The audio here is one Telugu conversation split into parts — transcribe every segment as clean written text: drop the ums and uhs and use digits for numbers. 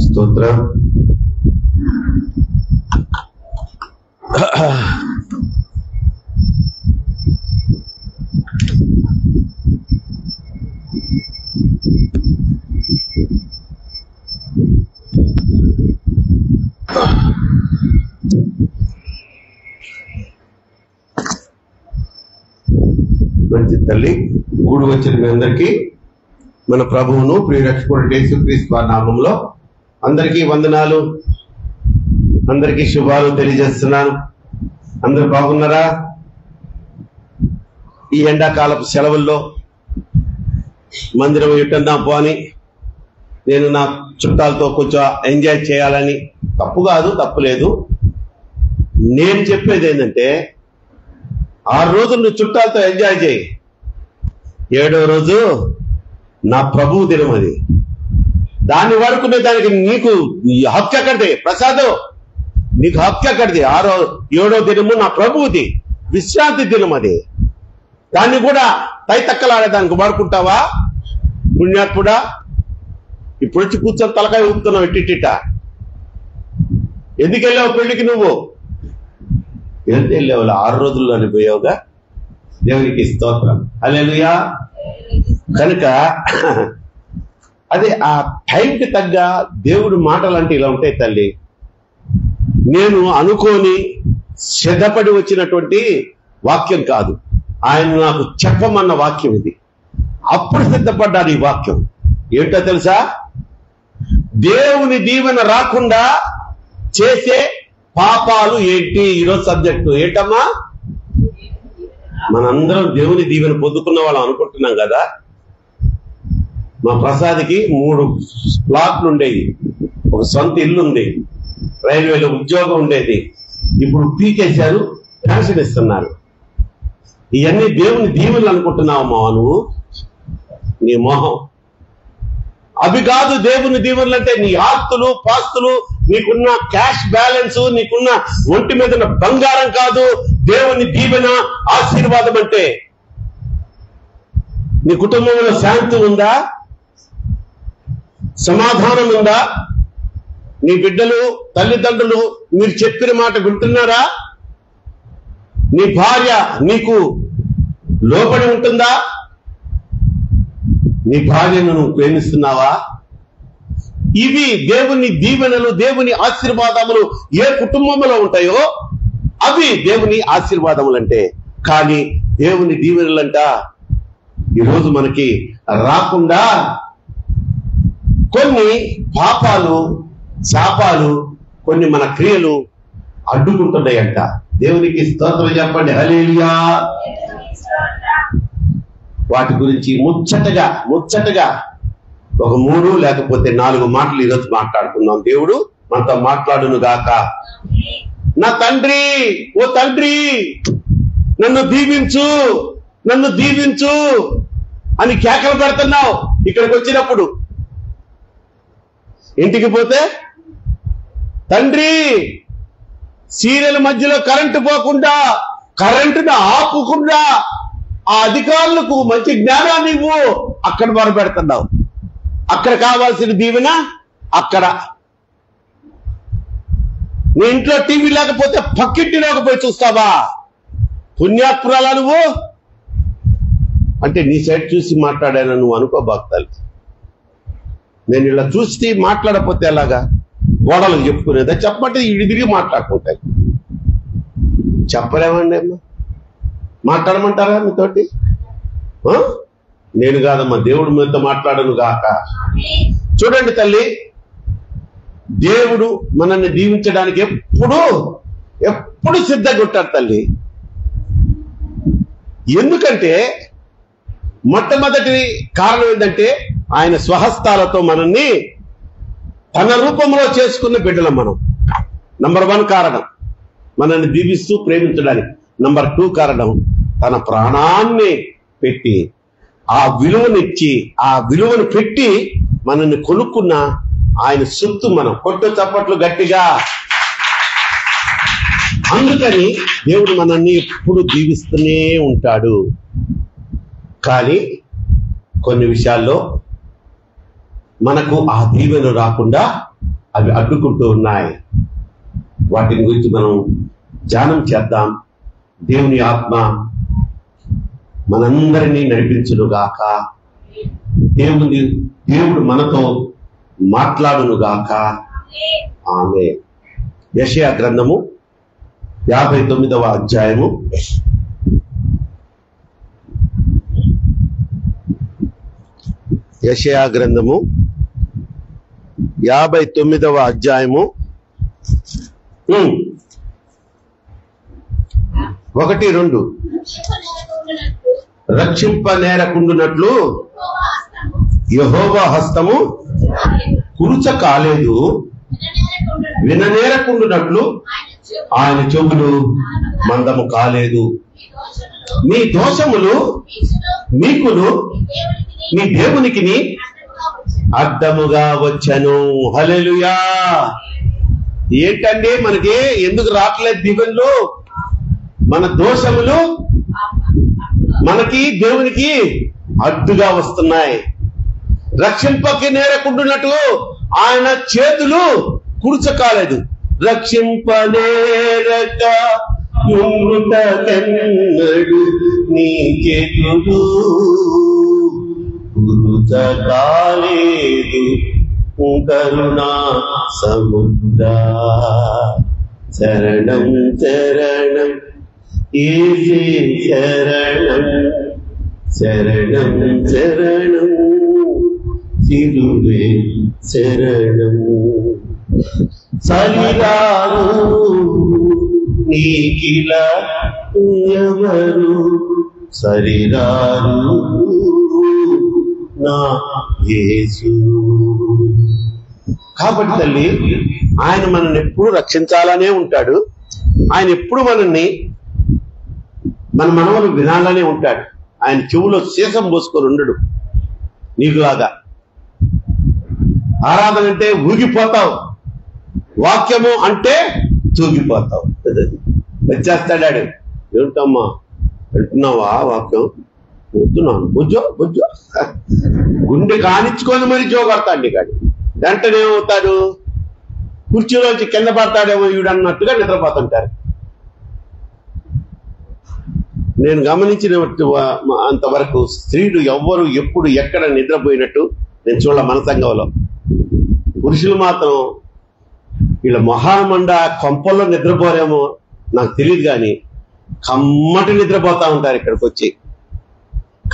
స్తోత్రం. మంచి తల్లి, కూడి వచ్చిన మీ అందరికీ మన ప్రభువును ప్రియరక్షకుడు యేసుక్రీస్తు వారి నామములో అందరికీ వందనాలు, అందరికీ శుభాలు తెలియజేస్తున్నాను. అందరూ బాగున్నారా? ఈ ఎండాకాలపు సెలవుల్లో మందిరం ఎట్టందాం పోని నేను నా చుట్టాలతో కొంచెం ఎంజాయ్ చేయాలని. తప్పు కాదు, తప్పు లేదు. నేను చెప్పేది ఏంటంటే 6 రోజులు నువ్వు చుట్టాలతో ఎంజాయ్ చేయి. 7వ రోజు నా ప్రభువు దినం. అది దాన్ని వాడుకునే దానికి నీకు హక్కు ఎక్కడిది? ప్రసాదం, నీకు హక్కు ఎక్కడిది? 7వ దినము నా ప్రభువుది, విశ్రాంతి దినం. అది దాన్ని కూడా తైతక్కలాడేదానికి వాడుకుంటావా? పుణ్యాత్ముడా, ఇప్పుడు వచ్చి కూర్చొని తలకాయ ఊపుతున్నావు ఇట్టిట్ట. ఎందుకు వెళ్ళావు పెళ్లికి? నువ్వు ఎంత వెళ్ళావు? 6 రోజుల్లో అనిపోయావుగా. దేవునికి స్తోత్రం, హల్లెలూయా. కనుక అదే ఆ టైంకి తగ్గ దేవుడి మాటలు అంటే ఇలా ఉంటాయి తల్లి. నేను అనుకోని సిద్ధపడి వచ్చినటువంటి వాక్యం కాదు, ఆయన నాకు చెప్పమన్న వాక్యం ఇది. అప్పుడు సిద్ధపడ్డాను ఈ వాక్యం. ఏంటో తెలుసా? దేవుని దీవెన రాకుండా చేసే పాపాలు ఏంటి? ఈరోజు సబ్జెక్టు ఏంటమ్మా? మనందరం దేవుని దీవెన పొందుకున్న వాళ్ళం అనుకుంటున్నాం కదా. మా ప్రసాద్కి 3 ప్లాట్లు ఉండేవి, ఒక సొంత ఇల్లు ఉంది, రైల్వేలో ఉద్యోగం ఉండేది. ఇప్పుడు పీకేశారు, పెన్షన్ ఇస్తున్నారు. ఇవన్నీ దేవుని దీవెనలు అనుకుంటున్నావమ్మా నువ్వు? నీ మొహం అవి కాదు. దేవుని దీవెనలు అంటే నీ ఆస్తులు పాస్తులు, నీకున్న క్యాష్ బ్యాలెన్స్, నీకున్న ఒంటి మీద బంగారం కాదు. దేవుని దీవెన ఆశీర్వాదం అంటే నీ కుటుంబంలో శాంతి ఉందా? సమాధానం ఉందా? నీ బిడ్డలు, తల్లిదండ్రులు మీరు చెప్పిన మాట వింటున్నారా? నీ భార్య నీకు లోబడి ఉంటుందా? నీ భార్యను నువ్వు ప్రేమిస్తున్నావా? ఇవి దేవుని దీవెనలు, దేవుని ఆశీర్వాదములు ఏ కుటుంబంలో ఉంటాయో అవి దేవుని ఆశీర్వాదములు అంటే. కానీ దేవుని దీవెనలంట ఈరోజు మనకి రాకుండా కొన్ని పాపాలు, శాపాలు, కొన్ని మన క్రియలు అడ్డుకుంటున్నాయంట. దేవునికి స్తోత్రం చెప్పండి, హల్లెలూయా. వాటి గురించి ముచ్చటగా ఒక 3 లేకపోతే 4 మాటలు ఈరోజు మాట్లాడుకుందాం. దేవుడు మనతో మాట్లాడును గాక. నా తండ్రి, ఓ తండ్రి, నన్ను దీవించు, నన్ను దీవించు అని కేకలు పెడుతున్నావు. ఇక్కడికి వచ్చినప్పుడు ఇంటికి పోతే తండ్రి, సీరియల్ మధ్యలో కరెంటు పోకుండా, కరెంటును ఆపుకుండా ఆ అధికారులకు మంచి జ్ఞానాన్ని ఇవ్వు. అక్కడ మొరపెడుతున్నావు. అక్కడ కావాల్సిన దీవెన అక్కడ. నీ ఇంట్లో టీవీ లేకపోతే పక్కింటిలోకి పోయి చూస్తావా? పుణ్యాత్మురాలా నువ్వు? అంటే నీ సైడ్ చూసి మాట్లాడాను నువ్వు అనుకోబాక్తాలి. నేను ఇలా చూసి మాట్లాడకపోతే ఎలాగా? గోడలకు చెప్పుకునేదా? చెప్పమంటే ఇడి తిరిగి మాట్లాడుకుంటాయి. చెప్పలేమండి అమ్మా. మాట్లాడమంటారా మీతోటి? నేను కాదమ్మా, దేవుడు మీతో మాట్లాడను గాక. చూడండి తల్లి, దేవుడు మనల్ని దీవించడానికి ఎప్పుడు సిద్ధంగా ఉంటాడు తల్లి. ఎందుకంటే మొట్టమొదటి కారణం ఏంటంటే ఆయన స్వహస్తాలతో మనల్ని తన రూపంలో చేసుకున్న బిడ్డలం మనం. నంబర్ 1 కారణం మనల్ని దీవిస్తూ ప్రేమించడానికి. నంబర్ 2 కారణం తన ప్రాణాన్ని పెట్టి, ఆ విలువనిచ్చి, ఆ విలువను పెట్టి మనల్ని కొనుక్కున్న ఆయన సొత్తు మనం. కొట్టు చప్పట్లు గట్టిగా. అందుకని దేవుడు మనల్ని ఎప్పుడు దీవిస్తూనే ఉంటాడు. కానీ కొన్ని విషయాల్లో మనకు ఆ దీవెన రాకుండా అవి అడ్డుకుంటూ ఉన్నాయి. వాటిని గురించి మనం ధ్యానం చేద్దాం. దేవుని ఆత్మ మనందరినీ నడిపించునుగాక. దేవుడు మనతో మాట్లాడునుగాక. ఆమేన్. యెషయా గ్రంథము 59వ అధ్యాయము 59వ అధ్యాయము 1-2. రక్షింపనేరకుండునట్లు యెహోవా హస్తము కురుచ కాలేదు, విననేరకుండునట్లు ఆయన చెవులు మందము కాలేదు. మీ దోషములు మీకును మీ దేవునికి అడ్డముగా వచ్చను. హల్లెలూయా. ఏంటండి మనకి ఎందుకు రావట్లేదు దీవెనలు? మన దోషములు మనకి దేవునికి అడ్డుగా వస్తున్నాయి. రక్షింపకి నేరకుండునట్లు ఆయన చేతులు కుర్చకాలేదు. రక్షింపనేరక ఉండుటకెన్నడు నీ చేతులు కుర్చకాలేదు. కరుణా సముద్ర శరణం శరణం ఏసే శరణం శరణం శరణం సిరువే శరణం. సరిరారు నీకిల ఎవరు, సరిరారు నా యేసు. కాబట్టి తల్లి, ఆయన మనల్ని ఎప్పుడు రక్షించాలనే ఉంటాడు. ఆయన ఎప్పుడు మన మనవలు వినాలనే ఉంటాడు. ఆయన చెవులో శీసం పోసుకొని ఉండడు. నీకులాగా ఆరాధన అంటే ఊగిపోతావు, వాక్యము అంటే తూగిపోతావు. వచ్చేస్తాడాడు. ఏమిటమ్మా వింటున్నావా వాక్యం? వద్దున్నాను, బుజ్జో బుజ్జో గుండె కానిచ్చుకొని మరి జోగడతాండి. కాడు వెంటనే ఏమవుతాడు? కుర్చీలోంచి కింద పడతాడేమో ఈడు అన్నట్టుగా నిద్రపోతుంటారు. నేను గమనించిన అంతవరకు స్త్రీలు ఎవ్వరు ఎప్పుడు ఎక్కడ నిద్రపోయినట్టు నేను చూడ మన సంఘంలో. పురుషులు మాత్రం వీళ్ళ మొహామండ కొంపల్లో నిద్రపోరేమో నాకు తెలియదు, కానీ కమ్మటి నిద్రపోతా ఉంటారు ఇక్కడికి వచ్చి.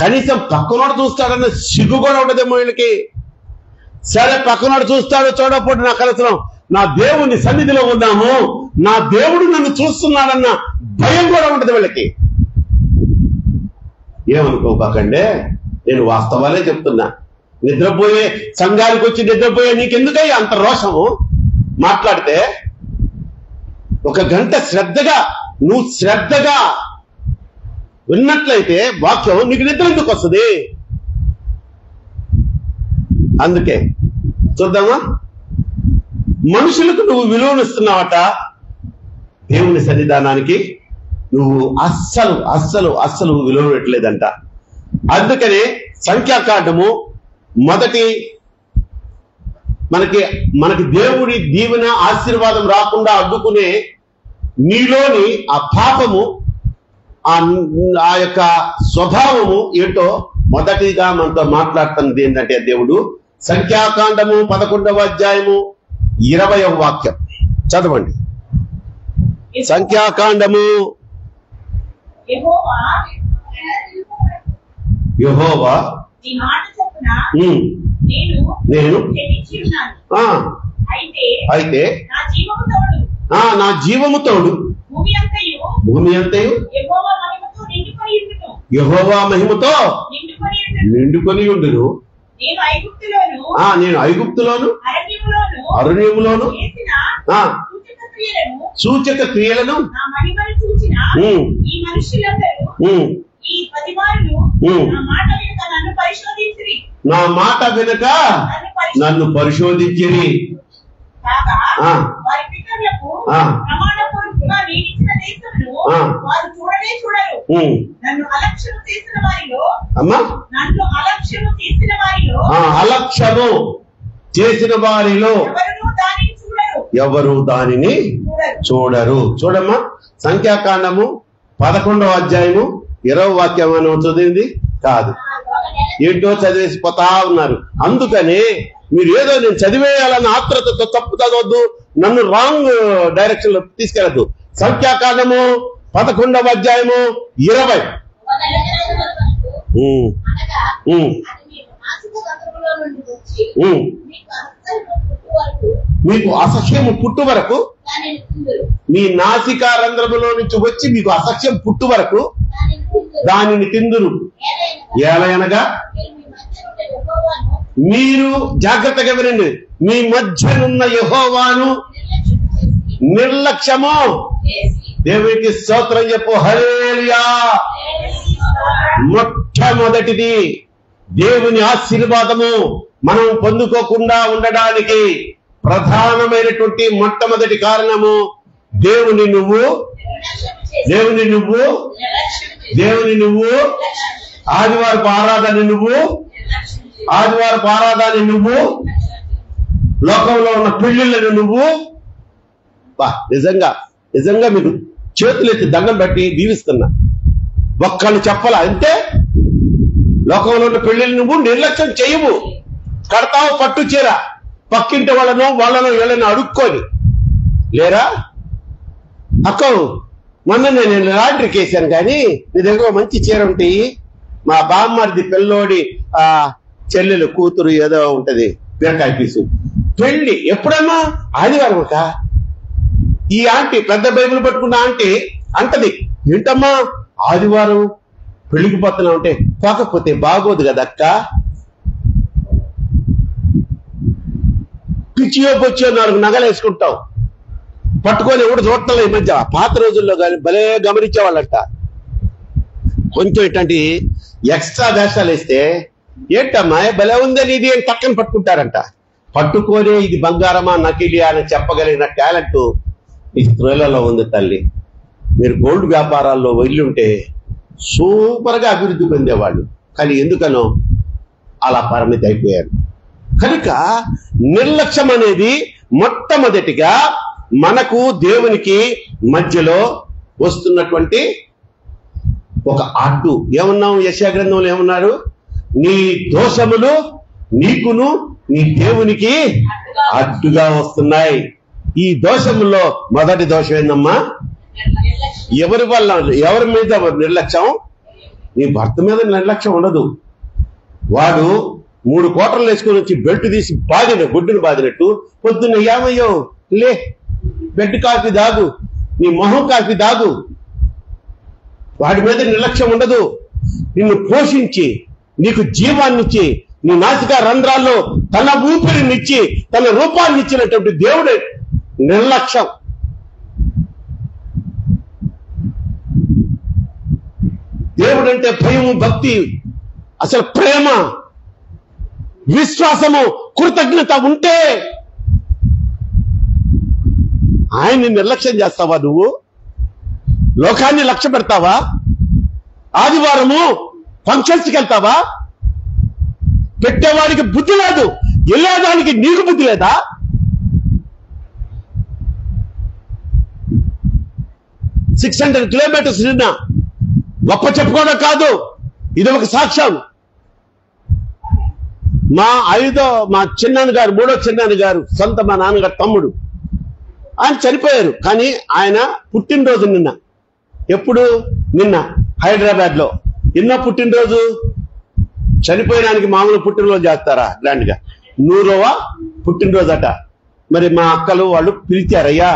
కనీసం పక్కనోడు చూస్తాడన్న సిగ్గు కూడా ఉండదేమో వీళ్ళకి. సరే పక్కనోడు చూస్తాడు చూడకపోతే నాకు అనవసరం, నా దేవుని సన్నిధిలో ఉన్నాము, నా దేవుడు నన్ను చూస్తున్నాడన్న భయం కూడా ఉండదు వీళ్ళకి. ఏమనుకోకండే, నేను వాస్తవాలే చెప్తున్నా. నిద్రపోయే సంఘానికి వచ్చి నిద్రపోయే నీకెందుకయ్యా అంత రోషము? మాట్లాడితే 1 గంట నువ్వు శ్రద్ధగా విన్నట్లయితే వాక్యం నీకు నిద్ర ఎందుకు వస్తుంది? అందుకే చూద్దామా, మనుషులకు నువ్వు విలువనిస్తున్నావట, దేవుని సన్నిధానానికి నువ్వు అస్సలు అస్సలు అస్సలు విలువట్లేదంట. అందుకనే సంఖ్యాకాండము మనకి దేవుడి దీవెన ఆశీర్వాదం రాకుండా అడ్డుకునే నీలోని ఆ పాపము, ఆ యొక్క స్వభావము ఏంటో మొదటిగా మనతో మాట్లాడుతున్నది ఏంటంటే, దేవుడు సంఖ్యాకాండము 11వ అధ్యాయము 20వ వాక్యం చదవండి. సంఖ్యాకాండము యెహోవా నేను అయితే నా జీవము తోడు భూమి అంతయు యెహోవా మహిమతో నిండుకొని ఉండును. నేను ఐగుప్తులోను అరణ్యములోను సూచక క్రియలను నా మాట వెనుక నన్ను పరిశోధించిరి. వారు చూడనే చూడరు. నన్ను అలక్ష్యము చేసిన వారిలో అలక్ష్యము చేసిన వారిలో ఎవరు దానిని చూడరు. చూడమ్మా, సంఖ్యాకాండము 11వ అధ్యాయము 20వ వాక్యం అని చదివింది కాదు, ఏంటో చదివేసి పోతా ఉన్నారు. అందుకని మీరు ఏదో నేను చదివేయాలన్న ఆత్రతతో తప్పు చదవద్దు, నన్ను రాంగ్ డైరెక్షన్ లో తీసుకెళ్ళద్దు. సంఖ్యాకాండము 11వ అధ్యాయము 20. మీకు అసహ్యము పుట్టు వరకు, మీ నాసికా రంధ్రములో నుంచి వచ్చి మీకు అసహ్యం పుట్టు వరకు దానిని తిందురు. ఏలయనగా మీరు జాగ్రత్తగా వినండి, మీ మధ్యనున్న యెహోవాను నిర్లక్ష్యము. దేవునికి స్తోత్రం చెప్పు, హల్లెలూయా. మొట్టమొదటిది దేవుని ఆశీర్వాదము మనం పొందుకోకుండా ఉండడానికి ప్రధానమైనటువంటి మొట్టమొదటి కారణము దేవుని నువ్వు ఆదివారపు ఆరాధన నువ్వు లోకంలో ఉన్న పెళ్లిళ్ళను నువ్వు నిజంగా మీకు చేతులెత్తి దండం బట్టి దీవిస్తున్నా. ఒక్కళ్ళు చెప్పాలా అంతే. లోకంలో ఉన్న పెళ్లిళ్ళు నువ్వు నిర్లక్ష్యం చేయవు. కడతావు పట్టు చీర, పక్కింటి వాళ్ళను వీళ్ళను అడుక్కొని లేరా. అక్క మొన్న నేను లాండ్రీకి వేసాను, కానీ నీ దగ్గర మంచి చీర ఉంటాయి, మా బామ్మర్ది పిల్లోడి చెల్లెలు కూతురు ఏదో ఉంటది బీరకాయ పీసు పెళ్లి ఎప్పుడమ్మా ఆదివారం అక్క. ఈ ఆంటీ పెద్ద బైబిల్ పట్టుకున్న ఆంటీ అంటది, ఏంటమ్మా ఆదివారం పెళ్లికి పోతున్నావు అంటే, పోకపోతే బాగోదు కదా అక్క. పిచ్చియో పొచ్చియో 4 నగలు వేసుకుంటావు, పట్టుకొని ఎవడు చూడటం. ఈ మధ్య పాత రోజుల్లో కానీ భలే గమనించేవాళ్ళంట. కొంచెం ఇట్లాంటి ఎక్స్ట్రా వేషాలు వేస్తే, ఏంటమ్మా భలే ఉందని ఇది అని పక్కన పట్టుకుంటారంట. పట్టుకొని ఇది బంగారమా నకిలీ అని చెప్పగలిగిన టాలెంట్ ఈ స్త్రీలలో ఉంది తల్లి. మీరు గోల్డ్ వ్యాపారాల్లో వెళ్ళుంటే సూపర్ గా అభివృద్ధి పొందేవాళ్ళు, కానీ ఎందుకనో అలా పరిమితి అయిపోయారు. కనుక నిర్లక్ష్యం అనేది మొట్టమొదటిగా మనకు దేవునికి మధ్యలో వస్తున్నటువంటి ఒక అడ్డు. ఏమన్నాం యెషయా గ్రంథంలో ఏమన్నారు? నీ దోషములు నీకును నీ దేవునికి అడ్డుగా వస్తున్నాయి. ఈ దోషముల్లో మొదటి దోషం ఏందమ్మా? ఎవరి మీద నిర్లక్ష్యం? నీ భర్త మీద నిర్లక్ష్యం ఉండదు. వాడు 3 కోటర్లు వేసుకొని వచ్చి బెల్ట్ తీసి గుడ్డును బాదినట్టు పొద్దున్న ఏమయ్యో లే, బెడ్ కాఫీ దాగు, నీ మొహం కాఫీ దాగు. వాడి మీద నిర్లక్ష్యం ఉండదు. నిన్ను పోషించి నీకు జీవాన్నిచ్చి నీ నాసికా రంధ్రాల్లో తన ఊపిరినిచ్చి తన రూపాన్ని ఇచ్చినటువంటి దేవుడే నిర్లక్ష్యం. దేవుడంటే భయము, భక్తి, అసలు ప్రేమ, విశ్వాసము, కృతజ్ఞత ఉంటే ఆయన్ని నిర్లక్ష్యం చేస్తావా? నువ్వు లోకాన్ని లక్ష్య పెడతావా? ఆదివారము ఫంక్షన్స్కి వెళ్తావా? పెట్టేవాడికి బుద్ధి లేదు, వెళ్ళేదానికి నీకు బుద్ధి లేదా? సిక్స్ 600 కిలోమీటర్స్ నిన్న గొప్ప చెప్పుకోవడం కాదు, ఇది ఒక సాక్ష్యం. మా చిన్నాన్న గారు, 3వ చిన్నాన్న గారు, సొంత మా నాన్నగారు తమ్ముడు, ఆయన చనిపోయారు. కానీ ఆయన పుట్టినరోజు నిన్న. ఎప్పుడు? నిన్న హైదరాబాద్ లో. ఎన్నో పుట్టినరోజు? చనిపోయడానికి మామూలు పుట్టినరోజు చేస్తారా గ్రాండ్ గా? 100వ పుట్టినరోజు అట. మరి మా అక్కలు వాళ్ళు పిలిచారయ్యా,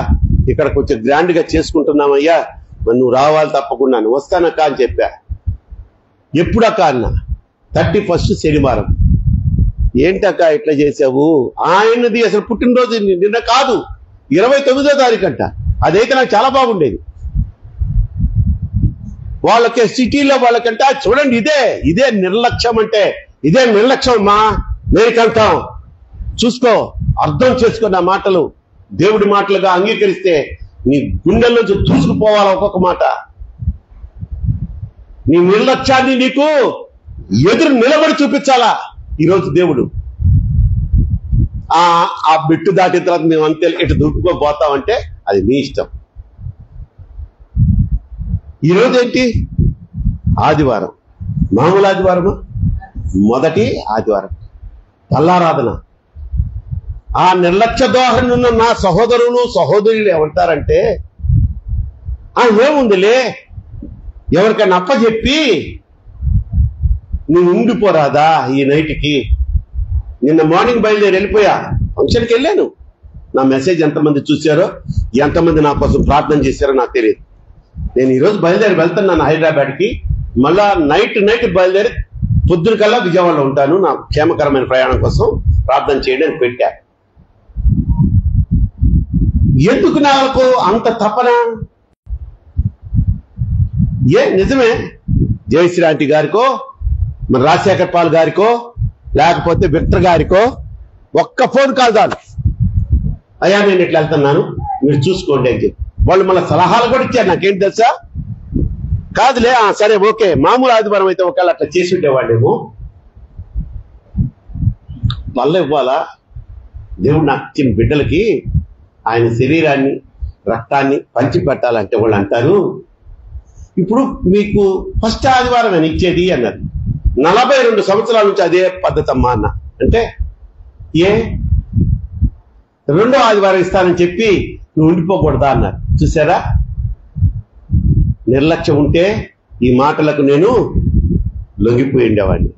ఇక్కడ కొంచెం గ్రాండ్ గా చేసుకుంటున్నామయ్యా, మరి నువ్వు రావాలి తప్పకుండా. వస్తానక్క అని చెప్పా. ఎప్పుడక్క అన్న? 31st శనివారం. ఏంటక్క ఇట్లా చేసావు? ఆయనది అసలు పుట్టినరోజు నిన్న కాదు, 29వ తారీఖు అంట. అదైతే నాకు చాలా బాగుండేది. వాళ్ళకి సిటీలో వాళ్ళకంటే చూడండి, ఇదే నిర్లక్ష్యం అంటే, ఇదే నిర్లక్ష్యం మా మేరికంటాం. చూసుకో, అర్థం చేసుకో. నా మాటలు దేవుడి మాటలుగా అంగీకరిస్తే నీ గుండెల్లోంచి దూసుకుపోవాలా ఒక్కొక్క మాట. నీ నిర్లక్ష్యాన్ని నీకు ఎదురు నిలబడి చూపించాలా ఈరోజు దేవుడు. ఆ బిట్టు దాటిన తర్వాత మేము అంతే ఇటు దూకుపోతామంటే అది మీ ఇష్టం. ఈరోజు ఏంటి? ఆదివారం. మామూలు ఆదివారమా? మొదటి ఆదివారం తల్లారాధన. ఆ నిర్లక్ష్య ధోరణి ఉన్న నా సహోదరులు సహోదరులు ఏమంటారంటే, ఏముందిలే ఎవరికైనా అప్పచెప్పి నువ్వు ఉండిపోరాదా ఈ నైట్కి. నిన్న మార్నింగ్ బయలుదేరి వెళ్ళిపోయా, ఫంక్షన్కి వెళ్ళాను. నా మెసేజ్ ఎంతమంది చూశారో, ఎంతమంది నా కోసం ప్రార్థన చేశారో నాకు తెలియదు. నేను ఈరోజు బయలుదేరి వెళ్తున్నాను హైదరాబాద్కి. మళ్ళా నైట్ బయలుదేరి పొద్దున కల్లా విజయవాడలో ఉంటాను. నా క్షేమకరమైన ప్రయాణం కోసం ప్రార్థన చేయడానికి పెట్టా. ఎందుకు నాకు అంత తపన? నిజమే, జయశ్రీ గారికో, మన రాజశేఖర్ పాల్ గారికో, లేకపోతే విక్టర్ గారికో ఒక్క ఫోన్ కాల్ చాలు, అయ్యా నేను ఇట్లా వెళ్తున్నాను మీరు చూసుకోండి అని చెప్పి. వాళ్ళు మళ్ళీ సలహాలు కూడా ఇచ్చారు. నాకేంటి తెలుసా? కాదులే సరే ఓకే, మామూలు ఆదివారం అయితే ఒకవేళ అట్లా చేసి ఉండేవాళ్ళేమో. వల్ల ఇవ్వాలా? దేవుడు నాకు ఇచ్చిన బిడ్డలకి ఆయన శరీరాన్ని రక్తాన్ని పంచి పెట్టాలంటే వాళ్ళు అంటారు, ఇప్పుడు మీకు ఫస్ట్ ఆదివారం అని ఇచ్చేది అన్నారు. 42 సంవత్సరాల నుంచి అదే పద్ధతి అమ్మా అన్న. అంటే రెండో ఆదివారం ఇస్తానని చెప్పి నువ్వు ఉండిపోకూడదా అన్నారు. చూసారా, నిర్లక్ష్యం ఉంటే ఈ మాటలకు నేను లొంగిపోయి ఉండేవాడిని.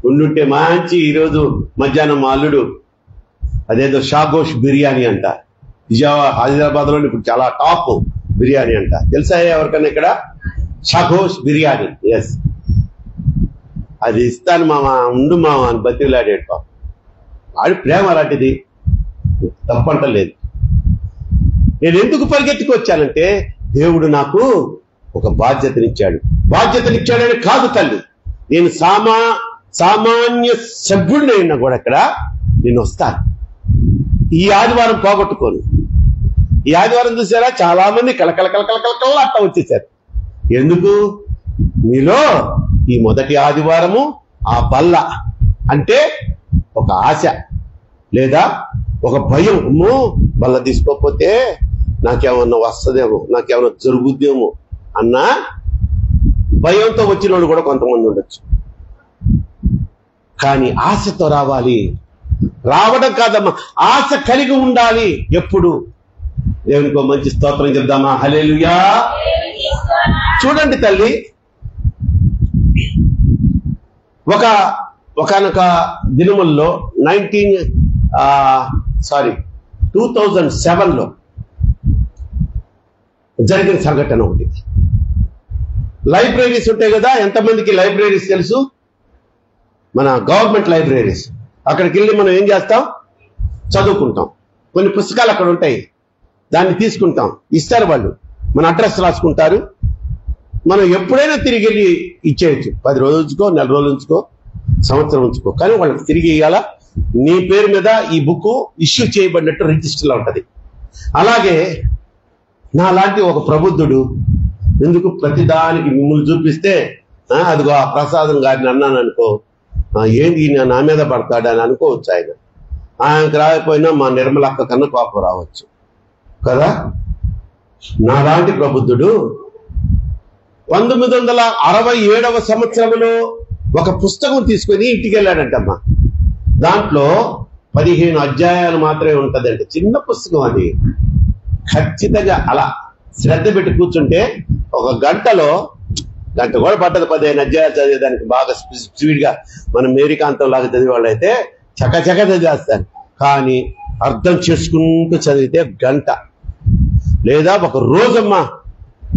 ఉండుంటే మంచి ఈరోజు మధ్యాహ్నం మా అల్లుడు అదేదో షాగోష్ బిర్యానీ అంట, హైదరాబాద్ లో ఇప్పుడు చాలా టాప్ బిర్యానీ అంట. తెలుసా ఎవరికన్నా ఇక్కడ? షాగోష్ బిర్యానీ. ఎస్, అది ఇస్తాను మామా, ఉండు మామా అని బతిలాడేడు పాప. ఆడి ప్రేమ అలాంటిది, తప్పంటలేదు. నేను ఎందుకు పరిగెత్తుకొచ్చానంటే దేవుడు నాకు ఒక బాధ్యతనిచ్చాడు. బాధ్యతనిచ్చాడని కాదు తల్లి, నేను సామాన్య సభ్యుడిని అయినా కూడా ఇక్కడ నేను వస్తాను. ఈ ఆదివారం పోగొట్టుకోను. ఈ ఆదివారం చూసారా, చాలా మంది కలకల అట్లా వచ్చేసారు. ఎందుకు? మీలో ఈ మొదటి ఆదివారము ఆ బల్ల అంటే ఒక ఆశ లేదా ఒక భయం, బల్ల తీసుకోకపోతే నాకేమన్నా వస్తుందేమో, నాకేమన్నా జరుగుద్దేమో అన్న భయంతో వచ్చిన వాళ్ళు కూడా కొంతమంది ఉండొచ్చు. కానీ ఆశతో రావాలి. రావడం కాదమ్మా, ఆశ కలిగి ఉండాలి ఎప్పుడు. దేవునికో మంచి స్తోత్రం చెప్దామా? హల్లెలూయా. చూడండి తల్లి, ఒకనొక దినముల్లో 2007లో జరిగిన సంఘటన ఒకటి. లైబ్రరీస్ ఉంటాయి కదా, ఎంతమందికి లైబ్రరీస్ తెలుసు? మన గవర్నమెంట్ లైబ్రరీస్. అక్కడికి వెళ్ళి మనం ఏం చేస్తాం? చదువుకుంటాం. కొన్ని పుస్తకాలు అక్కడ ఉంటాయి, దాన్ని తీసుకుంటాం, ఇస్తారు వాళ్ళు, మన అడ్రస్ రాసుకుంటారు. మనం ఎప్పుడైనా తిరిగి వెళ్ళి ఇచ్చేయచ్చు. 10 రోజులు ఉంచుకో, 4 రోజులు ఉంచుకో, సంవత్సరం ఉంచుకో, కానీ వాళ్ళకి తిరిగి ఇవ్వాలా. నీ పేరు మీద ఈ బుక్ ఇష్యూ చేయబడినట్టు రిజిస్టర్లో ఉంటది. అలాగే నా లాంటి ఒక ప్రబుద్ధుడు ఎందుకు ప్రతిదానికి మిమ్మల్ని చూపిస్తే, అదిగో ఆ ప్రసాదం గారిని అన్నాను అనుకో, ఏంటి నా మీద పడతాడని అనుకోవచ్చు. ఆయనకు రాకపోయినా మా నిర్మలక్క కన్నా కోపం రావచ్చు కదా. నాలాంటి ప్రబుద్ధుడు 1967వ సంవత్సరంలో ఒక పుస్తకం తీసుకొని ఇంటికి వెళ్ళాడంటమ్మా. దాంట్లో 15 అధ్యాయాలు మాత్రమే ఉంటదంటే, చిన్న పుస్తకం అది. ఖచ్చితంగా అలా శ్రద్ధ పెట్టి కూర్చుంటే ఒక గంట కూడా పట్టదు 15 అధ్యాయాలు చదివేదానికి. బాగా స్పీడ్ గా మనం మేరీకాంతం లాగా చదివే వాళ్ళు అయితే చకచక చదివేస్తారు. కానీ అర్థం చేసుకుంటూ చదివితే గంట లేదా ఒక రోజమ్మా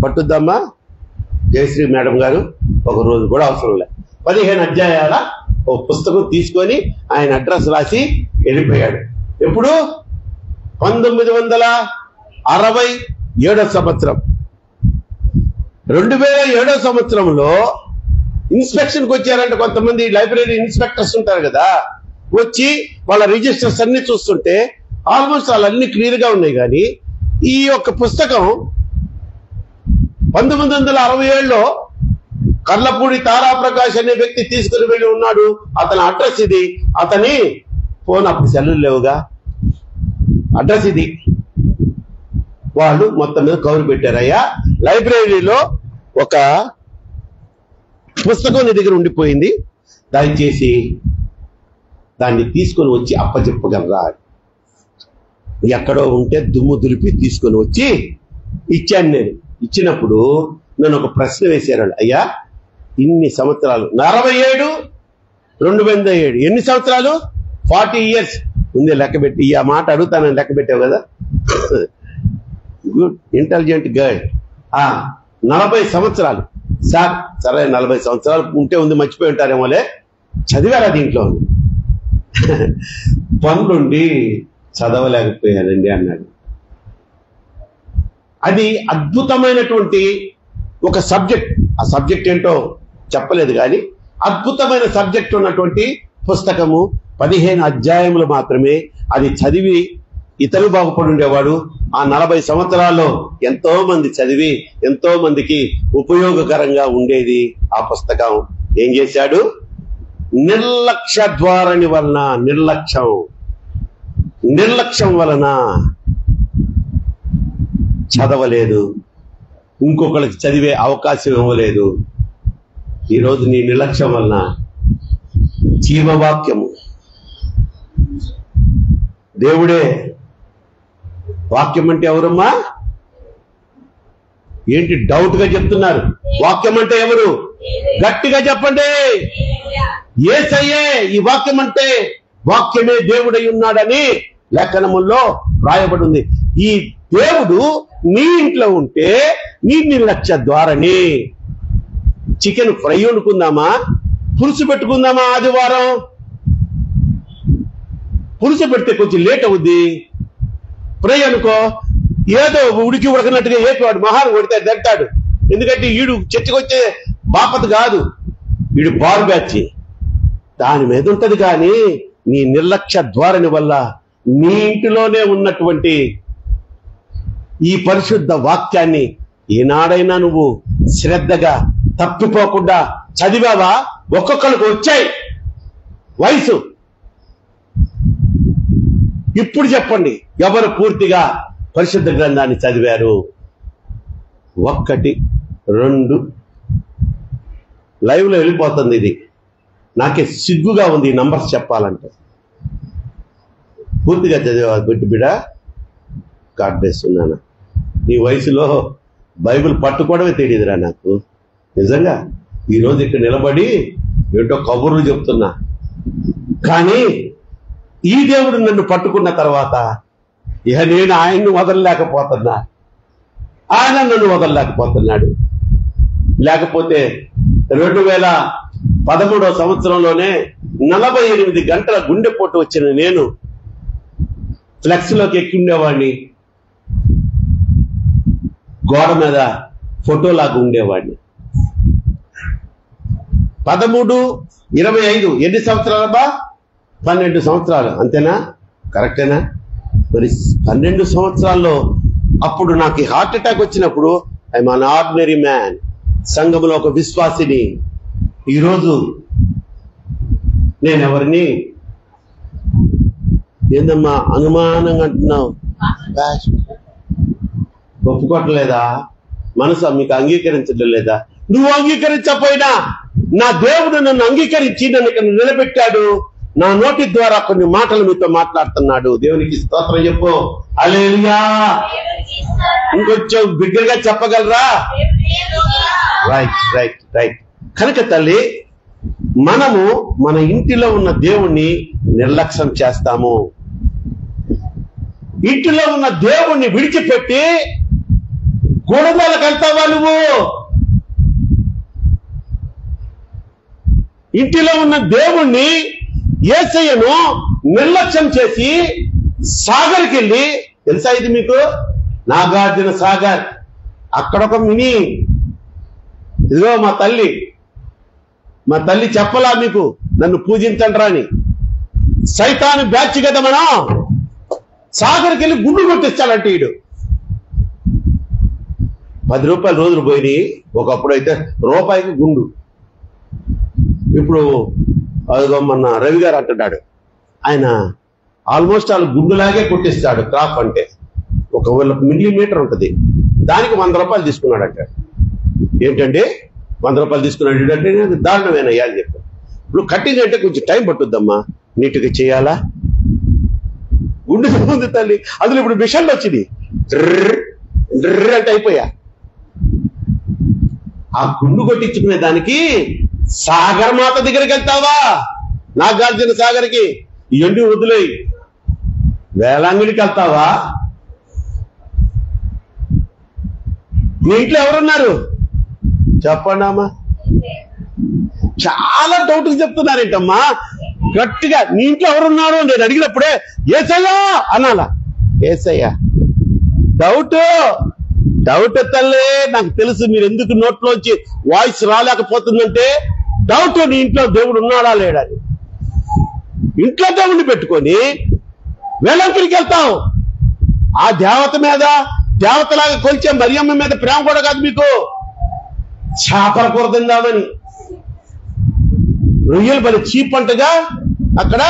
పట్టుద్దమ్మా. జయశ్రీ మేడం గారు ఒక రోజు కూడా అవసరం లేదు. 15 అధ్యాయాల ఒక పుస్తకం తీసుకొని ఆయన అడ్రస్ రాసి వెళ్ళిపోయాడు. ఎప్పుడు? 1967వ సంవత్సరం. 2007వ సంవత్సరంలో ఇన్స్పెక్షన్కి వచ్చారంటే కొంతమంది లైబ్రరీ ఇన్స్పెక్టర్స్ ఉంటారు కదా, వచ్చి వాళ్ళ రిజిస్టర్స్ అన్ని చూస్తుంటే ఆల్మోస్ట్ వాళ్ళన్నీ క్లియర్ గా ఉన్నాయి. కానీ ఈ యొక్క పుస్తకం 1967లో కర్లపూడి తారాప్రకాష్ అనే వ్యక్తి తీసుకుని వెళ్ళి ఉన్నాడు. అతని అడ్రస్ ఇది. అతని ఫోన్ అప్పుడు సెల్లులు లేవుగా, అడ్రస్ ఇది. వాళ్ళు మొత్తం మీద కవర్ పెట్టారయ్యా, లైబ్రరీలో ఒక పుస్తకం నీ దగ్గర ఉండిపోయింది, దయచేసి దాన్ని తీసుకొని వచ్చి అప్పచెప్పగలరా. ఎక్కడో ఉంటే దుమ్ము దులిపి తీసుకొని వచ్చి ఇచ్చాను. నేను ఇచ్చినప్పుడు నన్ను ఒక ప్రశ్న వేశారు. అయ్యా, ఇన్ని సంవత్సరాలు 47 2007 ఎన్ని సంవత్సరాలు? 40 years ఉంది లెక్క పెట్టి. ఈ మాట అడుగుతానని లెక్క పెట్టావు కదా, గుడ్ ఇంటెలిజెంట్ గర్ల్. 40 సంవత్సరాలు సార్. సరే 40 సంవత్సరాలు ఉంటే ఉంది, మర్చిపోయి ఉంటారేమోలే, చదివారా దీంట్లో? పనులుండి చదవలేకపోయానండి అన్నాడు. అది అద్భుతమైనటువంటి ఒక సబ్జెక్ట్. ఆ సబ్జెక్ట్ ఏంటో చెప్పలేదు కానీ అద్భుతమైన సబ్జెక్ట్ ఉన్నటువంటి పుస్తకము. 15 అధ్యాయములు మాత్రమే. అది చదివి ఇతరులు బాగుపడి ఉండేవాడు. ఆ 40 సంవత్సరాల్లో ఎంతో మంది చదివి ఎంతో మందికి ఉపయోగకరంగా ఉండేది ఆ పుస్తకం. ఏం చేశాడు? నిర్లక్ష్య ధోరణి వలన, నిర్లక్ష్యం వలన చదవలేదు, ఇంకొకరికి చదివే అవకాశం ఇవ్వలేదు. ఈరోజు నీ నిర్లక్ష్యం వలన జీవవాక్యము, దేవుడే. వాక్యం అంటే ఎవరమ్మా? ఏంటి డౌట్ గా చెప్తున్నారు? వాక్యం అంటే ఎవరు? గట్టిగా చెప్పండి. యేసయ్యే. ఈ వాక్యం అంటే వాక్యమే దేవుడై ఉన్నాడని లేఖనముల్లో రాయబడి ఉంది. ఈ దేవుడు నీ ఇంట్లో ఉంటే నీ నిర్లక్ష్య ద్వారానే. చికెన్ ఫ్రై వండుకుందామా, పులుసు పెట్టుకుందామా? ఆదివారం పులుసు పెడితే కొంచెం లేట్ అవుద్ది. ఫ్రై అనుకో, ఏదో ఉడికి ఉడకనట్టుగా ఏపివాడు మహాన్ కొడితే తింటాడు. ఎందుకంటే ఈడు చర్చకొచ్చే బాపత కాదు, వీడు బారు బ్యాచ్. దాని మీద ఉంటది. కానీ నీ నిర్లక్ష్య ధోరణి వల్ల నీ ఇంటిలోనే ఉన్నటువంటి ఈ పరిశుద్ధ వాక్యాన్ని ఏనాడైనా నువ్వు శ్రద్ధగా తప్పిపోకుండా చదివావా? ఒక్కొక్కరికి వచ్చాయి వయసు. ఇప్పుడు చెప్పండి, ఎవరు పూర్తిగా పరిశుద్ధ గ్రంథాన్ని చదివారు? 1 2 లైవ్ లో వెళ్ళిపోతుంది. ఇది నాకే సిగ్గుగా ఉంది ఈ నంబర్స్ చెప్పాలంటే. పూర్తిగా చదివా బిడ్డ? గాడ్ బ్లెస్ ఉన్నాను. ఈ వయసులో బైబిల్ పట్టుకోవడమే తెలియదురా నాకు నిజంగా. ఈరోజు ఇక్కడ నిలబడి ఏంటో కబుర్లు చెప్తున్నా, కానీ ఈ దేవుడు నన్ను పట్టుకున్న తర్వాత ఇక నేను ఆయన్ని వదలలేకపోతున్నా, ఆయన నన్ను వదలలేకపోతున్నాడు. లేకపోతే 2013వ సంవత్సరంలోనే 48 గంటల గుండెపోటు వచ్చిన నేను ఫ్లెక్స్ లోకి ఎక్కి ఉండేవాడిని, గోడ మీద ఫోటోలాగా ఉండేవాడిని. 13, 25 ఎన్ని సంవత్సరాలబ్బా? 12 సంవత్సరాలు అంతేనా? కరెక్టేనా? మరి 12 సంవత్సరాల్లో అప్పుడు నాకు హార్ట్ అటాక్ వచ్చినప్పుడు ఐఎమ్ అన్ ఆర్డినరీ మ్యాన్, సంఘంలో ఒక విశ్వాసిని. ఈరోజు నేను ఎవరిని? ఏందమ్మా అనుమానంగా అంటున్నావు? ఒప్పుకోవట్లేదా? మనసు మీకు అంగీకరించడం లేదా? నువ్వు అంగీకరించకపోయినా నా దేవుడు నన్ను అంగీకరించి నన్ను ఇక్కడ నిలబెట్టాడు. నా నోటి ద్వారా కొన్ని మాటలు మీతో మాట్లాడుతున్నాడు. దేవునికి స్తోత్రం చెప్పు. హల్లెలూయా. ఇంకొంచెం బిగ్గరగా చెప్పగలరా? Right right right. కనుక తల్లి, మనము మన ఇంటిలో ఉన్న దేవుణ్ణి నిర్లక్ష్యం చేస్తాము. ఇంటిలో ఉన్న దేవుణ్ణి విడిచిపెట్టి గోడలకు వెళ్తావా నువ్వు? ఇంటిలో ఉన్న దేవుణ్ణి యేసయ్యను నిర్లక్ష్యం చేసి సాగర్కి వెళ్ళి, తెలుసా ఇది మీకు? నాగార్జున సాగర్. అక్కడొక మినీ, ఇదిగో మా తల్లి చెప్పలా మీకు నన్ను పూజించండి రాని? సైతాను బ్యాచ్ కదా మనం. సాగర్కి వెళ్ళి గుండు కొట్టిస్తాడంటే ఈడు. 10 రూపాయలు రోజులు పోయినాయి. ఒకప్పుడు అయితే రూపాయికి గుండు. ఇప్పుడు అదిగో మన రవి గారు అంటున్నాడు, ఆయన ఆల్మోస్ట్ వాళ్ళు గుండులాగే కొట్టిస్తాడు. క్రాప్ అంటే 1 మిల్లీమీటర్ ఉంటుంది, దానికి 100 రూపాయలు తీసుకున్నాడు అంటాడు. ఏంటంటే 100 రూపాయలు తీసుకున్నాడు అంటే దారుణమేనయ్యా అని చెప్పాడు. ఇప్పుడు కటింగ్ అంటే కొంచెం టైం పట్టుద్దమ్మా, నీట్గా చేయాలా. గుండె ఉంది తల్లి, అందులో ఇప్పుడు మిషన్లు వచ్చింది, డ్రర్ అంటే అయిపోయా. ఆ గుండు కొట్టించుకునే దానికి సాగర్ మాత దగ్గరికి వెళ్తావా? నాగార్జున సాగర్కి ఇవన్నీ వదిలేయి, వేలాంగిడికి వెళ్తావా? మీ ఇంట్లో ఎవరున్నారు చెప్పండి అమ్మా. చాలా డౌట్ చెప్తున్నారేంటమ్మా గట్టిగా. నీ ఇంట్లో ఎవరున్నారు నేను అడిగినప్పుడే ఏసయ్యా అనాలా? ఏసయ్యా డౌట్ తల్లే. నాకు తెలుసు మీరు ఎందుకు నోట్లోంచి వాయిస్ రాలేకపోతుందంటే డౌట్. నీ ఇంట్లో దేవుడు ఉన్నాడా లేడా అని. ఇంట్లో దేవుడిని పెట్టుకొని వేలంకిడికి వెళ్తావు. ఆ దేవత మీద దేవతలాగా కొలిచే మరియమ్మ మీద ప్రేమ కూడా కాదు మీకు. చేపల కూర తిందామని రొయ్యలు బలి చీప్ అంటగా అక్కడ.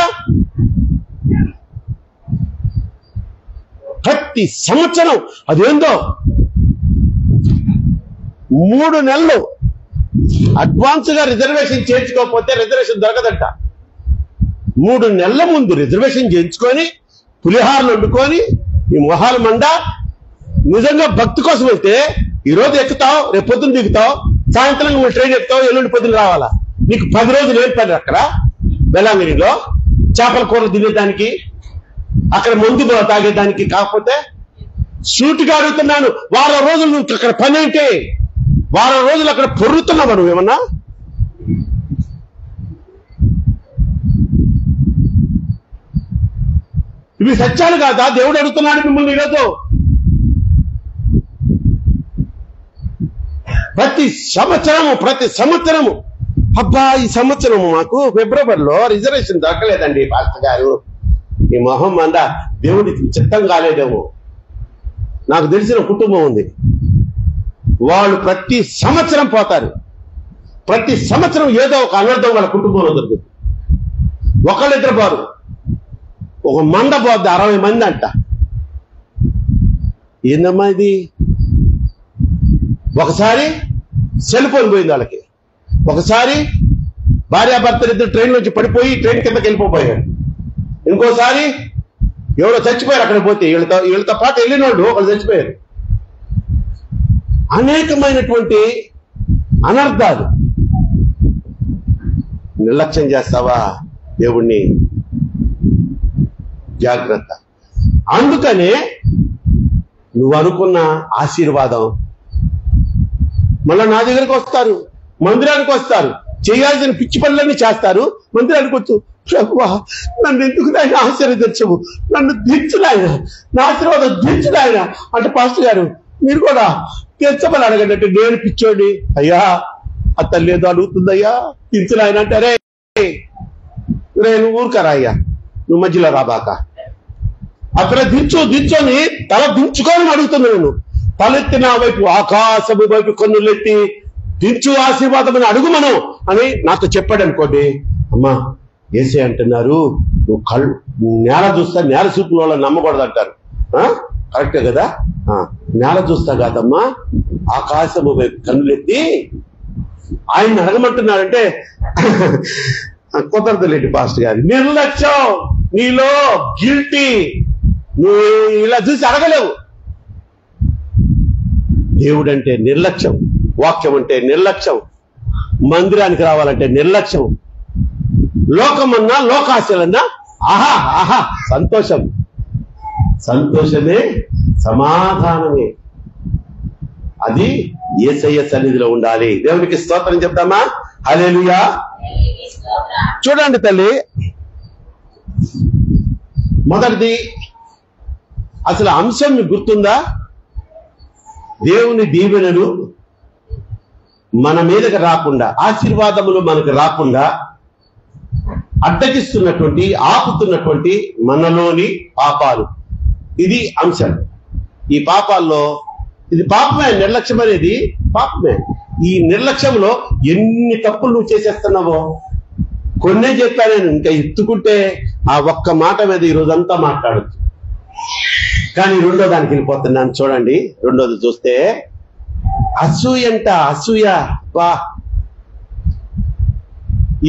ప్రతి సంవత్సరం అదేందో 3 నెలలు అడ్వాన్స్ గా రిజర్వేషన్ చేయించుకోకపోతే రిజర్వేషన్ దొరకదంట. 3 నెలల ముందు రిజర్వేషన్ చేయించుకొని పులిహారలు వండుకొని ఈ మొహాలు మండ. నిజంగా భక్తి కోసం వెళ్తే ఈరోజు ఎక్కుతావు, రేపు పొద్దున్న దిగుతావు, సాయంత్రం నువ్వు ట్రైన్ ఎక్కుతావు, ఎల్లుండి పొద్దున్న రావాలా. నీకు 10 రోజులు ఏం పని అక్కడ బెలాంగిరిలో చేపల కూరలు తినేదానికి, అక్కడ మందు తాగేదానికి? కాకపోతే సూటిగా అడుగుతున్నాను, వారం రోజులు నువ్వు అక్కడ పని ఏంటి? వారం రోజులు అక్కడ పొర్రుతున్నావా నువ్వేమన్నా? ఇవి సత్యాలు కాదా? దేవుడు అడుగుతున్నాడు మిమ్మల్ని ఈరోజు. ప్రతి సంవత్సరము అబ్బా ఈ సంవత్సరము మాకు ఫిబ్రవరిలో రిజర్వేషన్ దొరకలేదండి పాస్టర్ గారు. ఈ మొహం అందా దేవుడికి చిత్తం కాలేదేమో. నాకు తెలిసిన కుటుంబం ఉంది, వాళ్ళు ప్రతి సంవత్సరం పోతారు. ప్రతి సంవత్సరం ఏదో ఒక అనర్థం వాళ్ళ కుటుంబంలో దొరుకుతుంది. ఒకళ్ళిద్దరు పోరు, ఒక మంద పోద్ది 60 మంది అంట. ఏందమ్మా ఇది? ఒకసారి సెల్ ఫోన్ పోయింది వాళ్ళకి, ఒకసారి భార్యాభర్తలు ఇద్దరు ట్రైన్ నుంచి పడిపోయి ట్రైన్ కిందకి వెళ్ళిపోయారు, ఇంకోసారి ఎవరో చచ్చిపోయారు అక్కడ పోతే, వీళ్ళతో పాటు వెళ్ళిన వాళ్ళు ఒకళ్ళు చచ్చిపోయారు. అనేకమైనటువంటి అనర్థాలు. నిర్లక్ష్యం చేస్తావా దేవుణ్ణి? జాగ్రత్త. అందుకనే నువ్వు అనుకున్న ఆశీర్వాదం మళ్ళా నా దగ్గరికి వస్తారు, మందిరానికి వస్తారు, చేయాల్సిన పిచ్చి పనులన్నీ చేస్తారు. మందిరానికి వచ్చు, ప్రభువా నన్ను ఎందుకు నాయన ఆశీర్వదించవు, నన్ను దించు నాయన, నా ఆశీర్వాదం దించు నాయన అంటే, పాస్టర్ గారు మీరు కూడా తెచ్చమని అడగండి అంటే, నేను పిచ్చోడి అయ్యా ఆ తల్లి ఏదో అడుగుతుందయ్యా దించు నాయన అంటే, అరే నేను ఊరుకరా అయ్యా, నువ్వు మధ్యలో రాబాక, అక్కడ దించోని తల దించుకొని అడుగుతున్నా. నేను తలెత్తి నా వైపు ఆకాశము వైపు కన్నులెత్తి దించు ఆశీర్వాదం అని అడుగుమను అని నాతో చెప్పాడు అనుకోండి. అమ్మా ఏసే అంటున్నారు నువ్వు నేల చూస్తా, నేల చూపుల వాళ్ళని నమ్మకూడదు అంటారు. కరెక్టే కదా? నేల చూస్తా కాదమ్మా, ఆకాశము వైపు కన్నులెత్తి ఆయన అడగమంటున్నారంటే కుదరదులేండి పాస్టర్ గారు. నిర్లక్ష్యం, నీలో గిల్టీ, నువ్వు ఇలా చూసి అడగలేవు. దేవుడు అంటే నిర్లక్ష్యం, వాక్యం అంటే నిర్లక్ష్యం, మందిరానికి రావాలంటే నిర్లక్ష్యం, లోకమన్నా లోకాశలన్నా ఆహా ఆహా సంతోషం, సంతోషమే సమాధానమే. అది యేసయ్య సన్నిధిలో ఉండాలి. దేవునికి స్తోత్రం చెప్తామా? హల్లెలూయా. చూడండి తల్లి, మొదటిది అసలు అంశం మీకు గుర్తుందా? దేవుని దీవెనలు మన మీదకి రాకుండా, ఆశీర్వాదములు మనకు రాకుండా అడ్డగిస్తున్నటువంటి, ఆపుతున్నటువంటి మనలోని పాపాలు. ఇది అంశం. ఈ పాపాల్లో ఇది పాపమే. నిర్లక్ష్యం అనేది పాపమే. ఈ నిర్లక్ష్యంలో ఎన్ని తప్పులు నువ్వు చేసేస్తున్నావో కొన్నే చెప్పా నేను. ఇంకా ఎత్తుకుంటే ఆ ఒక్క మాట మీద ఈ రోజంతా మాట్లాడచ్చు. కానీ రెండో దానికి వెళ్ళిపోతున్నాను. చూడండి, రెండోది చూస్తే అసూయ అంట. అసూయ. వా,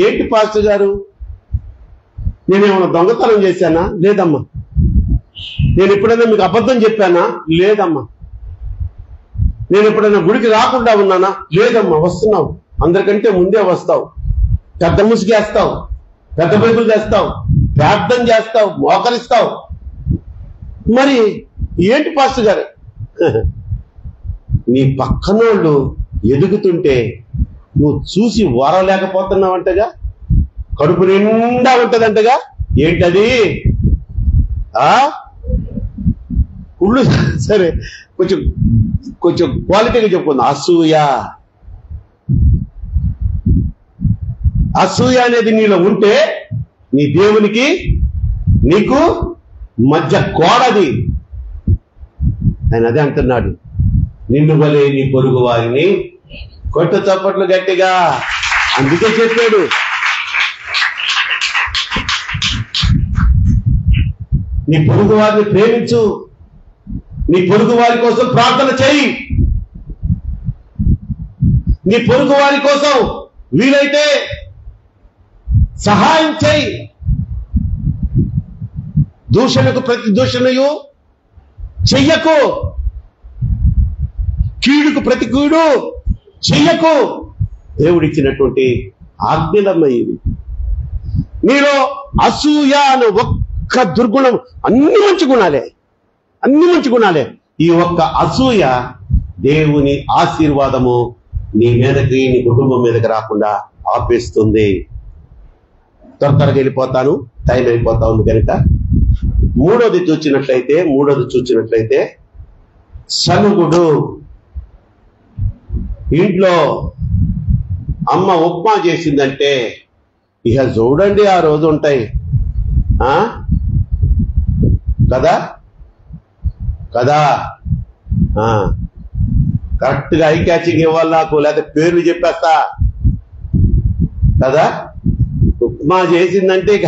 ఏంటి పాస్టర్ గారు, నేనేమన్నా దొంగతనం చేశానా? లేదమ్మా. నేను ఎప్పుడైనా మీకు అబద్ధం చెప్పానా? లేదమ్మా. నేను ఎప్పుడైనా గుడికి రాకుండా ఉన్నానా? లేదమ్మా. వస్తున్నావు, అందరికంటే ముందే వస్తావు, పెద్ద ముసుగేస్తావు, పెద్ద బైబుల్ తెస్తావు, ప్రార్థన చేస్తావు, మోకరిస్తావు. మరి ఏంటి పాస్టర్ గారు? నీ పక్కనోళ్ళు ఎదుగుతుంటే నువ్వు చూసి ఓరలేకపోతున్నావంటగా, కడుపు నిండా ఉంటదంటగా. ఏంటది? ఉళ్ళు. సరే, కొంచెం కొంచెం క్వాలిటీగా చెప్పుకుందాం. అసూయ. అసూయ అనేది నీలో ఉంటే నీ దేవునికి నీకు మధ్య గోడది. ఆయన అదే అంటున్నాడు, నిన్ను వలే నీ పొరుగు వారిని కొట్టు. చప్పట్లు గట్టిగా. అందుకే చెప్పాడు, నీ పొరుగు వారిని ప్రేమించు, నీ పొరుగు వారి కోసం ప్రార్థన చేయి, నీ పొరుగు వారి కోసం వీలైతే సహాయం చేయి. దూషణకు ప్రతి దూషణయు చెయ్యకు, కీడుకు ప్రతి కీడు చెయ్యకు. దేవుడిచ్చినటువంటి ఆజ్ఞలమ్మయ్యి. నీలో అసూయ అనే ఒక్క దుర్గుణం, అన్ని మంచి గుణాలే, అన్ని మంచి గుణాలే. ఈ ఒక్క అసూయ దేవుని ఆశీర్వాదము నీ మీదకి, నీ కుటుంబం మీదకి రాకుండా ఆపేస్తుంది. త్వరగా వెళ్ళిపోతాను, టైం అయిపోతా ఉంది కనుక. మూడోది చూచినట్లయితే సనుగుడు. ఇంట్లో అమ్మ ఉప్మా చేసిందంటే ఇక చూడండి ఆ రోజు ఉంటాయి కదా కదా. కరెక్ట్ గా ఐ క్యాచింగ్ ఇవ్వాలి నాకు, లేకపోతే పేర్లు చెప్పేస్తా కదా. ఉప్మా చేసిందంటే ఇక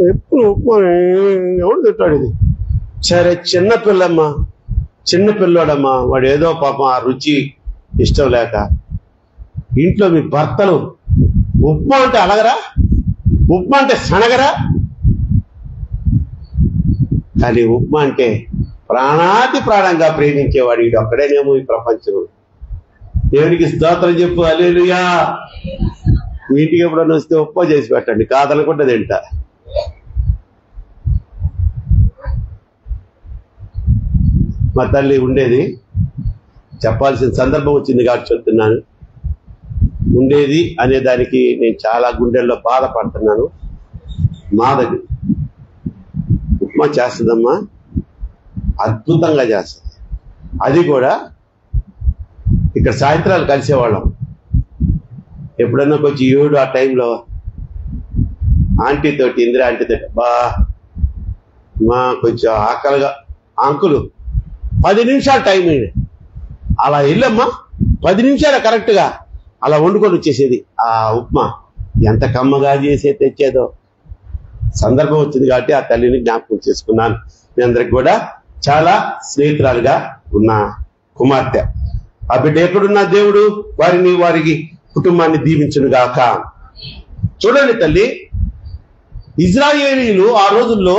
ఎప్పుడు ఉప్మా ఎవడు తిట్టాడు ఇది. సరే, చిన్న పిల్లోడమ్మా, వాడు ఏదో పాపం ఆ రుచి ఇష్టం లేక ఇంట్లో మీ భర్తలు ఉప్మా అంటే అలగరా, ఉప్మా అంటే సనగరా. కానీ ఉప్మా అంటే ప్రాణాతి ప్రాణంగా ప్రేమించేవాడు వీడు ఒక్కడేనేమో ఈ ప్రపంచం. దేవునికి స్తోత్రం చెప్పు. హల్లెలూయా. మీ ఇంటికి ఎప్పుడన్నా వస్తే ఉప్మా చేసి పెట్టండి, కాదనుకుంటే తింటా. మా తల్లి ఉండేది, చెప్పాల్సిన సందర్భం వచ్చింది కాబట్టి చెప్తున్నాను. ఉండేది అనే దానికి నేను చాలా గుండెల్లో బాధపడుతున్నాను. మాదగి ఉప్మా చేస్తుందమ్మా, అద్భుతంగా చేస్తుంది. అది కూడా ఇక్కడ సాయంత్రాలు కలిసేవాళ్ళం. ఎప్పుడన్నా కొంచెం 7 ఆ టైంలో ఆంటీతోటి, ఇందిరా ఆంటీతోటి, మా కొంచెం ఆకలిగా, అంకులు 10 నిమిషాలు టైం అలా వెళ్ళమ్మా, 10 నిమిషాలు కరెక్ట్గా అలా వండుకొని వచ్చేసేది. ఆ ఉప్మా ఎంత కమ్మగా చేసే తెచ్చేదో. సందర్భం వచ్చింది కాబట్టి ఆ తల్లిని జ్ఞాపకం చేసుకున్నాను. మీ అందరికి కూడా చాలా స్నేహితురాలుగా ఉన్న కుమార్తె. ఆ బిడ్డ ఎక్కడున్నా దేవుడు వారికి కుటుంబాన్ని దీవించును గాక. చూడండి తల్లి, ఇజ్రాయేలీలు ఆ రోజుల్లో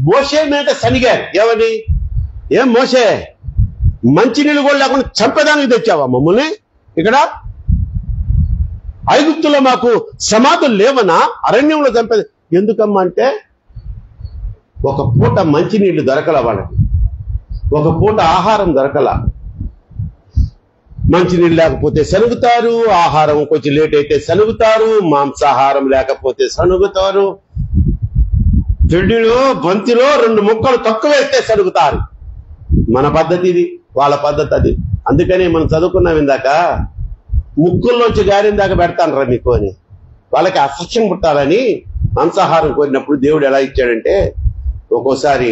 మోషే మీద సనిగారు. ఏమని? ఏం మోషే, మంచినీళ్ళు కూడా లేకుండా చంపేదానికి తెచ్చావా మమ్మల్ని? ఇక్కడ ఐగుప్తులో మాకు సమాధులు లేవనా? అరణ్యంలో చంపేది ఎందుకమ్మా అంటే, ఒక పూట మంచినీళ్లు దొరకల వాళ్ళకి, ఒక పూట ఆహారం దొరకల. మంచినీళ్ళు లేకపోతే సనుగుతారు, ఆహారం కొంచెం లేట్ అయితే సనుగుతారు, మాంసాహారం లేకపోతే సనుగుతారు, చెడ్డీలో బంతిలో 2 ముక్కలు తక్కువ వేస్తే సనుగుతారు. మన పద్ధతి ఇది, వాళ్ళ పద్ధతి అది. అందుకని మనం చదువుకున్నాం ఇందాక, ముక్కుల్లోంచి గారిన దాకా పెడతాను రా మీకు అని. వాళ్ళకి అసహ్యం పుట్టాలని మాంసాహారం కోరినప్పుడు దేవుడు ఎలా ఇచ్చాడంటే, ఒక్కోసారి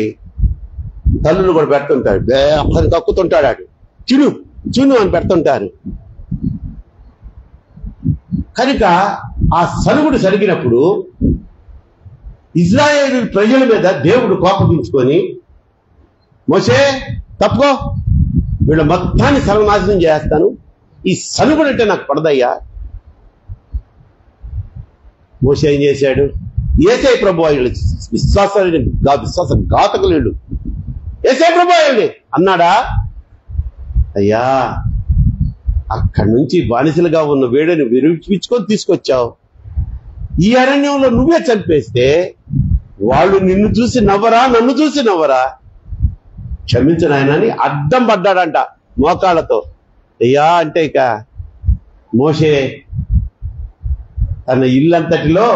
తల్లులు కూడా పెడుతుంటాడు, అప్పుడు కక్కుతుంటాడు. చిను చిను అని పెడుతుంటారు. కనుక ఆ సనుగుడు సరిగినప్పుడు ఇజ్రాయేలు ప్రజల మీద దేవుడు కోపగించుకొని, మోషే తప్పుకో, వీళ్ళ మొత్తాన్ని సర్వనాశనం చేస్తాను, ఈ సనుగుడు అంటే నాకు పడదయ్యా. మోషే ఏం చేశాడు? ఏసై ప్రభు వీళ్ళు విశ్వాస ఘాతకులు, వీళ్ళు ఏసై ప్రభు వీళ్ళని అన్నాడా? అయ్యా, అక్కడి నుంచి బానిసలుగా ఉన్న వేడిని విరిపించుకొని తీసుకొచ్చావు, ఈ అరణ్యంలో నువ్వే చంపేస్తే వాళ్ళు నిన్ను చూసి నవ్వరా, నన్ను చూసి నవ్వరా, క్షమించు నాయనా అని అడ్డం పడ్డాడంట మోకాళ్ళతో. అయ్యా అంటే ఇక మోషే తన ఇల్లంతటిలో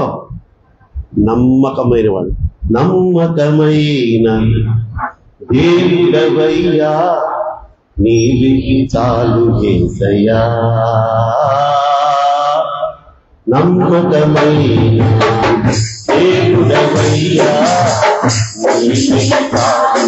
నమ్మకమైన వాడు. నమ్మకమైన దేవుడవయ్యా, నీవే చాలు యేసయ్యా, నమ్మకమైన దేవుడవయ్యా, నీవే చాలు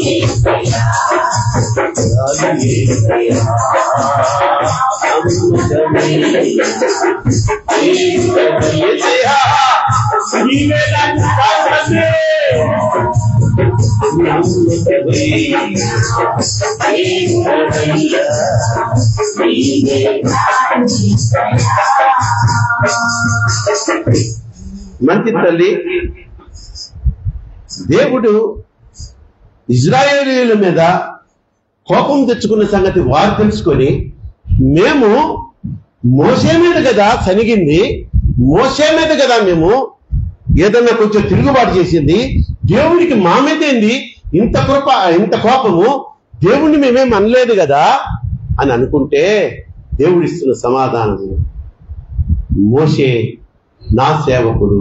యేసయ్యా. మంచి తల్లి, దేవుడు ఇజ్రాయేలీయుల మీద కోపం తెచ్చుకున్న సంగతి వారు తెలుసుకొని, మేము మోషే మీద కదా సనిగింది, మోషే మీద కదా మేము ఏదన్నా కొంచెం తిరుగుబాటు చేసింది, దేవుడికి మా మీద ఏంది ఇంత కృప, ఇంత కోపము, దేవుణ్ణి మేమేం అనలేదు కదా అని అనుకుంటే, దేవుడిస్తున్న సమాధానము, మోషే నా సేవకుడు,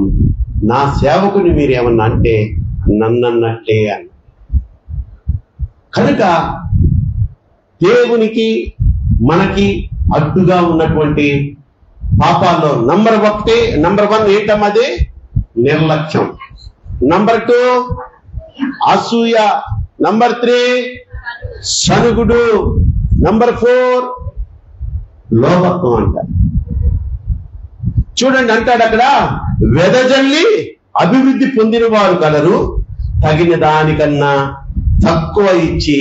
నా సేవకుని మీరు ఏమన్నా అంటే నన్నన్నట్లే అని. కనుక దేవునికి మనకి అడ్డుగా ఉన్నటువంటి పాపాల్లో నంబర్ 1 ఏంటమ్మది? నిర్లక్ష్యం. నంబర్ 2 అసూయ. నంబర్ 3 సనుగుడు. నంబర్ 4 లోభత్వం అంటారు. చూడండి, అంటాడు అక్కడ, వెదజల్లి అభివృద్ధి పొందిన వారు కలరు, తగిన దానికన్నా తక్కువ ఇచ్చి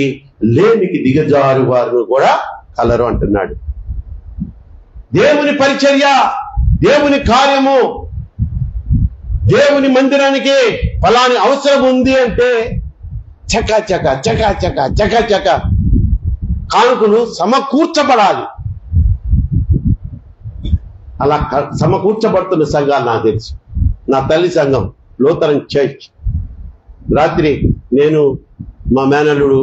లేమికి దిగజారు వారు కూడా కలరు అంటున్నాడు. దేవుని పరిచర్య, దేవుని కార్యము, దేవుని మందిరానికి ఫలాని అవసరం ఉంది అంటే చకాచక చకాచక చకాచక కానుకలు సమకూర్చబడాలి. అలా సమకూర్చబడుతున్న సంఘాలు నాకు తెలుసు. నా తల్లి సంఘం లూథరన్ చర్చ్. రాత్రి నేను మా మేనల్లుడు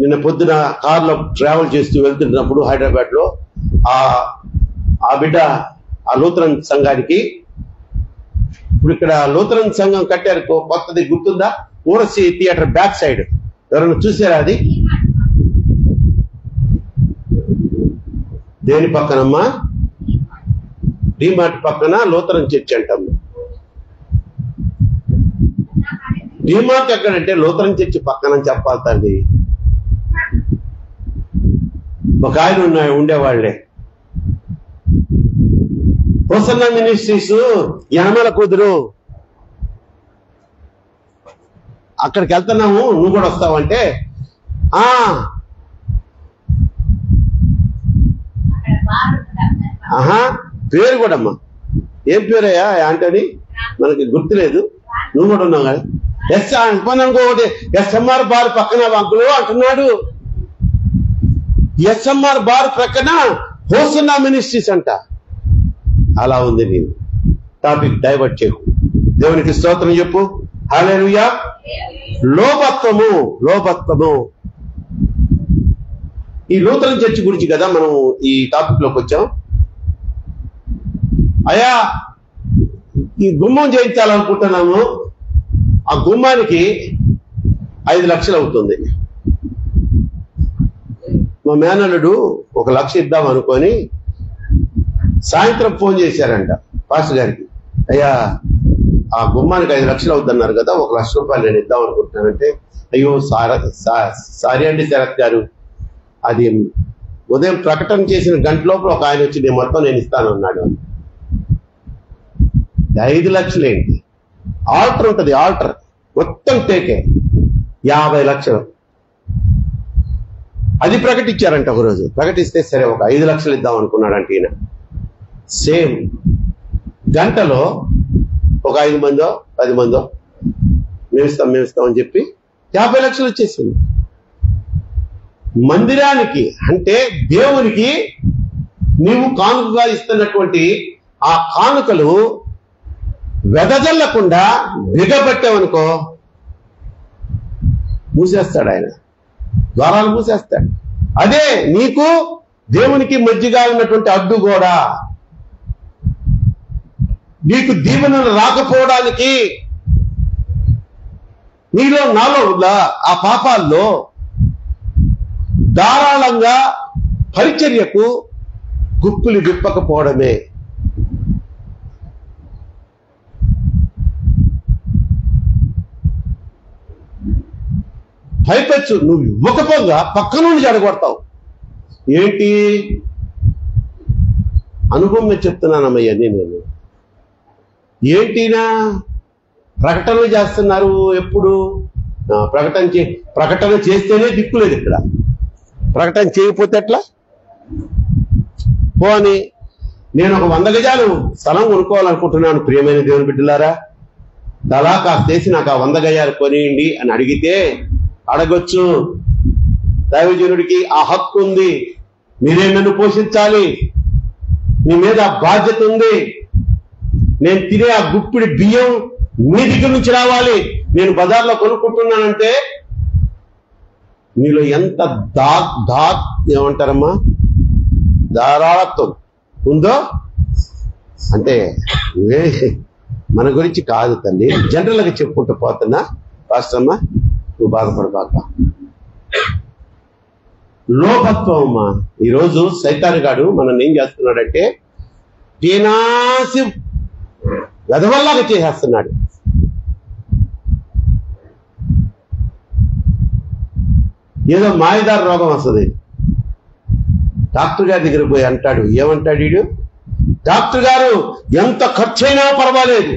నిన్న పొద్దున కారులో ట్రావెల్ చేస్తూ వెళ్తున్నప్పుడు హైదరాబాద్లో ఆ బిడ్డ ఆ లూథరన్ సంఘానికి, ఇప్పుడు ఇక్కడ లూథరన్ సంఘం కట్టారు కొత్తది, గుర్తుందా? ఊరసి థియేటర్ బ్యాక్ సైడ్. ఎవరైనా చూసారా అది? దేని పక్కనమ్మా? డిమార్ట్ పక్కన లూథరన్ చర్చ్ అంటాం. డిమార్ట్ ఎక్కడంటే లూథరన్ చర్చ్ పక్కన చెప్పాలి తండ్రి. ఒక ఆయన ఉండేవాళ్లే, హోసన్నా మినిస్ట్రీస్, యనమల కుదురు. అక్కడికి వెళ్తున్నాము, నువ్వు కూడా వస్తావంటే పేరు కూడా అమ్మా, ఏం పేరయ్యా యాంటనీ, మనకి గుర్తులేదు, నువ్వు కూడా ఉన్నావు కదా. అనుకోటి ఎస్ఎంఆర్ బార్ పక్కన అంకులు అంటున్నాడు. ఎస్ఎంఆర్ బార్ ప్రక్కన హోసన్నా మినిస్ట్రీస్ అంట. అలా ఉంది. నేను టాపిక్ డైవర్ట్ చేయకు. దేవునికి స్తోత్రం చెప్పు. హల్లెలూయా. లోభత్వము. ఈ లూథరన్ చర్చ్ గురించి కదా మనం ఈ టాపిక్ లోకి వచ్చాం. అయ్యా, ఈ గుమ్మం చేయించాలనుకుంటున్నాము. ఆ గుమ్మానికి 5 లక్షలు అవుతుంది. మా మేనల్లుడు 1 లక్ష ఇద్దాం అనుకొని సాయంత్రం ఫోన్ చేశారంట పాస్టర్ గారికి. అయ్యా, ఆ గుమ్మానికి 5 లక్షలు అవుతున్నారు కదా, 1 లక్ష రూపాయలు నేను ఇద్దాం అనుకుంటున్నానంటే, అయ్యో సారీ అండి శరత్ గారు, అది ఉదయం ప్రకటన చేసిన గంట లోపల ఒక ఆయన వచ్చి నేను మొత్తం నేను ఇస్తాను అన్నాడు. 5 లక్షలు ఏంటి? ఆల్టర్ ఉంటుంది, ఆల్టర్ మొత్తం టేకే 50 లక్షలు. అది ప్రకటించారంట ఒకరోజు. ప్రకటిస్తే సరే ఒక 5 లక్షలు ఇద్దాం అనుకున్నాడంట ఈయన. సేమ్ గంటలో ఒక 5 మందో 10 మందో మేమిస్తాం అని చెప్పి 50 లక్షలు వచ్చేసింది. మందిరానికి అంటే దేవునికి నీవు కానుకగా ఇస్తున్నటువంటి ఆ కానుకలు వెదజల్లకుండా బిగబట్టావనుకో, మూసేస్తాడు ఆయన, ద్వారాలు మూసేస్తాడు. అదే నీకు దేవునికి మధ్యగా ఉన్నటువంటి అడ్డు కూడా. నీకు దీవెనలు రాకపోవడానికి నాలో ఉన్న ఆ పాపాల్లో ధారాళంగా పరిచర్యకు గుప్పులు విప్పకపోవడమే. పైపెచ్చు నువ్వు ఇవ్వకపోగా పక్క నుండి జడగొడతావు. ఏంటి అనుభవం చెప్తున్నానమ్మయ్య నేను. ఏంటినా ప్రకటనలు చేస్తున్నారు ఎప్పుడు? ప్రకటన చేస్తేనే దిక్కులేదు ఇక్కడ. ప్రకటన చేయకపోతే ఎట్లా? పోని నేను ఒక 100 గజాలు స్థలం కొనుక్కోవాలనుకుంటున్నాను. ప్రియమైన దేవుని బిడ్డలారా, తలా కాస్తేసి నాకు ఆ 100 గజాలు కొనియండి అని అడిగితే అడగొచ్చు. దైవజనుడికి ఆ హక్కు ఉంది. మీరే నన్ను పోషించాలి, మీ మీద బాధ్యత ఉంది. నేను తినే ఆ గుప్పిడి బియ్యం మీ దగ్గర నుంచి రావాలి. నేను బజార్లో కొనుక్కుంటున్నానంటే మీలో ఎంత ఏమంటారమ్మా ధారాళత్వం ఉందో, అంటే మన గురించి కాదు తల్లి, జనరల్గా చెప్పుకుంటూ పోతున్నా. పాస్టమ్మా, నువ్వు బాధపడబాక. లోభత్వం అమ్మా. ఈరోజు సైతాన్ గాడు మనల్ని ఏం చేస్తున్నాడంటే టీనాసి వెధవల్లాగా చేసేస్తున్నాడు. ఏదో మాయదారు రోగం వస్తుంది. డాక్టర్ గారి దగ్గర పోయి అంటాడు, ఏమంటాడు వీడు? డాక్టర్ గారు, ఎంత ఖర్చైనా పర్వాలేదు,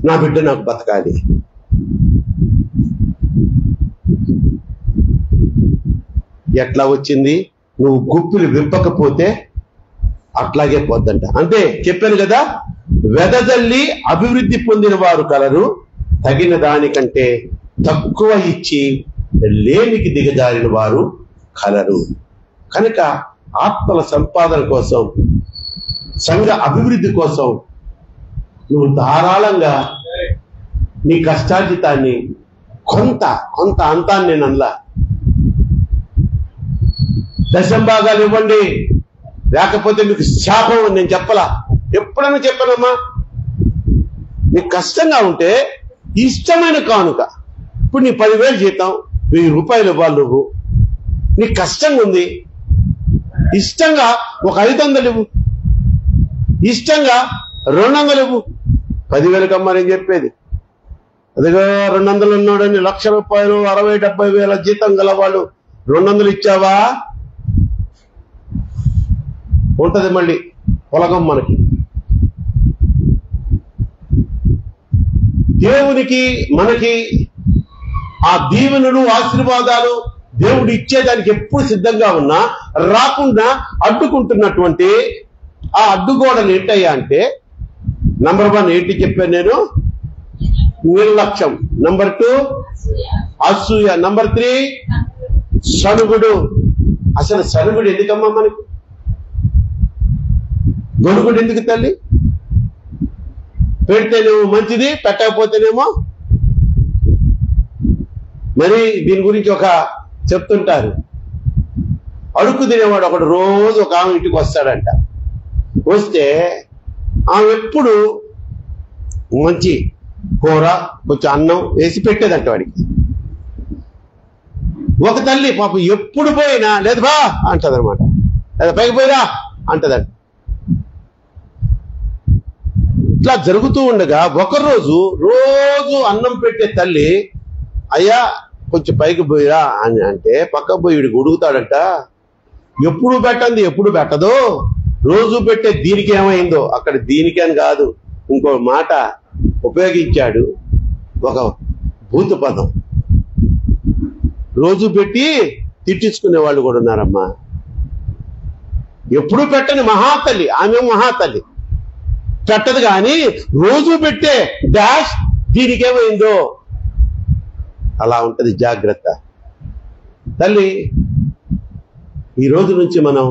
నా బిడ్డ నాకు బతకాలి. ఎట్లా వచ్చింది? నువ్వు గుప్పులు విప్పకపోతే అట్లాగే పోద్దంట. అంతే చెప్పాను కదా, వెదజల్లి అభివృద్ధి పొందిన వారు కలరు, తగిన దానికంటే తక్కువ ఇచ్చి లేనికి దిగజారిన వారు కలరు. కనుక ఆత్మల సంపాదన కోసం, సంఘ అభివృద్ధి కోసం నువ్వు ధారాళంగా నీ కష్టార్జితాన్ని కొంత అంతాన్ని నేను అనలా, దశంభాగాలు ఇవ్వండి, లేకపోతే మీకు శాపం అని నేను చెప్పలా. ఎప్పుడైనా చెప్పానమ్మా, నీకు కష్టంగా ఉంటే ఇష్టమైన కానుక. ఇప్పుడు నీ 10,000 జీతం, 1000 రూపాయలు ఇవ్వాలి. నువ్వు నీకు కష్టంగా ఉంది, ఇష్టంగా ఒక 500 ఇవ్వు, ఇష్టంగా 200 ఇవ్వు. 10,000 కమ్మా నేను చెప్పేది. అదిగా 200 ఉన్నాడని 1,00,000 రూపాయలు 60-70 వేల జీతం గలవాళ్ళు 200 ఇచ్చావా? ఉంటది మళ్ళీ పొలగం మనకి. దేవునికి మనకి ఆ దీవెనలు ఆశీర్వాదాలు దేవుడు ఇచ్చేదానికి ఎప్పుడు సిద్ధంగా ఉన్నా రాకుండా అడ్డుకుంటున్నటువంటి ఆ అడ్డుగోడలు ఏంటయ్యా అంటే, నంబర్ 1 ఏంటి చెప్పాను నేను? నిర్లక్ష్యం. నంబర్ 2 అసూయ. నంబర్ 3 సనుగుడు. అసలు సనుగుడు ఎందుకమ్మా మనకి? గొడుగుడు ఎందుకు తల్లి? పెడితేనేమో మంచిది, పెట్టకపోతేనేమో మరి. దీని గురించి ఒక చెప్తుంటారు, అడుక్కు తినేవాడు ఒకడు రోజు ఒక ఆమె ఇంటికి వస్తాడంట. వస్తే ఆమె ఎప్పుడు మంచి కూర కొంచెం అన్నం వేసి పెట్టేదంట వాడికి. ఒక తల్లి పాపం ఎప్పుడు పోయినా లేదు బా అంటదనమాట, లేదా పైకి పోయిరా అంటదంట. ఇట్లా జరుగుతూ ఉండగా ఒకరోజు రోజు అన్నం పెట్టే తల్లి, అయ్యా కొంచెం పైకి పోయిరా అని అంటే పక్క పోయి వీడికి ఉడుగుతాడంట. ఎప్పుడు పెట్టండి ఎప్పుడు పెట్టదో, రోజు పెట్టే దీనికి ఏమైందో. అక్కడ దీనికి అని కాదు, ఇంకో మాట ఉపయోగించాడు, ఒక భూత పదం. రోజు పెట్టి తిట్టించుకునే వాళ్ళు కూడా ఉన్నారమ్మా. ఎప్పుడు పెట్టని మహాతల్లి, ఆమె మహాతల్లి పెట్టదు కానీ రోజు పెట్టే డాష్ దీనికేమైందో. అలా ఉంటది, జాగ్రత్త తల్లి. ఈ రోజు నుంచి మనం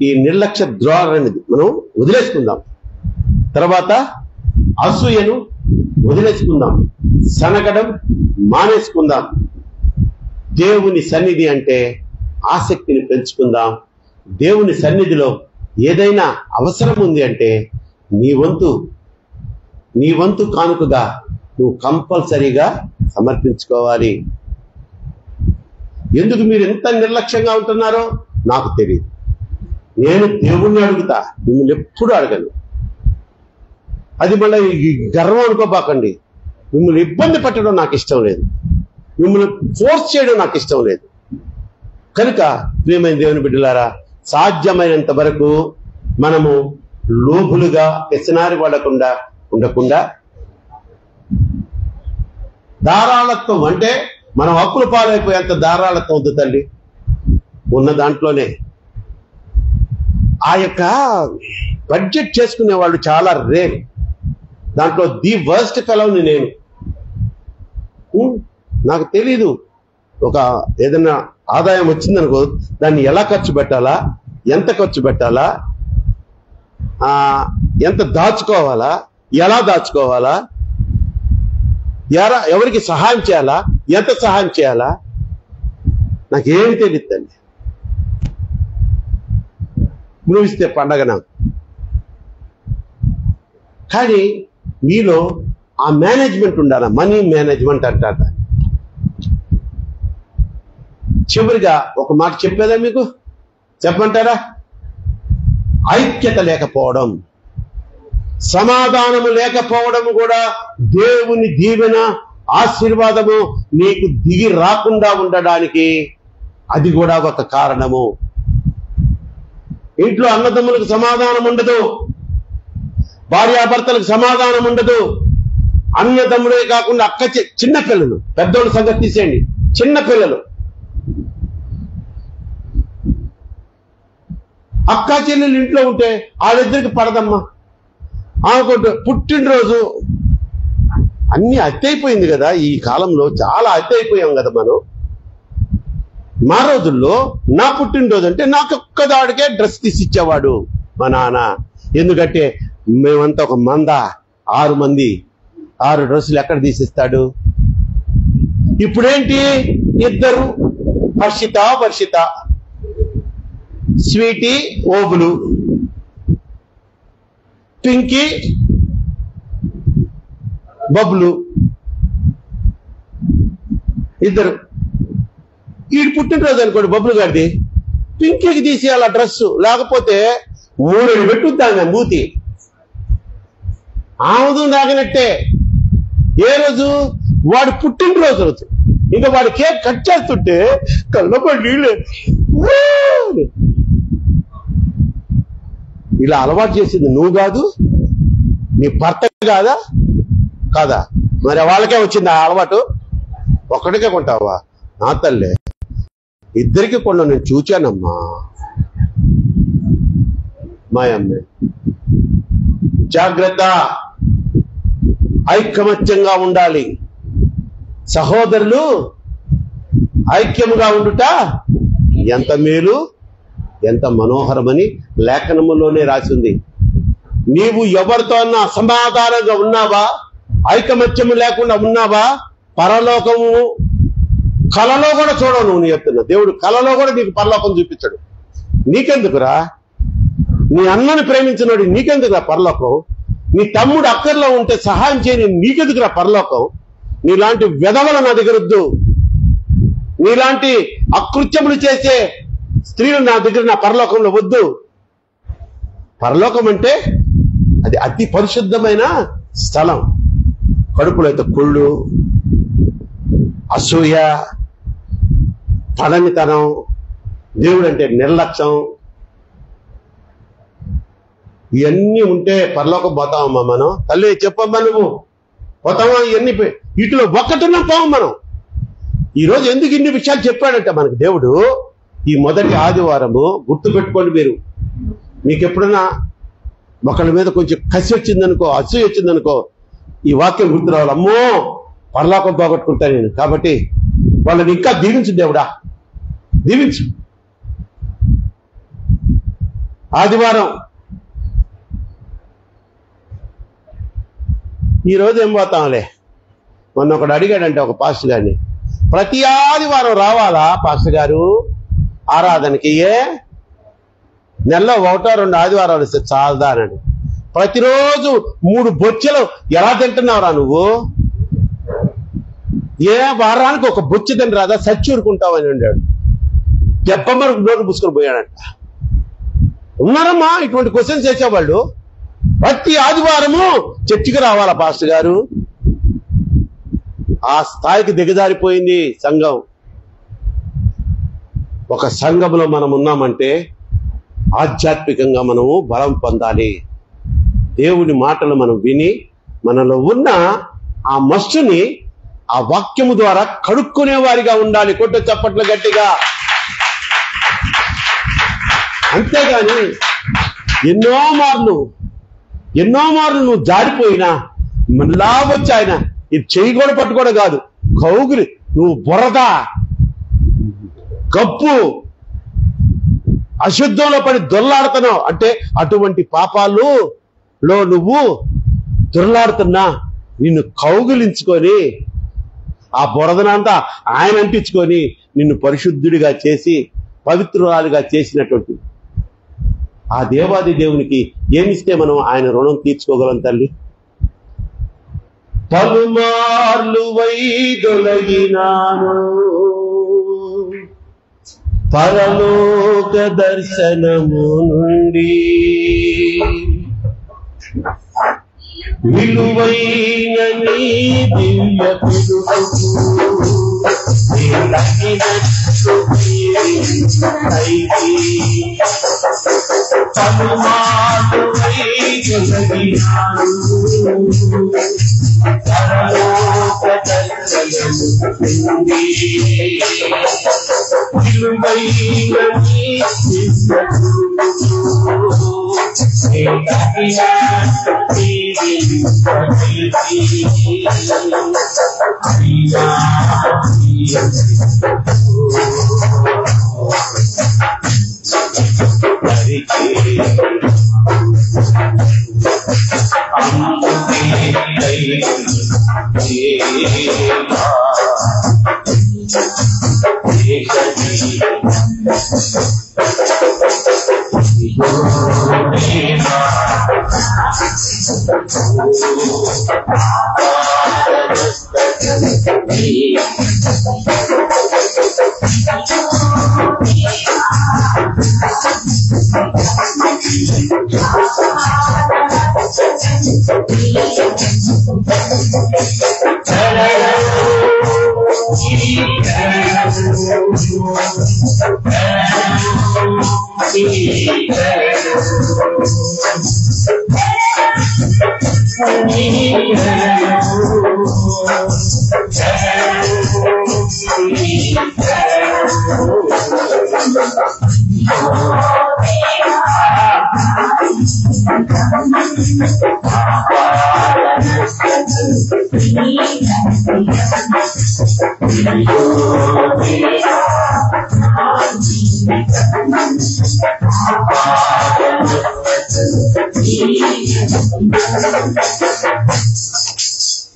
ఈ నిర్లక్ష్య ధోరణిని మనం వదిలేసుకుందాం. తర్వాత అసూయను వదిలేసుకుందాం, సనగడం మానేసుకుందాం. దేవుని సన్నిధి అంటే ఆసక్తిని పెంచుకుందాం. దేవుని సన్నిధిలో ఏదైనా అవసరం ఉంది అంటే నీ వంతు కానుకగా నువ్వు కంపల్సరీగా సమర్పించుకోవాలి. ఎందుకు మీరు ఎంత నిర్లక్ష్యంగా ఉంటున్నారో నాకు తెలియదు. నేను దేవుణ్ణి అడుగుతా, మిమ్మల్ని ఎప్పుడు అడగను. అది మళ్ళీ గర్వం అనుకోబాకండి. మిమ్మల్ని ఇబ్బంది పెట్టడం నాకు ఇష్టం లేదు, మిమ్మల్ని ఫోర్స్ చేయడం నాకు ఇష్టం లేదు. కనుక ప్రియమైన దేవుని బిడ్డలారా, సాధ్యమైనంత వరకు మనము లోబులుగా పెసనారి ఉండకుండా ధారాళత్వం అంటే మనం అప్పుల పాలైపోయేంత ధారాళత్వం వద్దు తల్లి. ఉన్న దాంట్లోనే ఆ యొక్క బడ్జెట్ చేసుకునే వాళ్ళు చాలా రేర్. దాంట్లో ది వర్స్ట్ ఫెలోని నేను. నాకు తెలీదు, ఒక ఏదైనా ఆదాయం వచ్చిందనుకో దాన్ని ఎలా ఖర్చు పెట్టాలా, ఎంత ఖర్చు పెట్టాలా, ఎంత దాచుకోవాలా, ఎలా దాచుకోవాలా, ఎవరికి సహాయం చేయాలా, ఎంత సహాయం చేయాలా, నాకేమి తెలియదు తల్లి. నువ్వు ఇస్తే పండగ నాకు. కానీ మీలో ఆ మేనేజ్మెంట్ ఉండాలా, మనీ మేనేజ్మెంట్ అంటారు. చివరిగా ఒక మాట చెప్పేదా మీకు? చెప్పమంటారా? ఐక్యత లేకపోవడం, సమాధానము లేకపోవడము కూడా దేవుని దీవెన ఆశీర్వాదము నీకు దిగి రాకుండా ఉండడానికి అది కూడా ఒక కారణము. ఇంట్లో అన్నదమ్ములకు సమాధానం ఉండదు, భార్యాభర్తలకు సమాధానం ఉండదు. అన్నదమ్ముడే కాకుండా చిన్న పిల్లలు, పెద్దోళ్ళ సంగతి తీసేయండి, చిన్న పిల్లలు అక్క చెల్లెలు ఇంట్లో ఉంటే వాళ్ళిద్దరికి పడదమ్మా. ఆమెకు పుట్టినరోజు అన్ని అతి అయిపోయింది కదా, ఈ కాలంలో చాలా అతి అయిపోయాం కదా మనం. మా రోజుల్లో నా పుట్టినరోజు అంటే నాకు ఒక్కదాడికే డ్రెస్ తీసిచ్చేవాడు మా నాన్న. ఎందుకంటే మేమంతా ఒక 6 మంది 6 డ్రెస్సులు ఎక్కడ తీసిస్తాడు? ఇప్పుడేంటి, 2 వర్షిత స్వీటీ ఓబులు, పింకీ బబ్లు, 2. వీడి పుట్టినరోజు అనుకోండి బబ్లు గారిది, పింకీకి తీసేయాల డ్రెస్సు, లేకపోతే 3 పెట్టుద్దాం మూతి. ఆముదు నాగినట్టే. ఏ రోజు? వాడు పుట్టినరోజు రోజు. ఇంకా వాడి కేక్ కట్ చేస్తుంటే కళ్ళపడి ఇలా అలవాటు చేసింది నువ్వు కాదు, నీ భర్త కాదా? మరి వాళ్ళకే వచ్చింది ఆ అలవాటు. ఒక్కడికే కొంటావా? నా తల్లే, ఇద్దరికి కొండ, నేను చూచానమ్మా. మా అమ్మే, జాగ్రత్త, ఐకమత్యంగా ఉండాలి. సహోదరులు ఐక్యముగా ఉండుట ఎంత మేలు, ఎంత మనోహరమని లేఖనములోనే రాసింది. నీవు ఎవరితో అన్నా అసమాధానంగా ఉన్నావా, ఐకమత్యము లేకుండా ఉన్నావా, పరలోకము కలలో కూడా చూడవు. నువ్వు చెప్తున్నా, దేవుడు కలలో కూడా నీకు పరలోకం చూపించాడు. నీకెందుకురా? నీ అన్నని ప్రేమించినాడు, నీకెందుకురా పరలోకం? నీ తమ్ముడు అక్కర్లో ఉంటే సహాయం చేయని నీకెందుకురా పరలోకం? నీలాంటి వెధవల నా దగ్గర వద్దు. నీలాంటి అకృత్యములు చేసే స్త్రీలు నా దగ్గర, నా పరలోకంలో వద్దు. పరలోకం అంటే అది అతి పరిశుద్ధమైన స్థలం. కడుపులో అయితే కుళ్ళు, అసూయ, పడనితనం, దేవుడు అంటే నిర్లక్ష్యం, ఇవన్నీ ఉంటే పరలోకం పోతామమ్మా మనం? తల్లి చెప్పమ్మా, నువ్వు పోతామా? ఇవన్నీ వీటిలో ఒక్కటిన్నా పోవం మనం. ఈరోజు ఎందుకు ఇన్ని విషయాలు చెప్పాడంటే మనకు దేవుడు, ఈ మొదటి ఆదివారము గుర్తుపెట్టుకోండి. మీకు ఎప్పుడన్నా ఒకళ్ళ మీద కొంచెం కసి వచ్చిందనుకో, అసూయ వచ్చిందనుకో, ఈ వాక్యం గుర్తు రావాలి. అమ్మో, పరలోకం పోగొట్టుకుంటా నేను. కాబట్టి వాళ్ళని ఇంకా దీవించు దేవుడా, దీవించు. ఆదివారం ఈరోజు ఏం పోతాంలే. మొన్న ఒకడు అడిగాడంటే ఒక పాస్టర్ గారిని, ప్రతి ఆదివారం రావాలా పాస్టర్ గారు ఆరాధనకి? నెలలో 1-2 ఆదివారాలు వస్తే చాలదా అన్నాడు. ప్రతిరోజు 3 బొచ్చెలు ఎలా తింటున్నావురా నువ్వు? వారానికి ఒక బొచ్చె తిని రాదా, సచ్చూరుకుంటావని అన్నాడు. దెబ్బమ్మరకు నోటు పూసుకొని పోయాడంట. ఉన్నారమ్మా ఇటువంటి క్వశ్చన్స్ చేసేవాళ్ళు. ప్రతి ఆదివారము చర్చికి రావాలా పాస్టర్ గారు? ఆ స్థాయికి దిగజారిపోయింది సంఘం. ఒక సంఘంలో మనం ఉన్నామంటే ఆధ్యాత్మికంగా మనము బలం పొందాలి. దేవుని మాటలు మనం విని మనలో ఉన్న ఆ మస్టుని ఆ వాక్యము ద్వారా కడుక్కునే వారిగా ఉండాలి. కొట్ట చప్పట్లు గట్టిగా. అంతేగాని ఎన్నో మార్లు నువ్వు జారిపోయినా మళ్ళా వచ్చి ఆయన ఇది చెయ్యి కూడా పట్టుకోవడం కాదు, కౌగిలి, నువ్వు బురద, గప్పు, అశుద్ధంలో పడి దొర్లాడుతున్నావు అంటే అటువంటి పాపాల్లో నువ్వు దొర్లాడుతున్నా నిన్ను కౌగిలించుకొని ఆ బురదనంతా ఆయన అంటించుకొని నిన్ను పరిశుద్ధుడిగా చేసి పవిత్రురాలుగా చేసినటువంటి ఆ దేవాది దేవునికి ఏమిస్తే మనం ఆయన రుణం తీర్చుకోగలం తల్లి? పలుమార్లు వైదొలగినాను పరలోక దర్శనము నుండి, విలువైన నీ దివ్య పిలుపుకు పలుమార్లు వైదొలగినాను పరలోక దర్శనము నుండి, విలువైన నీ దివ్య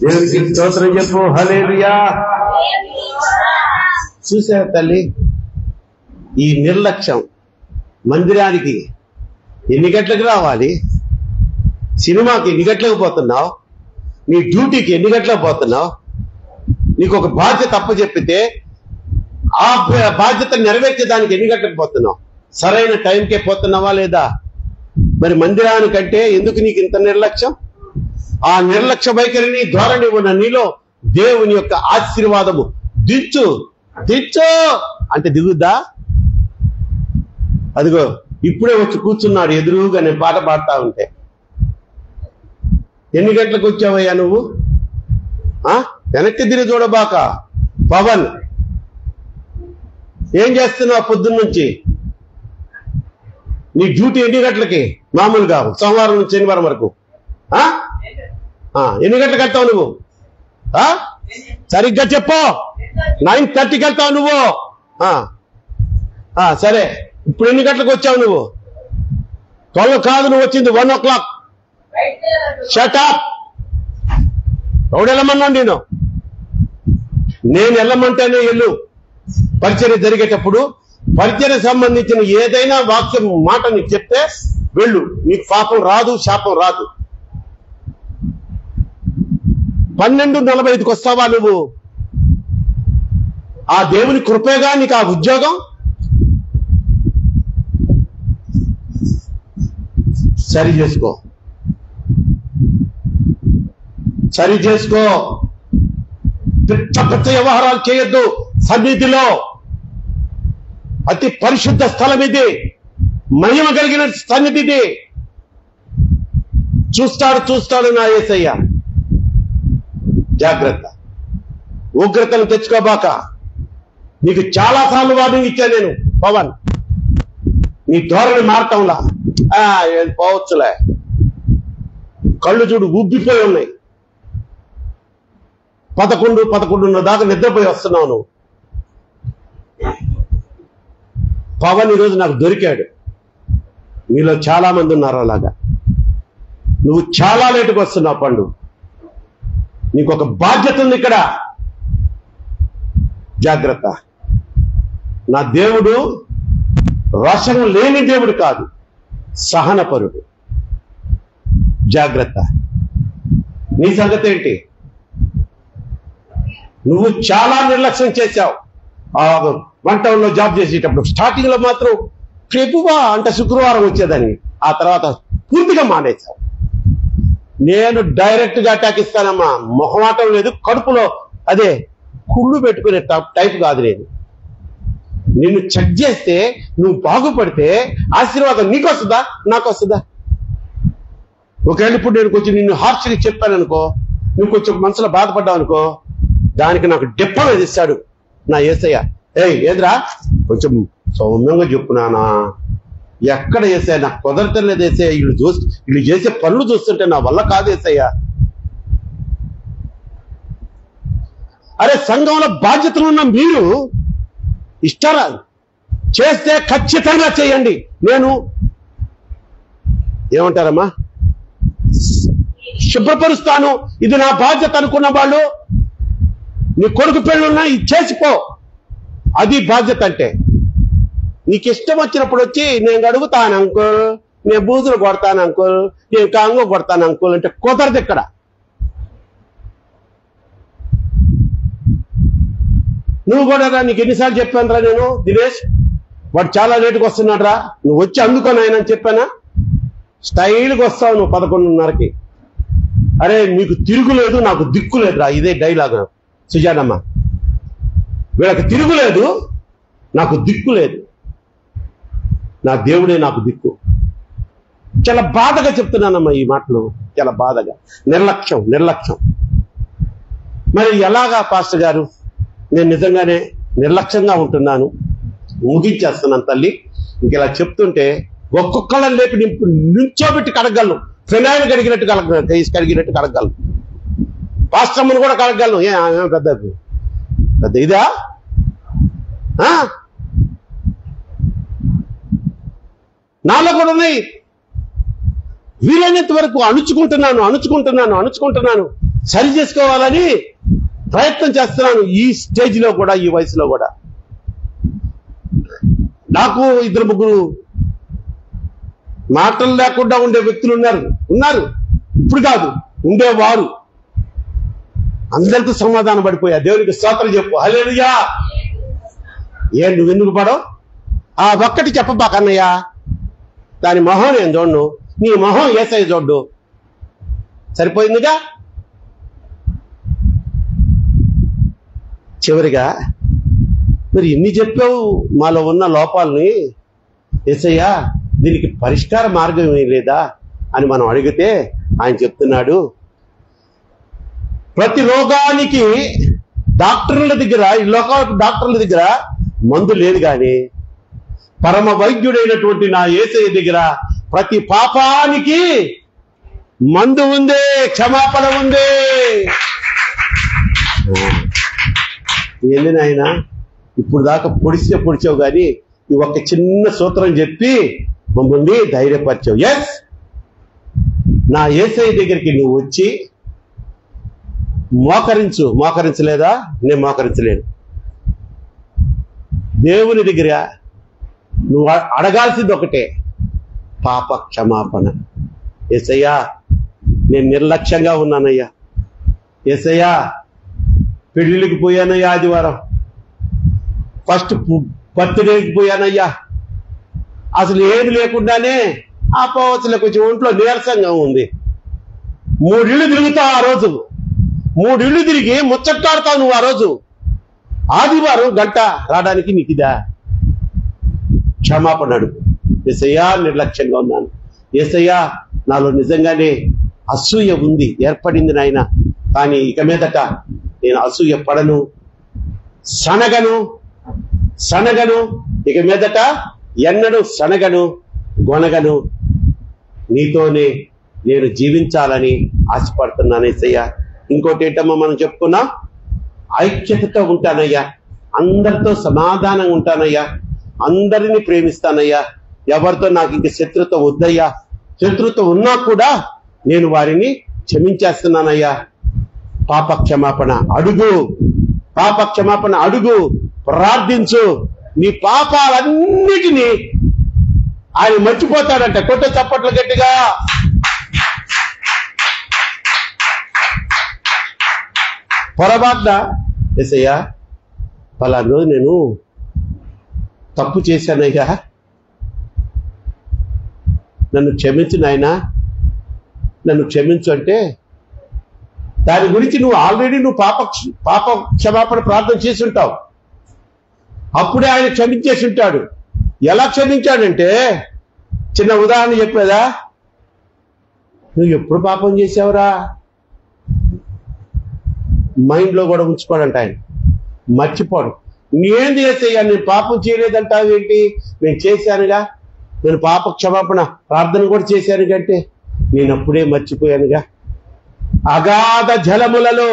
దేవునికి స్తోత్రం చెప్పు. హల్లెలూయా. చూసారా తల్లి, ఈ నిర్లక్ష్యం. మందిరానికి ఎన్ని గంటలకు రావాలి, సినిమాకి ఎన్ని గంటలకు పోతున్నావు, నీ డ్యూటీకి ఎన్ని గంటలకు పోతున్నావు, నీకు ఒక బాధ్యత అప్పచెప్పితే ఆ బాధ్యత నెరవేర్చేదానికి ఎన్ని గంటలకు పోతున్నావు, సరైన టైంకే పోతున్నావా లేదా? మరి మందిరానికంటే ఎందుకు నీకు ఇంత నిర్లక్ష్యం? ఆ నిర్లక్ష్య వైఖరిని ధోరణి ఉన్న నీలో దేవుని యొక్క ఆశీర్వాదము దించు దించు అంటే దిగుద్దా? అదిగో ఇప్పుడే వచ్చి కూర్చున్నాడు ఎదురుగా, నేను పాట పాడుతా ఉంటే. ఎన్ని గంటలకు వచ్చావయ్యా నువ్వు? వెనక్కి తిరిగి చూడబాక. పవన్, ఏం చేస్తున్నావు పొద్దున్న నుంచి? నీ డ్యూటీ ఎన్ని గంటలకి మామూలుగా సోమవారం నుంచి శనివారం వరకు? ఎన్ని గంటలకు వెళ్తావు నువ్వు? సరిగ్గా చెప్పు. 9:30కి వెళ్తావు నువ్వు. సరే, ఇప్పుడు ఎన్ని గంటలకు వచ్చావు నువ్వు? 12 కాదు, నువ్వు వచ్చింది 1 o'clock. షటప్. ఎవడు వెళ్ళమన్నాను నేను వెళ్ళమంటేనే వెళ్ళు. పరిచర్య జరిగేటప్పుడు పరిచర్య సంబంధించిన ఏదైనా వాక్యం మాట నీకు చెప్తే వెళ్ళు. నీకు పాపం రాదు, శాపం రాదు. 12:45కి వస్తావా నువ్వు? ఆ దేవుని కృపేగా నీకు ఆ ఉద్యోగం. సరి చేసుకో, సరి చేసుకో. పిచ్చ పిచ్చ వ్యవహారాలు చేయొద్దు. సన్నిధిలో అతి పరిశుద్ధ స్థలం ఇది, మహిమ కలిగిన సన్నిధి ఇది. చూస్తాడు నా యేసయ్య. జాగ్రత్త, ఉగ్రతను తెచ్చుకోబాక. నీకు చాలా సార్లు వార్నింగ్ ఇచ్చాను నేను. పవన్, నీ ధోరణి మారటంలా. పోవచ్చులే, కళ్ళు చూడు ఉబ్బిపోయి ఉన్నాయి. 11:11 దాకా నిద్రపోయి వస్తున్నావు నువ్వు. పవన్ ఈరోజు నాకు దొరికాడు. మీలో చాలా మంది ఉన్నారు అలాగా. నువ్వు చాలా లేటుకు వస్తున్నావు పండు. నీకు ఒక బాధ్యత ఉంది ఇక్కడ. జాగ్రత్త. నా దేవుడు రోషం లేని దేవుడు కాదు, సహనపరుడు. జాగ్రత్త. నీ సంగతి ఏంటి? నువ్వు చాలా నిర్లక్ష్యం చేశావు. వన్ టౌన్ లో జాబ్ చేసేటప్పుడు స్టార్టింగ్ లో మాత్రం ప్రభువా అంటే శుక్రవారం వచ్చేదని, ఆ తర్వాత పూర్తిగా మానేశావు. నేను డైరెక్ట్ గా అటాక్ ఇస్తానమ్మా. మొహమాటం లేదు, కడుపులో అదే కుళ్ళు పెట్టుకునే టైప్ కాదు నేను. నిన్ను చెక్ చేస్తే నువ్వు బాగుపడితే ఆశీర్వాదం నీకు వస్తుందా, నాకు వస్తుందా? ఒకవేళ ఇప్పుడు నేను కొంచెం నిన్ను హార్ష్గా చెప్పాను అనుకో, నువ్వు కొంచెం మనసులో బాధపడ్డావు అనుకో, దానికి నాకు డిప్లొమా ఇస్తాడు నా యేసయ్య. ఏదిరా కొంచెం సౌమ్యంగా చెప్పునానా, ఎక్కడ వేసాయ నాకు కుదరటం లేదు వేసాయ. వీళ్ళు చేసే పనులు చూస్తుంటే నా వల్ల కాదు వేసయ్యా. అరే, సంఘంలో బాధ్యతలు ఉన్న మీరు ఇష్టారా చేస్తే ఖచ్చితంగా చేయండి. నేను ఏమంటారమ్మా, శుభ్రపరుస్తాను, ఇది నా బాధ్యత అనుకున్న వాళ్ళు, నీ కొడుకు పెళ్ళున్నా ఇది చేసిపో. అది బాధ్యత అంటే. నీకు ఇష్టం వచ్చినప్పుడు వచ్చి నేను అడుగుతాను అంకుల్, నేను బూజులు కొడతాను అంకుల్, నేను కాంగో కొడతాను అంకుల్ అంటే కుదరదు ఇక్కడ. నువ్వు కూడా రా, నీకు ఎన్నిసార్లు చెప్పాను రా నేను, దినేష్ వాడు చాలా లేటుకు వస్తున్నాడు రా, నువ్వు వచ్చి అందుకొని ఆయన అని చెప్పానా? స్టైల్గా వస్తావు నువ్వు 11:30కి. అరే నీకు తిరుగులేదు, నాకు దిక్కు లేదురా. ఇదే డైలాగ్ సుజానమ్మ. వీళ్ళకి తిరుగులేదు, నాకు దిక్కు లేదు. నా దేవుడే నాకు దిక్కు. చాలా బాధగా చెప్తున్నానమ్మా ఈ మాటలు, చాలా బాధగా. నిర్లక్ష్యం. మరి ఎలాగా పాస్టర్ గారు? నేను నిజంగానే నిర్లక్ష్యంగా ఉంటున్నాను, ముగించేస్తున్నాను తల్లి. ఇంక ఇలా చెప్తుంటే ఒక్కొక్కళ్ళని లేపి నుంచోబెట్టి కడగలను, ఫినాయిల్ కడిగినట్టు కడిగినట్టు కడగలను, పాస్టమ్మను కూడా కడగలను. పెద్ద ఇదా? నాలో కూడా ఉన్నాయి. వీలైనంత వరకు అణుచుకుంటున్నాను, సరి చేసుకోవాలని ప్రయత్నం చేస్తున్నాను. ఈ స్టేజ్ లో కూడా, ఈ వయసులో కూడా. నాకు 2-3 మాటలు లేకుండా ఉండే వ్యక్తులు ఉన్నారు. ఇప్పుడు కాదు, ఉండేవారు. అందరితో సమాధానం పడిపోయా. దేవునికి స్తోత్రం చెప్పు, హల్లెలూయా. నువ్వెందుకు పడవు? ఆ ఒక్కటి చెప్పబాకన్నయ్యా, దాని మొహం నేను చూడను, నీ మొహం యేసయ్య చూడ్డు, సరిపోయిందిగా. చివరిగా మరి ఎన్ని చెప్పావు మాలో ఉన్న లోపాలని, యేసయ్య దీనికి పరిష్కార మార్గం ఏమీ లేదా అని మనం అడిగితే ఆయన చెప్తున్నాడు, ప్రతి రోగానికి డాక్టర్ల దగ్గర, ఈ లోక డాక్టర్ల దగ్గర మందు లేదు కానీ పరమ వైద్యుడైనటువంటి నా యేసయ్య దగ్గర ప్రతి పాపానికి మందు ఉంది, క్షమాపణ ఉంది. ఏంది నాయన, ఇప్పుడు దాకా పొడిచావు కానీ ఈ ఒక్క చిన్న సూత్రం చెప్పి మమ్మల్ని ధైర్యపరిచావు. ఎస్, నా యేసయ్య దగ్గరికి నువ్వు వచ్చి మోకరించలేదా? నేను మోకరించలేను. దేవుని దగ్గర నువ్వు అడగాల్సింది ఒకటే, పాప క్షమాపణ. యేసయ్యా నేను నిర్లక్ష్యంగా ఉన్నానయ్యా, యేసయ్యా పెళ్లిళ్ళకి పోయానయ్యా, ఆదివారం ఫస్ట్ బర్త్డేకి పోయానయ్యా, అసలు ఏమి లేకుండానే ఆ పోవచ్చులే, కొంచెం ఒంట్లో నీరసంగా ఉంది. 3 ఇళ్ళు తిరుగుతావు ఆ రోజు, 3 ఇళ్ళు తిరిగి ముచ్చట్లాడతావు నువ్వు ఆ రోజు. ఆదివారం గంట రావడానికి నీకు ఇదా? క్షమాపణ అడుగు. యేసయ్యా నిర్లక్ష్యంగా ఉన్నాను, యేసయ్యా నాలో నిజంగానే అసూయ ఉంది, ఏర్పడింది నాయన, కానీ ఇక మీదట నేను అసూయ పడను, సనగను, ఇక మీదట ఎన్నడూ సనగను, గొనగను, నీతోనే నేను జీవించాలని ఆశపడుతున్నాను యేసయ్యా. ఇంకోటి ఏంటమ్మా మనం చెప్పుకున్నాం, ఐక్యతతో ఉంటానయ్యా, అందరితో సమాధానంగా ఉంటానయ్యా, అందరినీ ప్రేమిస్తానయ్యా, ఎవరితో నాకు ఇంక శత్రుత్వం వద్దయ్యా, శత్రుత్వం ఉన్నా కూడా నేను వారిని క్షమించేస్తున్నానయ్యా. పాప క్షమాపణ అడుగు, ప్రార్థించు. నీ పాపాలన్నిటినీ ఆయన మర్చిపోతాడంట. కొట్ట చప్పట్లు గట్టిగా. పొరపాటున యేసయ్యా పలానా రోజు నేను తప్పు చేశానయ్యా, నన్ను క్షమించు నాయనా, నన్ను క్షమించు అంటే దాని గురించి నువ్వు ఆల్రెడీ పాప క్షమాపణ ప్రార్థన చేసి ఉంటావు. అప్పుడే ఆయన క్షమించేసి ఉంటాడు. ఎలా క్షమించాడంటే, చిన్న ఉదాహరణ చెప్పేదా, నువ్వు ఎప్పుడు పాపం చేసావురా మైండ్లో కూడా ఉంచుకోడంట ఆయన, మర్చిపోడు. నేంది యేసయ్యా నేను పాపం చేయలేదంటావు ఏంటి? నేను చేశానుగా, నేను పాప క్షమాపణ ప్రార్థన కూడా చేశాను కంటే నేను అప్పుడే మర్చిపోయానుగా. అగాధ జలములలో,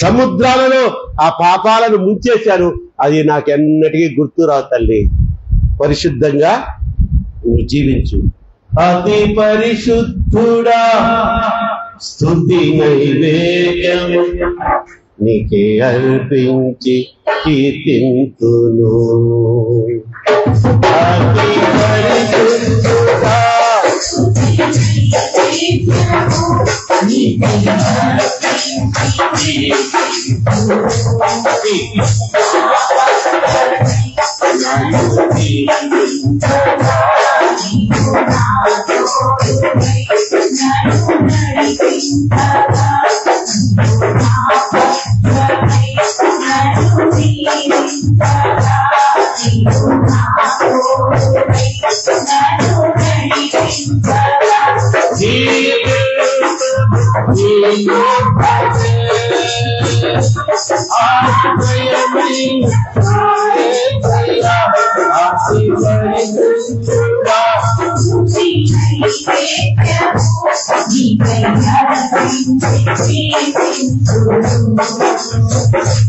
సముద్రాలలో ఆ పాపాలను ముంచేశాను, అది నాకెన్నటికీ గుర్తురావు తల్లి. పరిశుద్ధంగా నువ్వు జీవించు. అతి పరిశుద్ధుడా స్తుతి నైవేద్యము నీకే అర్పించి కీర్తింతును. అతి పరిశుద్ధుడా Thank you.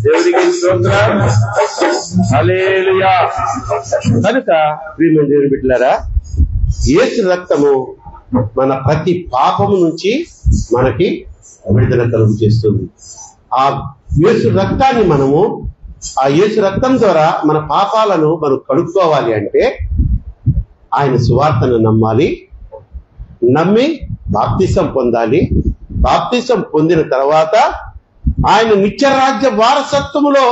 దేవుడికి స్తోత్రం. హల్లెలూయా. కనుక ప్రియమైన దేవుని బిడ్డలారా, యేసు రక్తము మన ప్రతి పాపము నుంచి మనకి విడుదల కలుగు చేస్తుంది. ఆ యేసు రక్తాన్ని ఆ యేసు రక్తం ద్వారా మన పాపాలను మనం కడుక్కోవాలి అంటే ఆయన సువార్తను నమ్మాలి, నమ్మి బాప్తిసం పొందాలి. బాప్తిసం పొందిన తర్వాత ఆయన నిత్యరాజ్య వారసత్వములో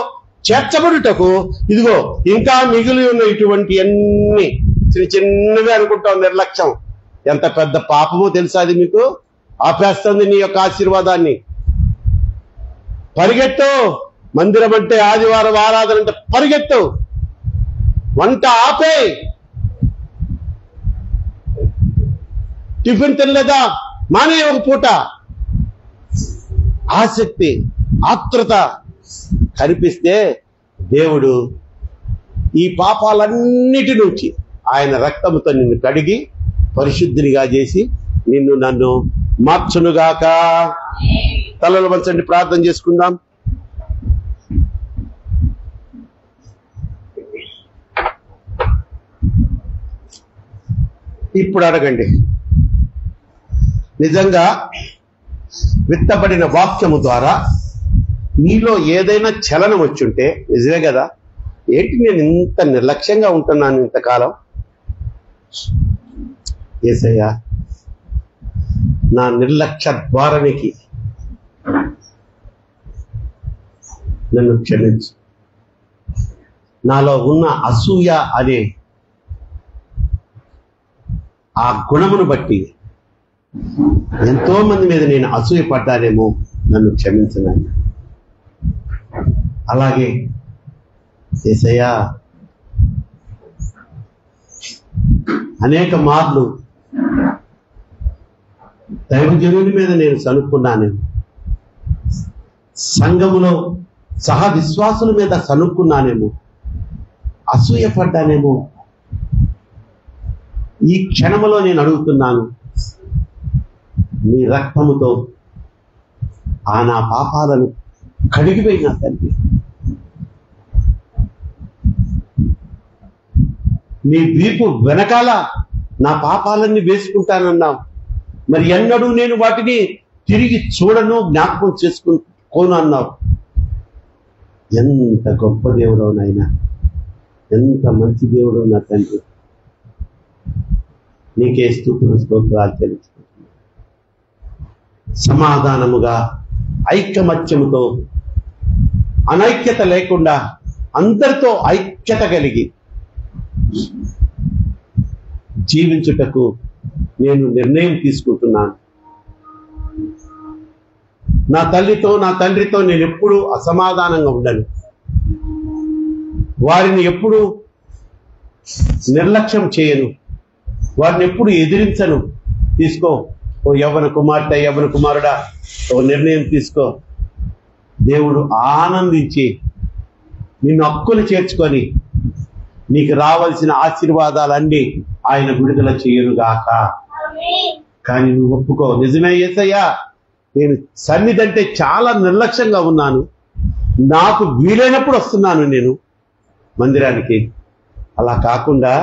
చేర్చబడుటకు ఇదిగో ఇంకా మిగిలి ఉన్న ఇటువంటి అన్ని చిన్నవి అనుకుంటాం. నిర్లక్ష్యం ఎంత పెద్ద పాపమో తెలుసా? అది మీకు ఆపేస్తుంది నీ యొక్క ఆశీర్వాదాన్ని. పరిగెత్తు. మందిరం అంటే ఆదివారం ఆరాధన అంటే పరిగెత్తు. వంట ఆపే. టిఫిన్ తినలేదా? మానే ఒక పూట. ఆసక్తి, ఆత్రుత కనిపిస్తే దేవుడు ఈ పాపాలన్నిటి నుంచి ఆయన రక్తముతో నిన్ను కడిగి పరిశుద్ధినిగా చేసి నిన్ను నన్ను మార్చునుగాక. తలలు వంచండి, ప్రార్థన చేసుకుందాం. ఇప్పుడు అడగండి, నిజంగా విత్తబడిన వాక్యము ద్వారా నీలో ఏదైనా చలనం వచ్చుంటే నిజమే కదా? ఏంటి నేను ఇంత నిర్లక్ష్యంగా ఉంటున్నాను ఇంతకాలం? యేసయ్యా, నా నిర్లక్ష్య ద్వారానికి నన్ను క్షమించు. నాలో ఉన్న అసూయ అనే ఆ గుణమును బట్టి ఎంతో మంది మీద నేను అసూయ పడ్డానేమో, నన్ను క్షమించను. అలాగే యేసయ్యా, అనేక మార్లు దైవజనుని మీద నేను సనుక్కున్నానేమో, సంఘములో సహ విశ్వాసుల మీద సనుక్కున్నానేమో, అసూయ పడ్డానేమో. ఈ క్షణములో నేను అడుగుతున్నాను, నీ రక్తముతో నా పాపాలను కడిగిపోయిన తండ్రి, నీ వీపు వెనకాల నా పాపాలన్నీ వేసుకుంటానన్నావు. మరి ఎన్నడూ నేను వాటిని తిరిగి చూడను, జ్ఞాపకం చేసుకోను అన్నావు. ఎంత గొప్ప దేవుడో నాయనా, ఎంత మంచి దేవుడో నా తండ్రి. నీకే స్తోత్రాలు తెలుసు. సమాధానముగా, ఐకమత్యముతో, అనైక్యత లేకుండా అందరితో ఐక్యత కలిగి జీవించుటకు నేను నిర్ణయం తీసుకుంటున్నాను. నా తల్లితో, నా తండ్రితో నేను ఎప్పుడూ అసమాధానంగా ఉండను. వారిని ఎప్పుడు నిర్లక్ష్యం చేయను, వారిని ఎప్పుడు ఎదిరించను. తీసుకో ఓ యవ్వన కుమార్తె, యవ్వన కుమారుడా, ఓ నిర్ణయం తీసుకో. దేవుడు ఆనందించి నిన్ను హక్కులు చేర్చుకొని నీకు రావాల్సిన ఆశీర్వాదాలన్నీ ఆయన విడుదల చేయరుగాక. కానీ నువ్వు ఒప్పుకో, నిజమే యేసయ్యా, నేను సన్నిధి అంటే చాలా నిర్లక్ష్యంగా ఉన్నాను, నాకు వీలైనప్పుడు వస్తున్నాను నేను మందిరానికి. అలా కాకుండా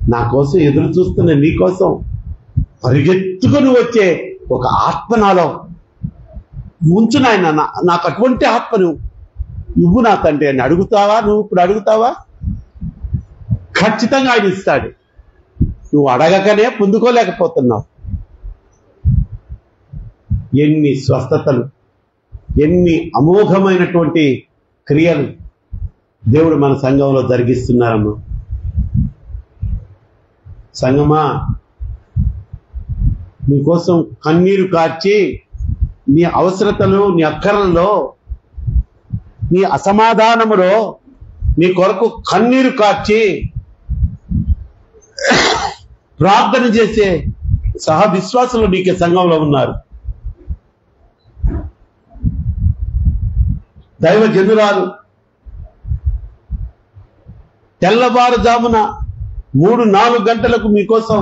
నా కోసం ఎదురు చూస్తున్న నీ కోసం పరిగెత్తుకొని వచ్చే ఒక ఆత్మ నాలో ఉంచు నాయన. నాకు అటువంటి ఆత్మను ఇవ్వు నా తండ్రి అని అడుగుతావా? నువ్వు ఇప్పుడు అడుగుతావా? ఖచ్చితంగా ఆయన ఇస్తాడు. నువ్వు అడగకనే పొందుకోలేకపోతున్నావు. ఎన్ని స్వస్థతలు, ఎన్ని అమోఘమైనటువంటి క్రియలు దేవుడు మన సంఘంలో జరిగిస్తున్నారమ్మా. సంఘమా, నీకోసం కన్నీరు కార్చి నీ అవసరతలు, నీ అక్కరల్లో, నీ అసమాధానములో నీ కొరకు కన్నీరు కార్చి ప్రార్థన చేసే సహ విశ్వాసులు నీకే సంఘంలో ఉన్నారు. దైవజనురాలు తెల్లవారుజామున 3-4 గంటలకు మీకోసం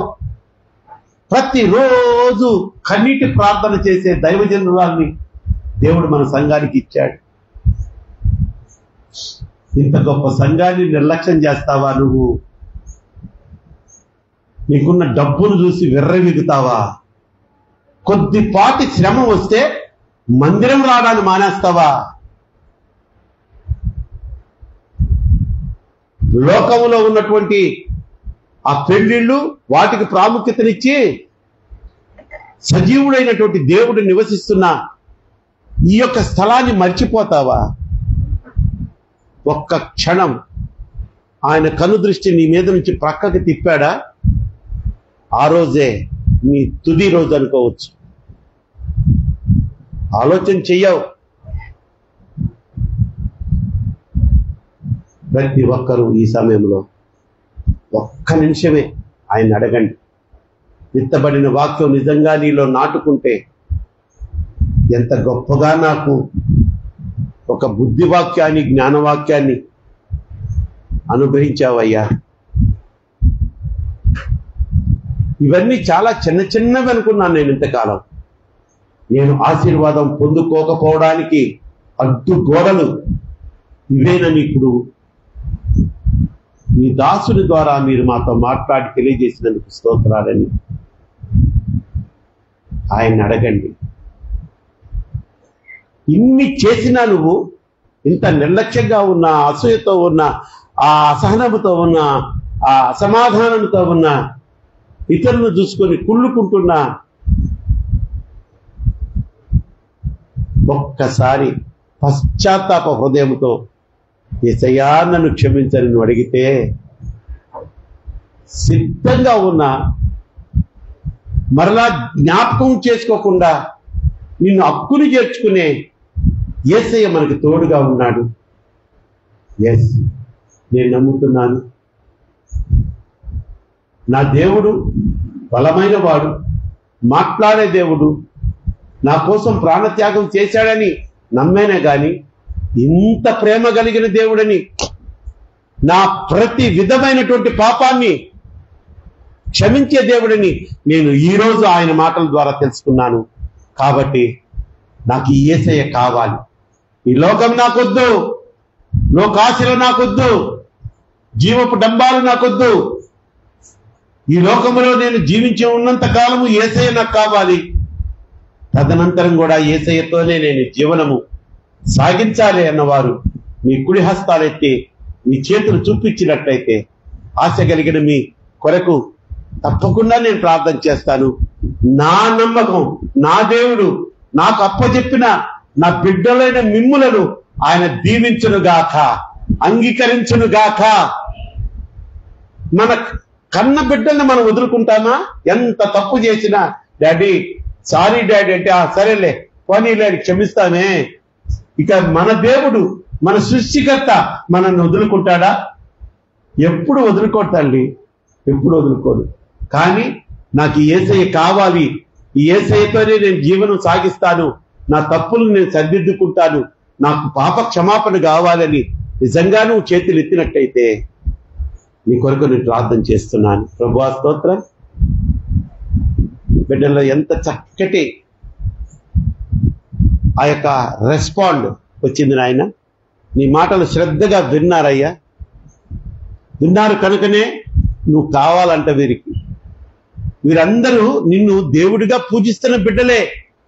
ప్రతిరోజు కన్నీటి ప్రార్థన చేసే దైవజనురాల్ని దేవుడు మన సంఘానికి ఇచ్చాడు. ఇంత గొప్ప సంఘాన్ని నిర్లక్ష్యం చేస్తావా నువ్వు? నీకున్న డబ్బును చూసి విర్రవీగుతావా? కొద్దిపాటి శ్రమ వస్తే మందిరం రావడాన్ని మానేస్తావా? లోకములో ఉన్నటువంటి ఆ పెళ్లిళ్ళు వాటికి ప్రాముఖ్యతనిచ్చి సజీవుడైనటువంటి దేవుడు నివసిస్తున్న ఈ యొక్క స్థలాన్ని మర్చిపోతావా? ఒక్క క్షణం ఆయన కనుదృష్టి నీ మీద నుంచి ప్రక్కకి తిప్పాడా, ఆ రోజే నీ తుది రోజు అనుకోవచ్చు. ఆలోచన చెయ్యవు. ప్రతి ఒక్కరూ ఈ సమయంలో ఒక్క నిమిషమే ఆయన అడగండి. విత్తబడిన వాక్యం నిజంగా నీలో నాటుకుంటే ఎంత గొప్పగా నాకు ఒక బుద్ధి వాక్యాన్ని, జ్ఞానవాక్యాన్ని అనుగ్రహించావయ్యా. ఇవన్నీ చాలా చిన్న చిన్నవి అనుకున్నాను నేను ఇంతకాలం. నేను ఆశీర్వాదం పొందుకోకపోవడానికి అడ్డు గోడలు ఇవేనని ఇప్పుడు మీ దాసుని ద్వారా మీరు మాతో మాట్లాడి తెలియజేసినందుకు స్తోత్రాలని ఆయన అడగండి. ఇన్ని చేసినా నువ్వు ఇంత నిర్లక్ష్యంగా ఉన్న, అసూయతో ఉన్న, ఆ అసహనంతో ఉన్న, ఆ అసమాధానంతో ఉన్న, ఇతరులను చూసుకొని కుళ్ళుకుంటున్నా, ఒక్కసారి పశ్చాత్తాప హృదయంతో యేసయ్యా నన్ను క్షమించని నువ్వు అడిగితే సిద్ధంగా ఉన్న, మరలా జ్ఞాపకం చేసుకోకుండా నిన్ను హక్కుని చేర్చుకునే యేసయ్య మనకి తోడుగా ఉన్నాడు. ఎస్, నేను నమ్ముతున్నాను. నా దేవుడు బలమైన వాడు, మాట్లాడే దేవుడు, నా కోసం ప్రాణత్యాగం చేశాడని నమ్మేనే గాని ఇంత ప్రేమ కలిగిన దేవుడని, నా ప్రతి విధమైనటువంటి పాపాన్ని క్షమించే దేవుడని నేను ఈరోజు ఆయన మాటల ద్వారా తెలుసుకున్నాను. కాబట్టి నాకు ఈ యేసయ్య కావాలి. ఈ లోకం నాకొద్దు, లోకాశలు నాకొద్దు, జీవపు డంబాలు నాకొద్దు. ఈ లోకంలో నేను జీవించి ఉన్నంత కాలము యేసయ్య నాకు కావాలి. తదనంతరం కూడా యేసయ్యతోనే నేను జీవనము సాగించాలి అన్నవారు మీ కుడి హస్తాలెత్తి మీ చేతులు చూపించినట్లయితే ఆశ కలిగిన మీ కొరకు తప్పకుండా నేను ప్రార్థన చేస్తాను. నా నమ్మకం, నా దేవుడు నాకు అప్పచెప్పిన నా బిడ్డలైన మిమ్ములను ఆయన దీవించునుగాక, అంగీకరించునుగాక. మన కన్న బిడ్డల్ని మనం వదులుకుంటామా? ఎంత తప్పు చేసినా డాడీ సారీ డాడీ అంటే సరేలే పోనీలే క్షమిస్తామే. ఇక మన దేవుడు, మన సృష్టికర్త మనల్ని వదులుకుంటాడా? ఎప్పుడు వదులుకోటండి, ఎప్పుడు వదులుకోడు. కానీ నాకు ఈ యేసయ్య కావాలి, ఈ యేసయ్యతోనే నేను జీవనం సాగిస్తాను, నా తప్పులు నేను సరిదిద్దుకుంటాను, నాకు పాప క్షమాపణ కావాలని నిజంగా నువ్వు చేతులు ఎత్తినట్టయితే నీ కొరకు నేను ప్రార్థన చేస్తున్నాను. ప్రభువా స్తోత్రం. బిడ్డల్లో ఎంత చక్కటి ఆ యొక్క రెస్పాండ్ వచ్చింది నాయన. నీ మాటలు శ్రద్ధగా విన్నారయ్యా. విన్నారు కనుకనే నువ్వు కావాలంట వీరికి. వీరందరూ నిన్ను దేవుడిగా పూజిస్తున్న బిడ్డలే,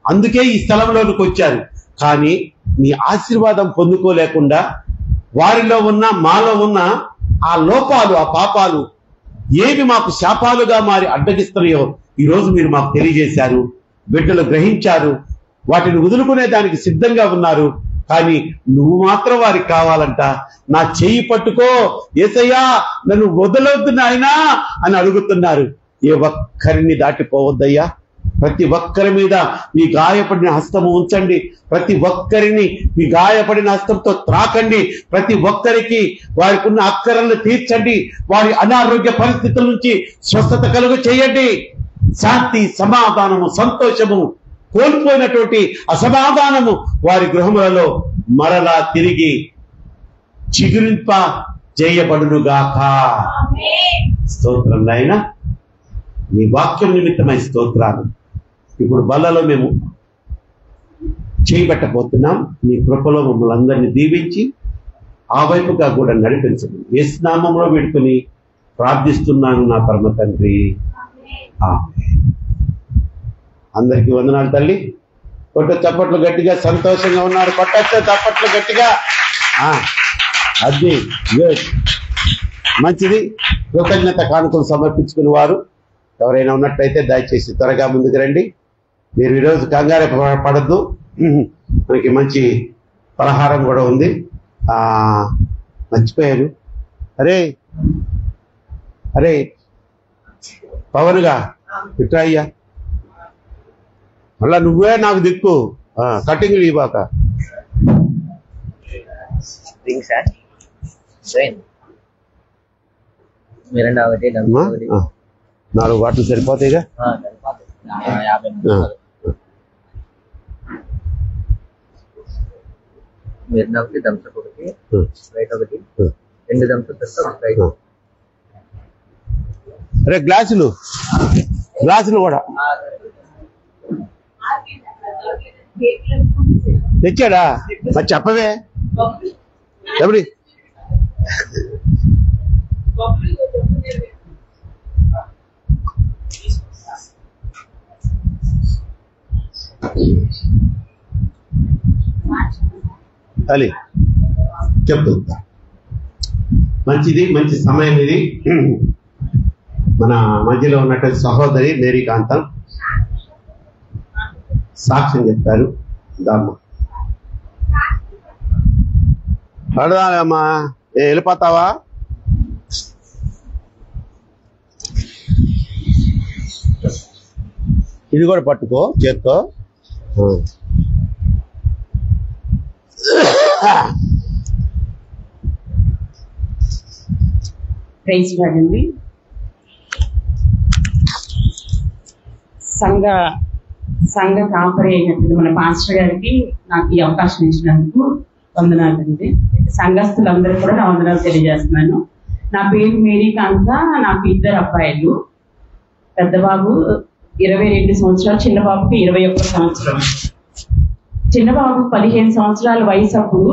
అందుకే ఈ స్థలంలోనికి వచ్చారు. కానీ నీ ఆశీర్వాదం పొందుకోలేకుండా వారిలో ఉన్న, మాలో ఉన్న ఆ లోపాలు, ఆ పాపాలు ఏవి మాకు శాపాలుగా మారి అడ్డగిస్తున్నాయో ఈరోజు మీరు మాకు తెలియజేశారు. బిడ్డలు గ్రహించారు, వాటిని వదులుకునే దానికి సిద్ధంగా ఉన్నారు. కానీ నువ్వు మాత్రం వారికి కావాలంట. నా చెయ్యి పట్టుకో యేసయ్యా, నన్ను వదలొద్దు నాయనా అని అడుగుతున్నారు. ఏ ఒక్కరిని దాటిపోవద్దయ్యా. ప్రతి ఒక్కరి మీద మీ గాయపడిన హస్తము ఉంచండి. ప్రతి ఒక్కరిని మీ గాయపడిన హస్తంతో త్రాకండి. ప్రతి ఒక్కరికి వారికి ఉన్న అక్కరలను తీర్చండి. వారి అనారోగ్య పరిస్థితుల నుంచి స్వస్థత కలుగు చేయండి. శాంతి, సమాధానము, సంతోషము, కోల్పోయినటువంటి అసమాధానము వారి గృహములలో మరలా తిరిగి చిగురింప చేయబడునుగాక. స్తోత్రం నాయనా, నీ వాక్యం నిమిత్తమై స్తోత్రాలు. ఇప్పుడు బల్లలో మేము చేయబెట్టబోతున్నాం. నీ కృపలో మమ్మల్ని అందరినీ దీవించి ఆ వైపుగా కూడా నడిపించండి. యేసు నామములో పెట్టుకుని ప్రార్థిస్తున్నాను నా పరమ తండ్రి, ఆమేన్. అందరికీ వందనాలు తల్లి. చప్పట్లు గట్టిగా. సంతోషంగా ఉన్నారు, కొట్టచ్చు చప్పట్లు గట్టిగా. అది గుడ్, మంచిది. కృతజ్ఞత కానుకలు సమర్పించుకుని వారు ఎవరైనా ఉన్నట్లయితే దయచేసి త్వరగా ముందుకు రండి. మీరు ఈరోజు కంగారు పడద్దు, మనకి మంచి పలహారం కూడా ఉంది. మర్చిపోయాను. అరే అరే పవన్గా ఇట్రా అయ్యా, మళ్ళా నువ్వే నాకు దిక్కు. కటింగ్ ఇవ్వక నాలుగు వాటిలు సరిపోతాయిగా. అరే గ్లాసులు కూడా తెచ్చాడా? మరి చెప్పవే ఎవరి అది చెప్పు. మంచిది, మంచి సమయం ఇది. మన మధ్యలో ఉన్నటువంటి సహోదరి మేరీకాంతం సాక్ష్యం చెప్తారు. దామ్మ అడదామా, వెళ్ళిపోతావా? ఇది కూడా పట్టుకో చేత్తో. ప్రైజ్ లార్డ్ అండి. సంఘ కాపరి అయినటువంటి మన పాస్టర్ గారికి నాకు ఈ అవకాశం ఇచ్చినందుకు వందనాలండి. సంఘస్థులందరూ కూడా నా వందనాలు తెలియజేస్తున్నాను. నా పేరు మేరీకాంత. నాకు 2 అబ్బాయిలు. పెద్ద బాబు 22 సంవత్సరాలు, చిన్న బాబుకి 21 సంవత్సరం. చిన్న బాబు 15 సంవత్సరాల వయసు అప్పుడు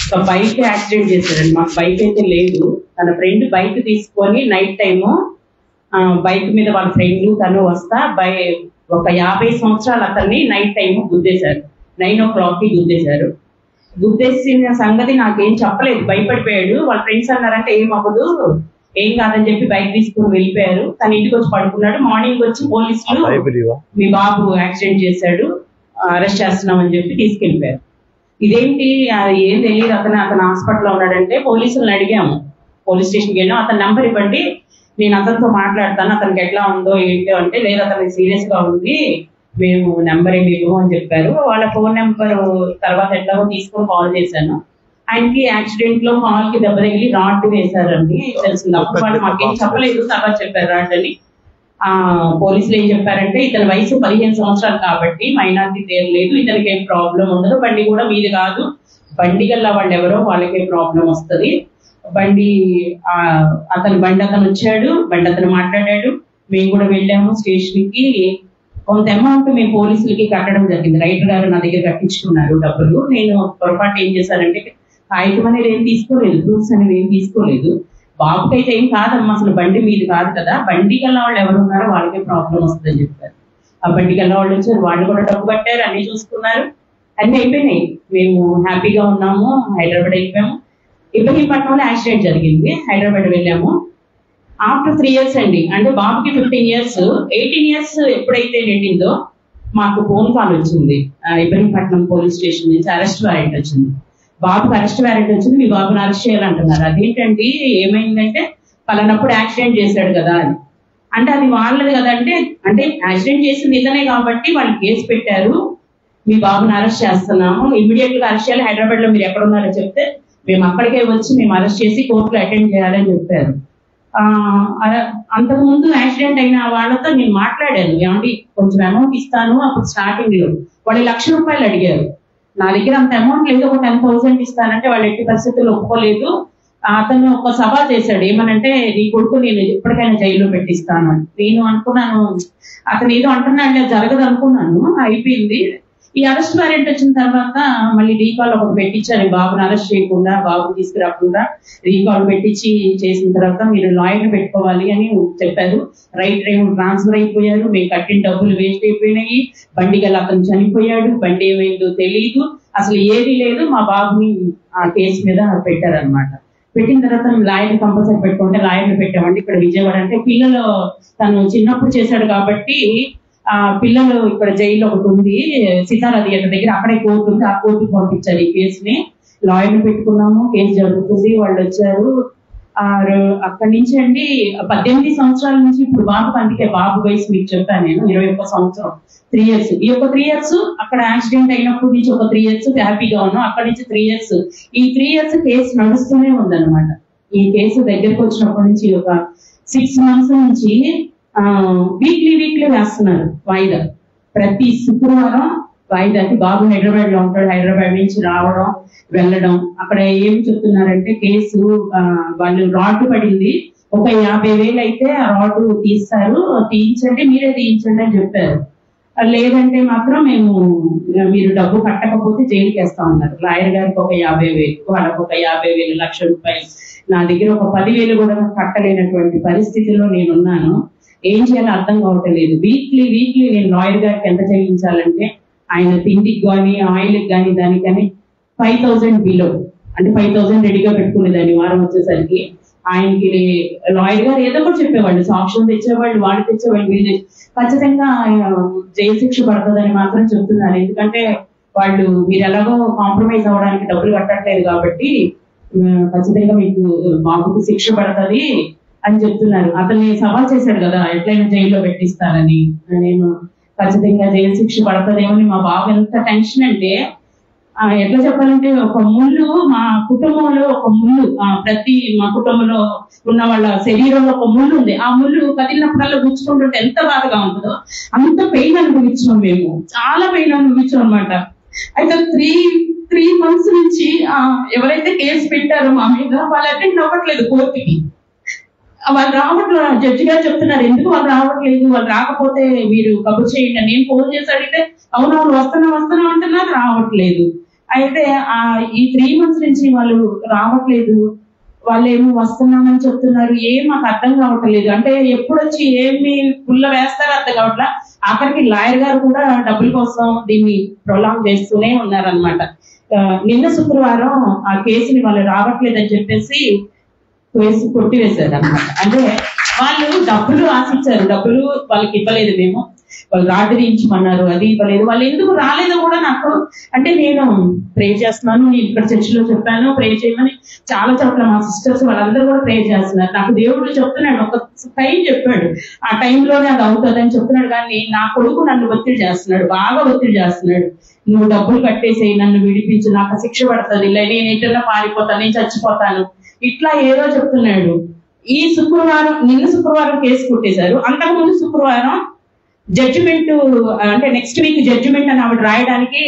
ఒక బైక్ యాక్సిడెంట్ చేశారండి. మాకు బైక్ అయితే లేదు. తన ఫ్రెండ్ బైక్ తీసుకొని నైట్ టైము బైక్ మీద వాళ్ళ ఫ్రెండ్ తను వస్తా ఒక 50 సంవత్సరాలు అతన్ని నైట్ టైము గుద్దేశారు. 9 o'clock గుద్దేశారు. గుద్దేసిన సంగతి నాకేం చెప్పలేదు, భయపడిపోయాడు. వాళ్ళ ఫ్రెండ్స్ అన్నారంటే ఏం అవ్వదు, ఏం కాదని చెప్పి బైక్ తీసుకుని వెళ్ళిపోయారు. తన ఇంటికి వచ్చి పడుకున్నాడు. మార్నింగ్ వచ్చి పోలీసులు మీ బాబు యాక్సిడెంట్ చేశాడు, అరెస్ట్ చేస్తున్నామని చెప్పి తీసుకెళ్ళిపోయారు. ఇదేంటి ఏం తెలియదు, అతను హాస్పిటల్లో ఉన్నాడంటే పోలీసులను అడిగాము. పోలీస్ స్టేషన్కి వెళ్ళాం. అతని నెంబర్ ఇవ్వండి, నేను అతనితో మాట్లాడతాను, అతనికి ఎట్లా ఉందో ఏంటో అంటే, లేదు అతనికి సీరియస్ గా ఉంది, మేము నెంబర్ ఏమి ఇవ్వము అని చెప్పారు. వాళ్ళ ఫోన్ నెంబర్ తర్వాత ఎట్లాగో తీసుకొని కాల్ చేశాను. ఆయనకి యాక్సిడెంట్ లో కాల్ కి దెబ్బ తగిలి రాడ్ వేశారండి. తెలిసింది. అప్పుడు వాళ్ళు మాకేం చెప్పలేదు, తర్వాత చెప్పారు రాడ్ అని. పోలీసులు ఏం చెప్పారంటే, ఇతని వయసు 15 సంవత్సరాలు కాబట్టి మైనారిటీ తేరలేదు, ఇతనికి ఏం ప్రాబ్లం ఉండదు, బండి కూడా మీది కాదు, బండి గల్లా వాళ్ళు ఎవరో వాళ్ళకే ప్రాబ్లం వస్తుంది. బండి అతను వచ్చాడు, బండి అతను మాట్లాడాడు. మేము కూడా వెళ్ళాము స్టేషన్ కి. కొంత అమౌంట్ మేము పోలీసులకి కట్టడం జరిగింది. రైటర్ గారు నా దగ్గర కట్టించుకున్నారు డబ్బులు. నేను పొరపాటు ఏం చేశానంటే, కాగితం అనేది ఏం తీసుకోలేదు, ప్రూఫ్స్ అనేవి ఏం తీసుకోలేదు. బాబుకైతే ఏం కాదమ్మా, అసలు బండి మీది కాదు కదా, బండి గల్లా వాళ్ళు ఎవరు ఉన్నారో వాళ్ళకే ప్రాబ్లం వస్తుందని చెప్పారు. ఆ బండి గల్లా వాళ్ళు వచ్చారు, వాళ్ళు కూడా డబ్బు కట్టారు, అన్ని చూసుకున్నారు, అన్ని అయిపోయినాయి. మేము హ్యాపీగా ఉన్నాము. హైదరాబాద్ వెళ్ళిపోయాము. ఇబ్రహీంపట్నంలో యాక్సిడెంట్ జరిగింది. హైదరాబాద్ వెళ్ళాము. ఆఫ్టర్ 3 years అండి, అంటే బాబుకి 15 years, 18 years ఎప్పుడైతే నిండిందో మాకు ఫోన్ కాల్ వచ్చింది. ఇబ్రహీంపట్నం పోలీస్ స్టేషన్ నుంచి అరెస్ట్ వారెంట్ వచ్చింది. బాబుకి అరెస్ట్ వారెంట్ వచ్చింది, మీ బాబుని అరెస్ట్ చేయాలంటున్నారు. అదేంటండి, ఏమైందంటే పలానప్పుడు యాక్సిడెంట్ చేశాడు కదా అని. అంటే అది వాళ్ళది కదా అంటే యాక్సిడెంట్ చేసింది ఇతనే కాబట్టి వాళ్ళు కేసు పెట్టారు, మీ బాబుని అరెస్ట్ చేస్తున్నాము, ఇమ్మీడియట్ గా అరెస్ట్ చేయాలి, హైదరాబాద్ లో మీరు ఎక్కడ ఉన్నారో చెప్తే మేము అక్కడికే వచ్చి మేము అరెస్ట్ చేసి కోర్టులో అటెండ్ చేయాలని చెప్పారు. అంతకుముందు యాక్సిడెంట్ అయిన వాళ్ళతో నేను మాట్లాడాను, ఏమంటే కొంచెం అమౌంట్ ఇస్తాను. అప్పుడు స్టార్టింగ్ లో వాళ్ళు 1,00,000 రూపాయలు అడిగారు. నా దగ్గర అంత అమౌంట్ లేదు, ఒక 10,000 ఇస్తానంటే వాళ్ళు ఎట్టి పరిస్థితుల్లో ఒప్పుకోలేదు. అతను ఒక సభ చేశాడు, ఏమనంటే నీ కొడుకు నేను ఎప్పటికైనా జైల్లో పెట్టిస్తాను అని. నేను అనుకున్నాను అతను ఏదో అంటున్నాడు, జరగదు అనుకున్నాను. అయిపోయింది. ఈ అరెస్ట్ వారెంట్ వచ్చిన తర్వాత మళ్ళీ రీకాల్ ఒకటి పెట్టించారు, బాబుని అరెస్ట్ చేయకుండా, బాబుని తీసుకురాకుండా రీకాల్ పెట్టించి చేసిన తర్వాత మీరు లాయర్ని పెట్టుకోవాలి అని చెప్పారు. రైట్ టైం ట్రాన్స్ఫర్ అయిపోయారు, మేము కట్టిన డబ్బులు వేస్ట్ అయిపోయినాయి, బండి గల అతను చనిపోయాడు, బండి ఏమైందో తెలియదు, అసలు ఏది లేదు. మా బాబుని ఆ కేసు మీద పెట్టారనమాట. పెట్టిన తర్వాత లాయర్ని కంపల్సరీ పెట్టుకుంటే లాయర్ని పెట్టామండి. ఇక్కడ విజయవాడ అంటే పిల్లలు తను చిన్నప్పుడు చేశాడు కాబట్టి ఆ పిల్లలు ఇక్కడ జైలు ఒకటి ఉంది సితారా థియేటర్ దగ్గర, అక్కడే కోర్టు ఉంది, ఆ కోర్టుకి పంపించారు ఈ కేసుని. లాయర్ని పెట్టుకున్నాము, కేసు జరుగుతుంది, వాళ్ళు వచ్చారు. అక్కడి నుంచి అండి 18 సంవత్సరాల నుంచి ఇప్పుడు బాబు, అందుకే బాబు వయసు మీకు చెప్పాను నేను, 21 సంవత్సరం 3 years. ఈ ఒక 3 years అక్కడ యాక్సిడెంట్ అయినప్పటి నుంచి ఒక 3 years హ్యాపీగా ఉన్నాం. అక్కడి నుంచి 3 years, ఈ 3 years కేసు నడుస్తూనే ఉందన్నమాట. ఈ కేసు దగ్గరకు వచ్చినప్పటి నుంచి ఒక 6 months నుంచి వీక్లీ వేస్తున్నారు వాయిదా. ప్రతి శుక్రవారం వాయిదాకి. బాబు హైదరాబాద్ లో ఉంటాడు, హైదరాబాద్ నుంచి రావడం వెళ్ళడం. అక్కడ ఏం చెప్తున్నారంటే కేసు వాళ్ళు రాడ్ పడింది, ఒక 50,000 అయితే ఆ రాడ్ తీస్తారు, తీయించండి, మీరే తీయించండి అని చెప్పారు. లేదంటే మాత్రం మేము మీరు డబ్బు కట్టకపోతే జైలుకి వేస్తా ఉన్నారు. లాయర్ గారికి ఒక 50,000, వాళ్ళకు ఒక 50,000, ₹1,00,000. నా దగ్గర ఒక 10,000 కూడా కట్టలేనటువంటి పరిస్థితిలో నేనున్నాను. ఏం చేయాలో అర్థం కావట్లేదు. వీక్లీ నేను లాయర్ గారికి ఎంత చెల్లించాలంటే ఆయన తిండికి కానీ ఆయిల్కి కానీ దానికని 5,000 బిలో, అంటే 5,000 రెడీగా పెట్టుకునేదాన్ని. వారం వచ్చేసరికి ఆయనకి లాయర్ గారు ఏదో ఒకటి చెప్పేవాళ్ళు, సాక్ష్యం తెచ్చేవాళ్ళు, వాళ్ళు తెచ్చేవాళ్ళు, వీళ్ళు ఖచ్చితంగా జైలు శిక్ష పడుతుందని మాత్రం చెప్తున్నారు. ఎందుకంటే వాళ్ళు మీరు ఎలాగో కాంప్రమైజ్ అవ్వడానికి డబ్బులు కట్టట్లేదు కాబట్టి ఖచ్చితంగా మీకు బాబుకు శిక్ష పడుతుంది అని చెప్తున్నారు. అతన్ని సవాల్ చేశాడు కదా, ఎట్లయినా జైల్లో పెట్టిస్తానని. నేను ఖచ్చితంగా జైలు శిక్ష పడుతుందేమని. మా బాబు ఎంత టెన్షన్ అంటే ఎట్లా చెప్పాలంటే ఒక ముళ్ళు, మా కుటుంబంలో ఒక ముళ్ళు, మా కుటుంబంలో ఉన్న వాళ్ళ శరీరంలో ఒక ముళ్ళు ఉంది. ఆ ముళ్ళు కదిలినప్పుడల్లా గుచ్చుకుంటుంటే ఎంత బాధగా ఉంటుందో అంత పెయిన్ అనుభవించాం మేము, చాలా పెయిన్ అనుభవించాం అనమాట. అయితే 3 months నుంచి ఎవరైతే కేసు పెట్టారో మా మీద వాళ్ళు అటెండ్ అవ్వట్లేదు కోర్టుకి. వాళ్ళు రావట్లేదు. జడ్జి గారు చెప్తున్నారు ఎందుకు వాళ్ళు రావట్లేదు, వాళ్ళు రాకపోతే మీరు కబుర్ చేయండి. నేను ఫోన్ చేసి అడిగితే అవునవును వస్తున్నా అంటున్నారు, రావట్లేదు. అయితే ఈ 3 months నుంచి వాళ్ళు రావట్లేదు. వాళ్ళు ఏమో వస్తున్నామని చెప్తున్నారు, ఏం మాకు అర్థం కావట్లేదు. అంటే ఎప్పుడు వచ్చి ఏమి పుల్ల వేస్తారో అర్థం కావట్లా. ఆఖరికి లాయర్ గారు కూడా డబ్బుల కోసం దీన్ని ప్రొలాంగ్ చేస్తూనే ఉన్నారనమాట. నిన్న శుక్రవారం ఆ కేసుని వాళ్ళు రావట్లేదని చెప్పేసి కేసు కొట్టివేశారు అనమాట. అంటే వాళ్ళు డబ్బులు ఆశించారు, డబ్బులు వాళ్ళకి ఇవ్వలేదు, మేము వాళ్ళు రాడ్ తీయించమన్నారు, అది ఇవ్వలేదు. వాళ్ళు ఎందుకు రాలేదో కూడా నాకు, అంటే నేను ప్రే చేస్తున్నాను, నేను ఇక్కడ చర్చిలో చెప్పాను ప్రే చేయమని, చాలా చోట్ల మా సిస్టర్స్ వాళ్ళందరూ కూడా ప్రే చేస్తున్నారు. నాకు దేవుడు చెప్తున్నాడు, ఒక టైం చెప్పాడు, ఆ టైంలోనే అది అవుతుంది అని చెప్తున్నాడు. కానీ నా కొడుకు నన్ను ఒత్తిడి చేస్తున్నాడు, బాగా ఒత్తిడి చేస్తున్నాడు. నువ్వు డబ్బులు కట్టేసేయి, నన్ను విడిపించు, నాకు శిక్ష పడుతుంది, నేను ఎటన్నా పారిపోతాను, నేను చచ్చిపోతాను, ఇట్లా ఏదో చెప్తున్నాడు. నిన్న శుక్రవారం కేసు కొట్టేశారు. అంతకుముందు శుక్రవారం జడ్జిమెంట్, అంటే నెక్స్ట్ వీక్ జడ్జిమెంట్ అని ఆవిడ రాయడానికి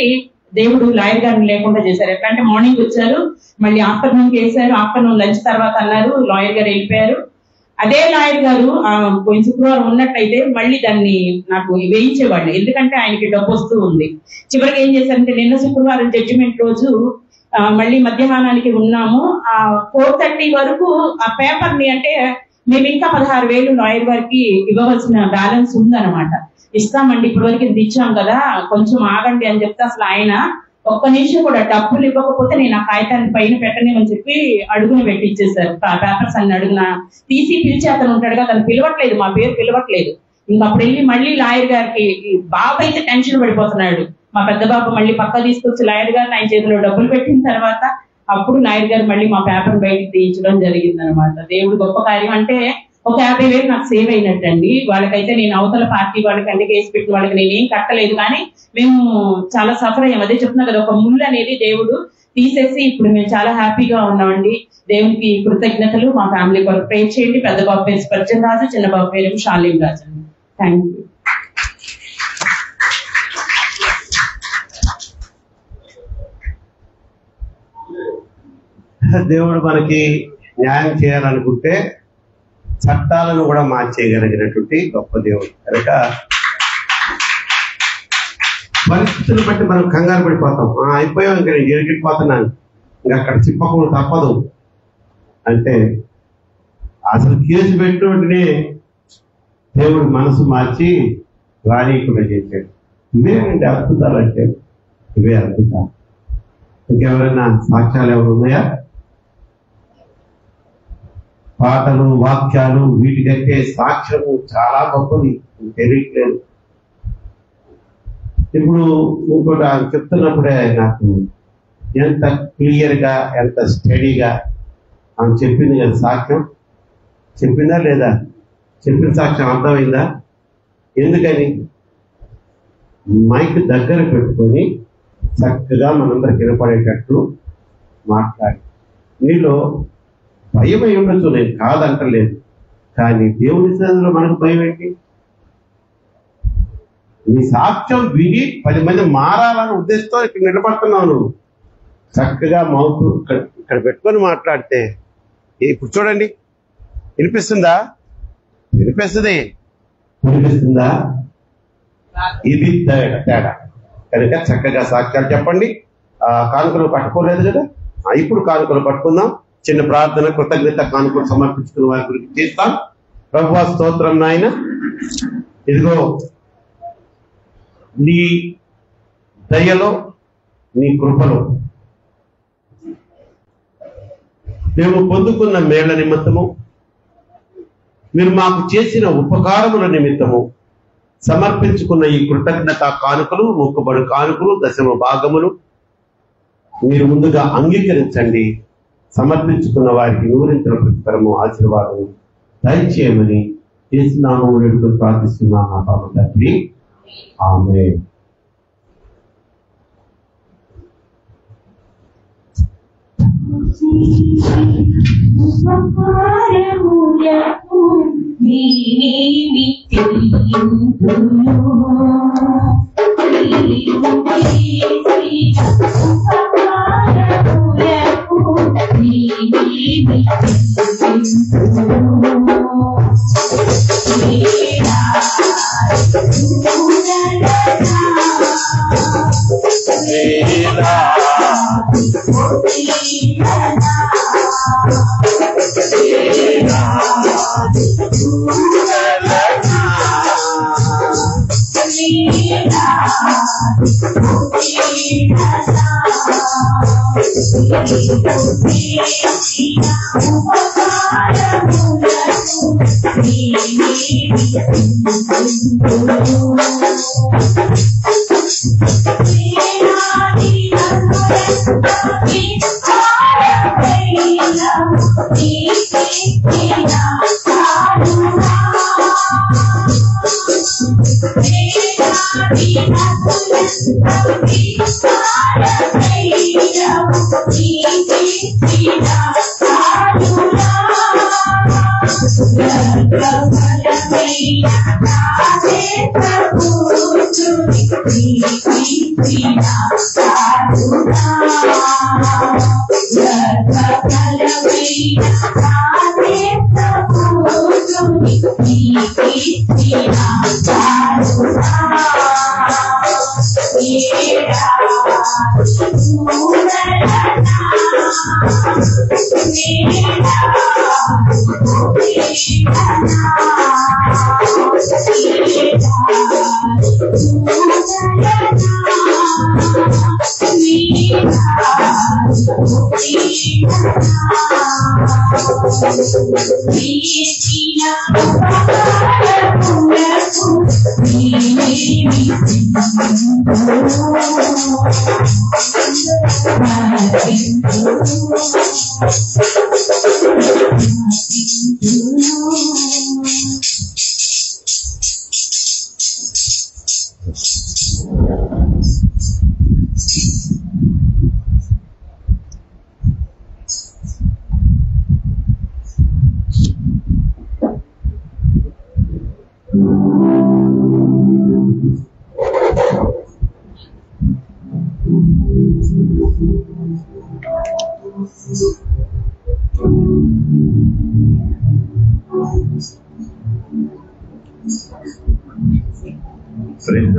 దేవుడు లాయర్ గారిని లేకుండా చేశారు. ఎట్లా అంటే మార్నింగ్ వచ్చారు, మళ్ళీ ఆఫ్టర్నూన్ వేశారు, ఆఫ్టర్నూన్ లంచ్ తర్వాత అన్నారు, లాయర్ గారు వెళ్ళిపోయారు. అదే లాయర్ గారు పోయిన శుక్రవారం ఉన్నట్టయితే మళ్ళీ దాన్ని నాకు వేయించేవాళ్ళు, ఎందుకంటే ఆయనకి డబ్బు వస్తూ ఉంది. చివరికి ఏం చేశారంటే నిన్న శుక్రవారం జడ్జిమెంట్ రోజు మళ్ళీ మధ్యాహ్నానికి ఉన్నాము, 4:30 వరకు ఆ పేపర్ ని, అంటే మేము ఇంకా 16,000 లాయర్ గారికి ఇవ్వవలసిన బ్యాలెన్స్ ఉందన్నమాట. ఇస్తామండి, ఇప్పటి వరకు ఇది ఇచ్చాం కదా, కొంచెం ఆగండి అని చెప్తే అసలు ఆయన ఒక్క నిమిషం కూడా డబ్బులు ఇవ్వకపోతే నేను ఆ కాగితాన్ని పైన పెట్టనేమని చెప్పి అడుగుని పెట్టించేశారు. పేపర్స్ అన్ని అడుగున తీసి పిలిచి అతను ఉంటాడుగా, అతను పిలవట్లేదు, మా పేరు పిలవట్లేదు. ఇంకా అప్పుడు వెళ్ళి మళ్ళీ లాయర్ గారికి, బాబు అయితే టెన్షన్ పడిపోతున్నాడు. మా పెద్ద బాబు మళ్ళీ పక్క తీసుకొచ్చి లాయర్ గారిని ఆయన చేతిలో డబ్బులు పెట్టిన తర్వాత అప్పుడు లాయర్ గారు మళ్ళీ మా పేపర్ బయటకు తీయించడం జరిగింది అనమాట. దేవుడు గొప్ప కార్యం. అంటే ఒక 50,000 నాకు సేవ్ అయినట్టండి. వాళ్ళకైతే నేను అవతల పార్టీ వాళ్ళకి అన్ని కేసు పెట్టి వాళ్ళకి నేనేం కట్టలేదు, కానీ మేము చాలా సఫర్ అయ్యాం. అదే చెప్తున్నా కదా, ఒక ముళ్ళు అనేది దేవుడు తీసేసి ఇప్పుడు మేము చాలా హ్యాపీగా ఉన్నామండి. దేవునికి కృతజ్ఞతలు. మా ఫ్యామిలీ కొరకు ప్రే చేయండి. పెద్ద బాబు పేరు స్పర్జన్ రాజు, చిన్న బాబు పేరు షాలీం రాజు. Thank you. దేవుడు మనకి న్యాయం చేయాలనుకుంటే చట్టాలను కూడా మార్చేయగలిగినటువంటి గొప్ప దేవుడు కనుక పరిస్థితులను బట్టి మనం కంగారు పడిపోతాం. అయిపోయాం, ఇంకా నేను ఎరిగిపోతున్నాను, ఇంకా అక్కడ చిప్పకుండా తప్పదు అంటే అసలు కేసు పెట్టినట్టునే దేవుడు మనసు మార్చి రానీయకుండా చేశాడు. ఇవేనండి అద్భుతాలు అంటే, ఇవే అద్భుతాలు. ఇంకెవరైనా సాక్ష్యాలు ఎవరు ఉన్నాయా? పాటలు, వాక్యాలు, వీటికంటే సాక్ష్యము చాలా గొప్పది, తెలియట్లేదు. ఇప్పుడు ఇంకోటి చెప్తున్నప్పుడే నాకు ఎంత క్లియర్గా, ఎంత స్టడీగా ఆమె చెప్పింది కదా సాక్ష్యం. చెప్పిందా లేదా? చెప్పిన సాక్ష్యం అర్థమైందా? ఎందుకని? మైక్ దగ్గర పెట్టుకొని చక్కగా మనందరికి వినపడేటట్లు మాట్లాడి, మీలో భయం అయి ఉండొచ్చు, నేను కాదంటలేదు, కానీ దేవుని సన్నిధిలో మనకు భయం ఏంటి? నీ సాక్ష్యం విని 10 మంది మారాలని ఉద్దేశంతో ఇక్కడ నిలబడుతున్నావు. నువ్వు చక్కగా మౌత్ ఇక్కడ పెట్టుకొని మాట్లాడితే ఇప్పుడు చూడండి, వినిపిస్తుందా? వినిపిస్తుందా? ఇది తేడా. కనుక చక్కగా సాక్ష్యాలు చెప్పండి. కానుకలు పట్టుకోలేదు కదా, ఇప్పుడు కానుకలు పట్టుకుందాం. చిన్న ప్రార్థన, కృతజ్ఞత కానుకలు సమర్పించుకున్న వారి గురించి చేస్తాం. ప్రభువా స్తోత్రం నాయన, ఇదిగో నీ దయలో, నీ కృపలో మేము పొందుకున్న మేళ్ల నిమిత్తము, మీరు మాకు చేసిన ఉపకారముల నిమిత్తము సమర్పించుకున్న ఈ కృతజ్ఞత కానుకలు, మొక్కుబడి కానుకలు, దశమ భాగములు మీరు ముందుగా అంగీకరించండి. సమర్పించుకున్న వారికి నూరింతల ప్రతిఫలము, ఆశీర్వాదము దయచేయమని యేసునామములో వేడుకొని ప్రార్థిస్తున్నాను నా పాప తండ్రి, ఆమేన్.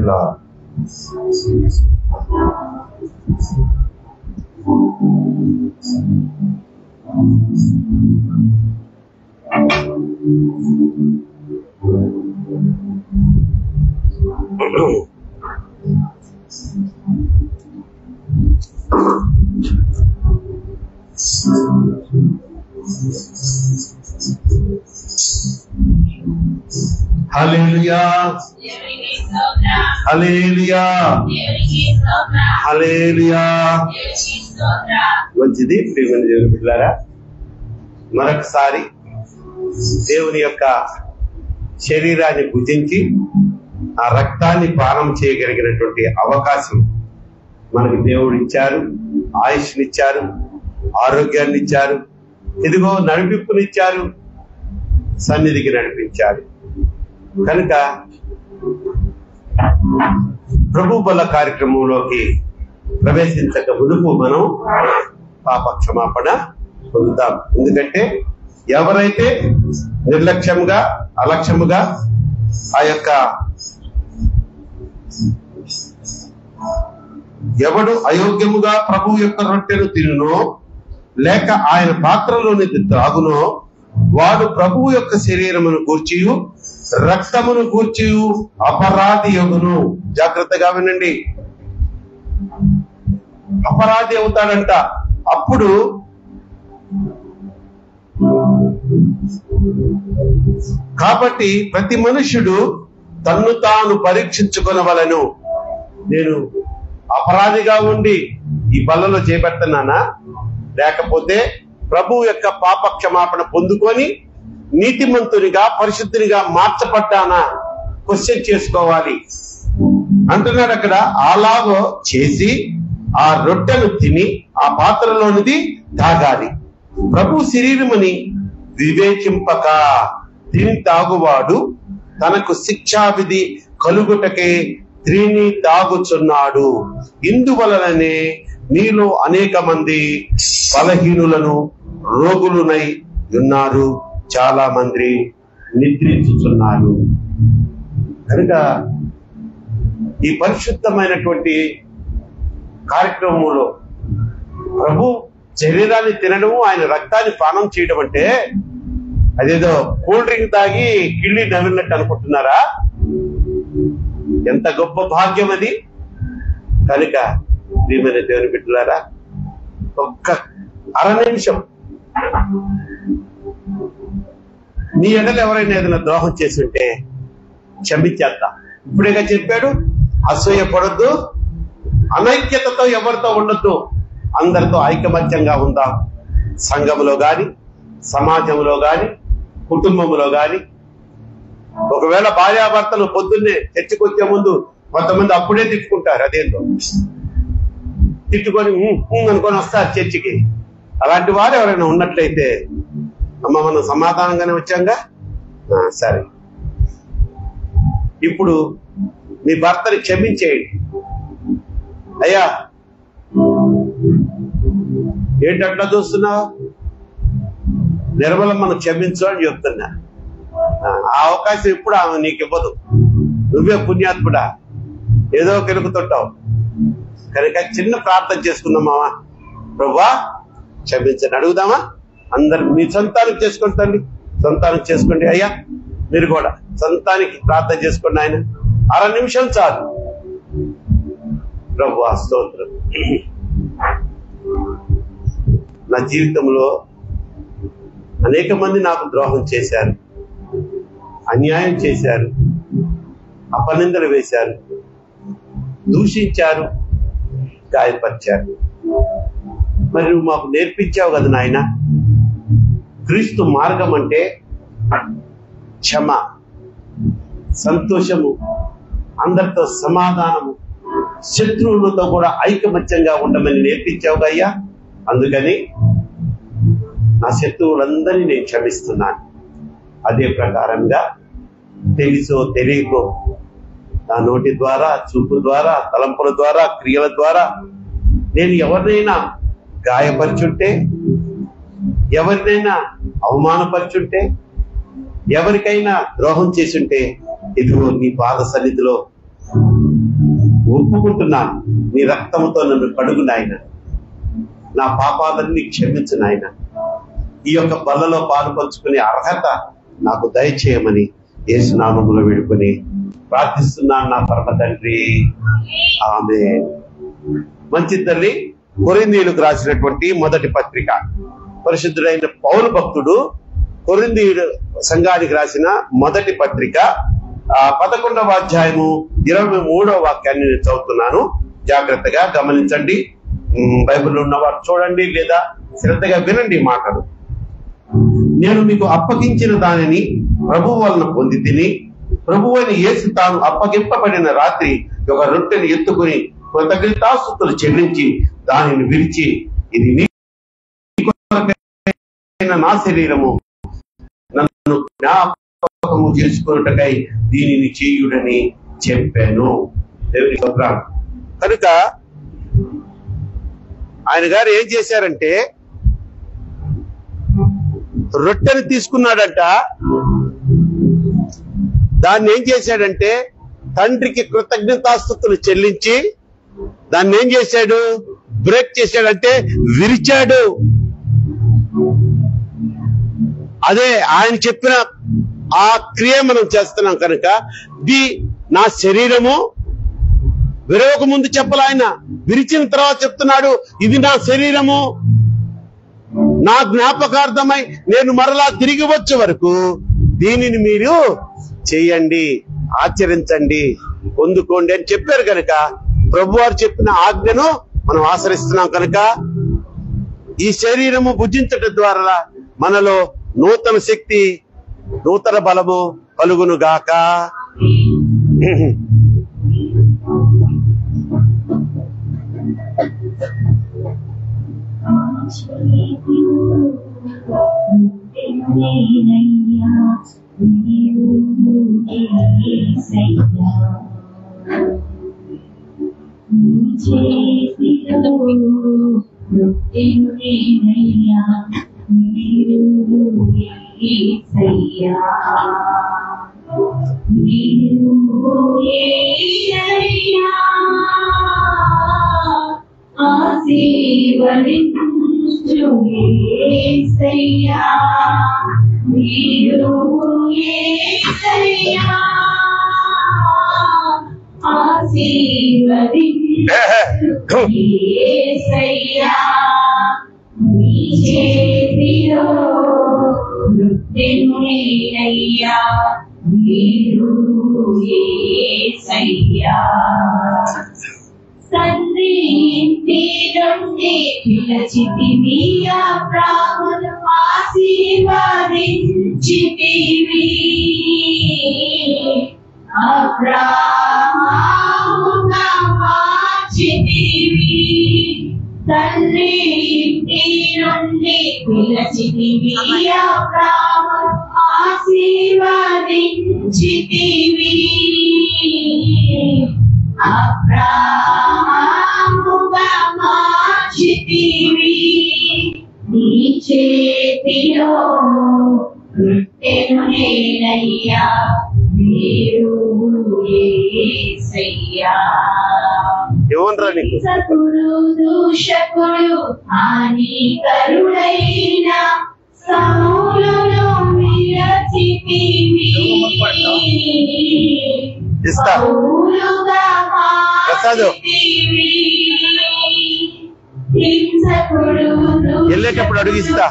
లార్డ్. హల్లెలూయా, హల్లెలూయా, హల్లెలూయా. మంచిది ప్రియమైన దేవుని బిడ్డలారా, మరొకసారి దేవుని యొక్క శరీరాన్ని భుజించి ఆ రక్తాన్ని పానం చేయగలిగినటువంటి అవకాశం మనకి దేవుడు ఇచ్చారు. ఆయుష్నిచ్చారు, ఆరోగ్యాన్ని ఇచ్చారు, ఇదిగో నడిపింపునిచ్చారు, సన్నిధికి నడిపించారు. కనుక ప్రభు బల కార్యక్రమంలోకి ప్రవేశించక మునుపు మనం పాప క్షమాపణ పొందుతాం. ఎందుకంటే ఎవరైతే నిర్లక్ష్యంగా అలక్ష్యముగా ఆ యొక్క ఎవడు అయోగ్యముగా ప్రభు యొక్క రొట్టెను తినునో లేక ఆయన పాత్రలోని త్రాగునో వాడు ప్రభువు యొక్క శరీరమును గూర్చియు రక్తమును గూర్చియు అపరాధి యొగును. జాగ్రత్తగా వినండి, అపరాధి అవుతాడంట. అప్పుడు కాబట్టి ప్రతి మనుష్యుడు తన్ను తాను పరీక్షించుకొనవలెను. నేను అపరాధిగా ఉండి ఈ బల్లలో చేపడుతున్నానా, లేకపోతే ప్రభు యొక్క పాప క్షమాపణ పొందుకొని నీతిమంతునిగా పరిశుద్ధునిగా మార్చబడ్డానా క్వశ్చన్ చేసుకోవాలి అంటున్నాడు అక్కడ. అలాగో చేసి ఆ రొట్టెను తిని ఆ పాత్రలోనిది తాగాలి. ప్రభు శరీరముని వివేచింపక తిని తాగువాడు తనకు శిక్షావిధి కలుగుటకే త్రీని తాగుచున్నాడు. ఇందువలననే మీలో అనేక మంది బలహీనులను రోగులునై ఉన్నారు, చాలా మంది నిద్రించుతున్నారు. కనుక ఈ పరిశుద్ధమైనటువంటి కార్యక్రమంలో ప్రభు శరీరాన్ని తినడము, ఆయన రక్తాన్ని పానం చేయడం అంటే అదేదో కూల్ డ్రింక్ తాగి కిళ్ళి నవ్వినట్టు అనుకుంటున్నారా? ఎంత గొప్ప భాగ్యం అది. కనుక ప్రియమైన దేవుని బిడ్డలారా, ఒక్క అర నిమిషం నీ ఎడలు ఎవరైనా ఏదైనా ద్రోహం చేస్తుంటే క్షమించేద్దాం. ఇప్పుడేగా చెప్పాడు, అసూయ పడొద్దు, అనైక్యతతో ఎవరితో ఉండొద్దు, అందరితో ఐకమత్యంగా ఉందాం. సంఘంలో గాని, సమాజంలో గాని, కుటుంబంలో గాని. ఒకవేళ భార్యాభర్తలు పొద్దున్నే చర్చికొచ్చే ముందు కొంతమంది అప్పుడే తిట్టుకుంటారు, అదేంటో తిట్టుకొని అనుకొని వస్తారు చర్చికి. అలాంటి వారు ఎవరైనా ఉన్నట్లయితే, అమ్మ మనం సమాధానంగానే వచ్చాంగా, సరే ఇప్పుడు మీ భర్తని క్షమించేయండి. అయ్యా ఏంటట్లా చూస్తున్నావు, నిర్మలమ్మను క్షమించు అని చెప్తున్నా. ఆ అవకాశం ఇప్పుడు ఆమె నీకు ఇవ్వదు. నువ్వే పుణ్యాత్ముడా, ఏదో కెలుకుతుంటావు. కనుక చిన్న ప్రార్థన చేసుకుందామా, ప్రభువా క్షమించండి అడుగుదామా. అందరు మీ సొంతానికి చేసుకుంటండి, సొంతానికి చేసుకోండి. అయ్యా మీరు కూడా సొంతానికి ప్రార్థన చేసుకోండి. ఆయన అర నిమిషం చాలు. ప్రభువా స్తోత్రం. నా జీవితంలో అనేక మంది నాకు ద్రోహం చేశారు, అన్యాయం చేశారు, అపనిందలు వేశారు, దూషించారు, గాయపరిచారు. మరి నువ్వు మాకు నేర్పించావు కదా నాయన, క్రీస్తు మార్గం అంటే క్షమ, సంతోషము, అందరితో సమాధానము, శత్రువులతో కూడా ఐకమత్యంగా ఉండమని నేర్పించావుగా అయ్యా. అందుకని నా శత్రువులందరినీ నేను క్షమిస్తున్నాను. అదే ప్రకారంగా తెలుసో తెలియకో నా నోటి ద్వారా, చూపు ద్వారా, తలంపుల ద్వారా, క్రియల ద్వారా నేను ఎవరినైనా గాయపరుచుంటే, ఎవరినైనా అవమానపరుచుంటే, ఎవరికైనా ద్రోహం చేసుంటే, ఇదిగో నీ పాద సన్నిధిలో ఒప్పుకుంటున్నాను, నీ రక్తంతో నన్ను కడుగు నాయన, నా పాపాలన్నీ క్షమించు నాయన, ఈ యొక్క బలలో పాలు పంచుకునే అర్హత నాకు దయచేయమని యేసు నామములో వేడుకొని ప్రార్థిస్తున్నాను నా పరమ తండ్రి, ఆమేన్. మంచి తల్లి, కొరింథీయులకు రాసినటువంటి మొదటి పత్రిక, పరిశుద్ధుడైన పౌలు భక్తుడు కొరింథీయుడు సంఘానికి రాసిన మొదటి పత్రిక 11వ అధ్యాయము 23వ వాక్యాన్ని నేను చదువుతున్నాను. జాగ్రత్తగా గమనించండి. బైబిల్లో ఉన్నవారు చూడండి లేదా శ్రద్ధగా వినండి మాటలు. నేను మీకు అప్పగించిన దానిని ప్రభువు వలన పొంది తిని, ప్రభువు అయిన యేసు తాను అప్పగింపబడిన రాత్రి ఒక రొట్టెని ఎత్తుకుని కృతజ్ఞతాస్తుతులు చెల్లించి దానిని విరిచి, ఇది నీ కొరకైన నా శరీరము, నన్ను జ్ఞాపకము చేసుకున్నటకై దీనిని చేయుడని చెప్పాను. దేవుని స్తోత్రం. కనుక ఆయన గారు ఏం చేశారంటే రొట్టెని తీసుకున్నాడంట. దాన్ని ఏం చేశాడంటే తండ్రికి కృతజ్ఞతాస్తుతులు చెల్లించి దాన్ని ఏం చేశాడు? బ్రేక్ చేశాడంటే విరిచాడు. అదే ఆయన చెప్పిన ఆ క్రియ మనం చేస్తున్నాం కనుక ఇది నా శరీరము. విరవక ముందు చెప్పాలి, ఆయన విరిచిన తర్వాత చెప్తున్నాడు, ఇది నా శరీరము, నా జ్ఞాపకార్థమై నేను మరలా తిరిగి వచ్చే వరకు దీనిని మీరు చెయ్యండి, ఆచరించండి, పొందుకోండి అని చెప్పారు. కనుక ప్రభువారు చెప్పిన ఆజ్ఞను మనం ఆచరిస్తున్నాం. కనుక ఈ శరీరము భుజించడం ద్వారా మనలో నూతన శక్తి, నూతన బలము కలుగును గాక. వెళ్ళేటప్పుడు అడుగిస్తా.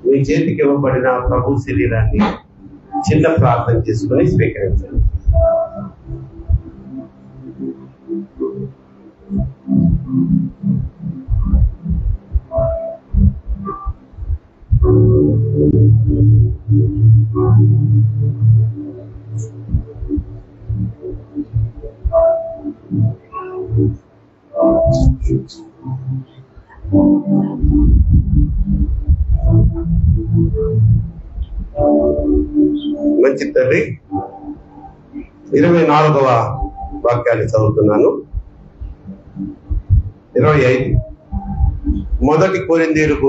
మీ చేతికి ఇవ్వబడిన ప్రభు శరీరాన్ని చిన్న ప్రార్థన చేసుకుని స్వీకరించండి. మంచి తండ్రి, 24వ వాక్యాన్ని చదువుతున్నాను. 25 మొదటి కొరింథీయులకు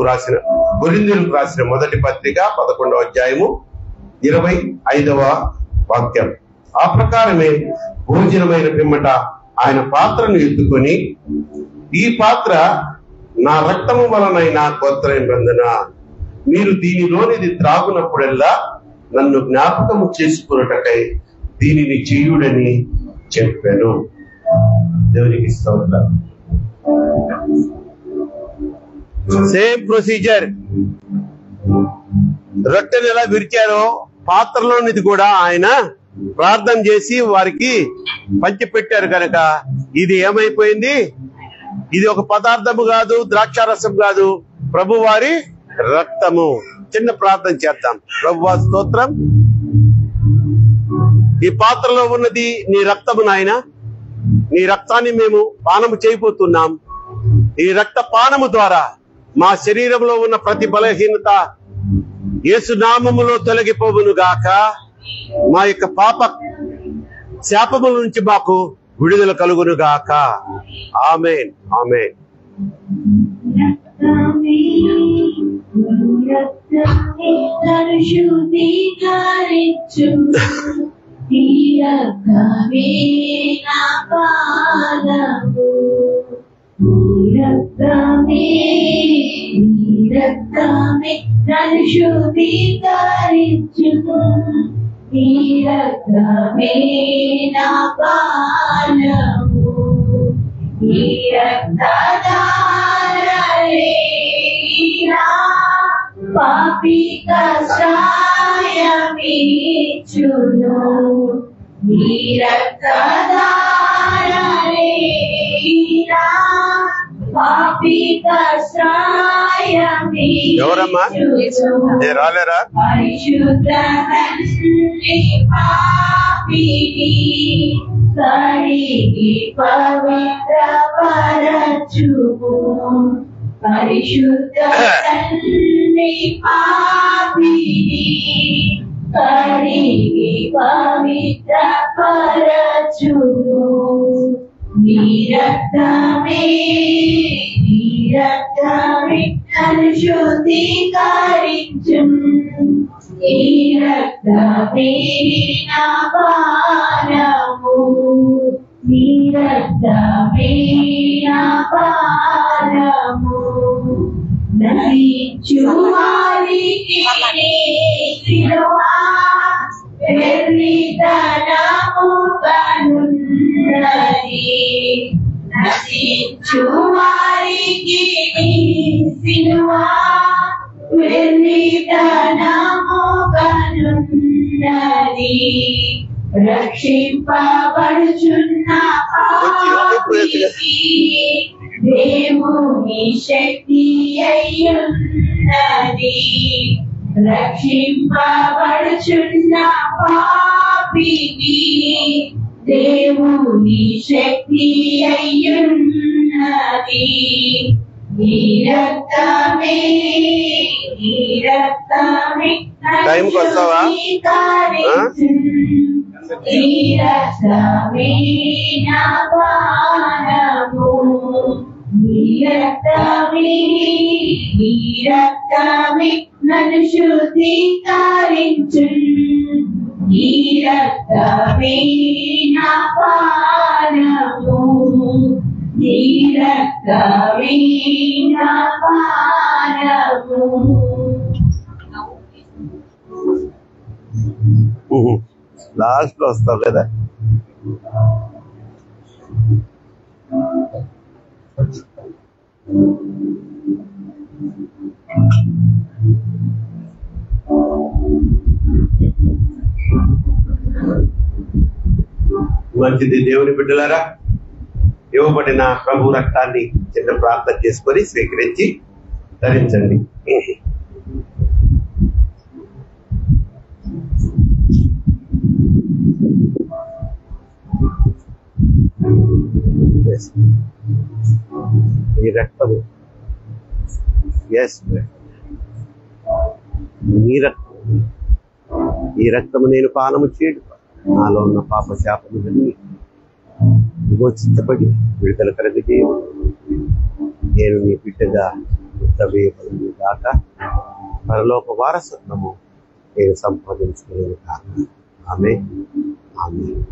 రాసిన మొదటి పత్రిక 11వ అధ్యాయము 25వ వాక్యం. ఆ ప్రకారమే భోజనమైన పిమ్మట ఆయన పాత్రను ఎత్తుకొని, ఈ పాత్ర నా రక్తము వలనైన కొత్త నిబంధన, మీరు దీనిలోనిది త్రాగునప్పుడల్లా నన్ను జ్ఞాపకము చేసుకున్నటకై దీనిని చేయుడని చెప్పాను. దేవునికి స్తోత్రం. Same procedure. రొట్టెను ఎలా విరిచారో పాత్రలోనిది కూడా ఆయన ప్రార్థన చేసి వారికి పంచి పెట్టారు. కనుక ఇది ఏమైపోయింది? ఇది ఒక పదార్థము కాదు, ద్రాక్షారసం కాదు, ప్రభువారి రక్తము. చిన్న ప్రార్థన చేద్దాం. ప్రభువా స్తోత్రం. ఈ పాత్రలో ఉన్నది నీ రక్తము నాయన. నీ రక్తాన్ని మేము పానము చేయబోతున్నాం. ఈ రక్త పానము ద్వారా మా శరీరంలో ఉన్న ప్రతి బలహీనత యేసు నామములో తొలగిపోవును గాక. మా యొక్క పాప శాపముల నుంచి మాకు విడుదల కలుగును గాక. ఆమేన్, ఆమేన్. పాపి కషాయమిచ్చును నీ రక్తధారలేనా పాపి ఎవరమ్మా రాలేరా? పరిశుద్ధ పాపిని కడిగి పవిత్ర పరచుము పరిశుద్ధ పాపిని కడిగి పవిత్ర పరచుము నీ రక్తమే నన్ను శుద్ధీకరించును నీ రక్తమే నా పానము నీ రక్తమే నా పానము నశించు వారికి శిలువ వెర్రితనము కనున్నది నశించు వారికి శిలువ వెర్రితనము కనున్నది రక్షింపబడుచున్న పాపికి దేవుని శక్తి అయ్యున్నది రక్షింపబడుచున్న పాపికి దేవుని శక్తి అయ్యున్నది ఈ రక్తమే టైంకి వస్తావా? ఈ రక్తమే నా పానము ఈ రక్తమే నన్ను శుద్ధీకరించును ఈ రక్తమే నా పానము ఈ రక్తమే నా పానము. లాస్ట్ లో వస్తావు కదా. మంచిది దేవుని బిడ్డలారా, ఇవ్వబడిన ప్రభు రక్తాన్ని చిన్న ప్రార్థన చేసుకొని స్వీకరించి ధరించండి. ఈ రక్తము ఈ రక్తము నేను పానము చేయడు, నాలో ఉన్న పాప శాపములన్నీ విమోచించబడి విడుదల కలగజేయు. నేను నీ బిడ్డగా ఉత్తవేయబడును గాక, పరలోక వారసత్వము నేను సంపాదించుకునేది కాక. ఆమేన్, ఆమేన్.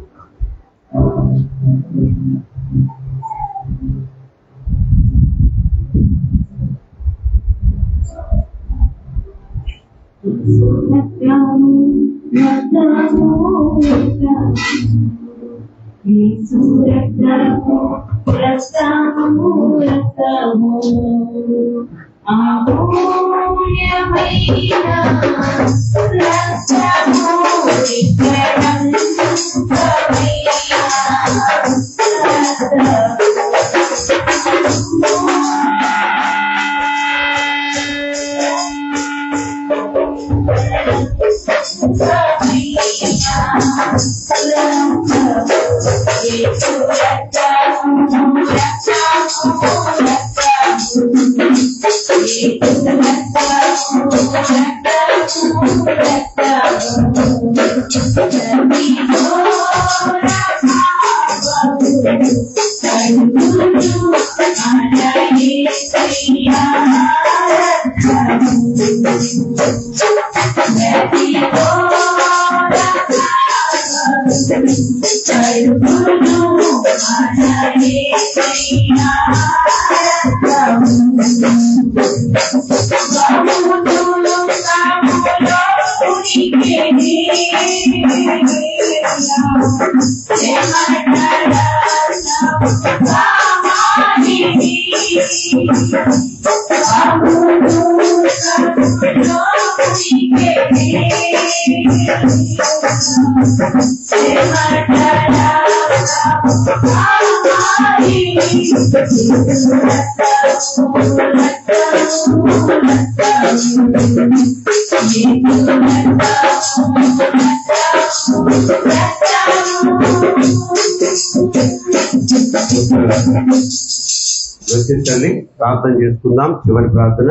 రచించండి, ప్రార్థన చేసుకుందాం. చివరి ప్రార్థన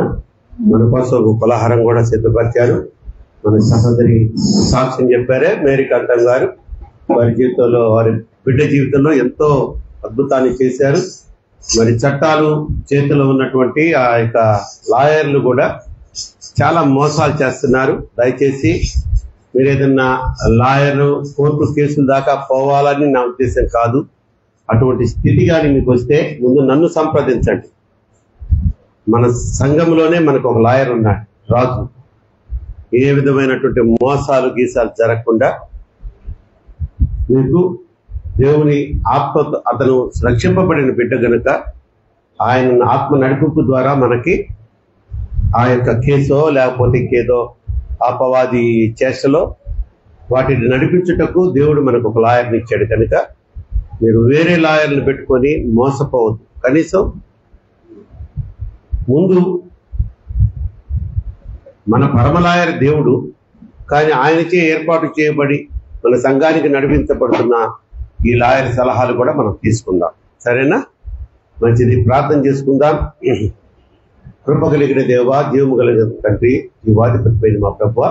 మన కోసం పలహారం కూడా సిద్ధపరిచారు. మన సహోదరి సాక్ష్యం చెప్పారే మేరీ కాంతం గారు, వారి జీవితంలో వారి బిడ్డ జీవితంలో ఎంతో అద్భుతాన్ని చేశారు. మరి చట్టాలు చేతిలో ఉన్నటువంటి ఆ యొక్క లాయర్లు కూడా చాలా మోసాలు చేస్తున్నారు. దయచేసి మీరు ఏదన్నా లాయర్ కోర్టు కేసుల దాకా పోవాలని నా ఉద్దేశం కాదు. అటువంటి స్థితి కానీ మీకు వస్తే ముందు నన్ను సంప్రదించండి. మన సంఘంలోనే మనకు ఒక లాయర్ ఉన్నాడు, రాజు. ఏ విధమైనటువంటి మోసాలు గీసాలు జరగకుండా మీకు దేవుని ఆత్మ, అతను రక్షింపబడిన బిడ్డ గనుక ఆయన ఆత్మ నడిపింపు ద్వారా మనకి ఆ యొక్క కేసో లేకపోతే ఇంకేదో అపవాది చేష్టలో వాటిని నడిపించుటకు దేవుడు మనకు ఒక లాయర్ని ఇచ్చాడు కనుక మీరు వేరే లాయర్ని పెట్టుకొని మోసపోవద్దు. కనీసం ముందు మన పరమ లాయర్ దేవుడు, కానీ ఆయనచే ఏర్పాటు చేయబడి మన సంఘానికి నడిపించబడుతున్న ఈ లాయర్ సలహాలు కూడా మనం తీసుకుందాం. సరేనా? మంచిది. ప్రార్థన చేసుకుందాం. కృప కలిగిన దేవా, జీవము కలిగిన తండ్రి, జీవాధిపతి మా ప్రభువా,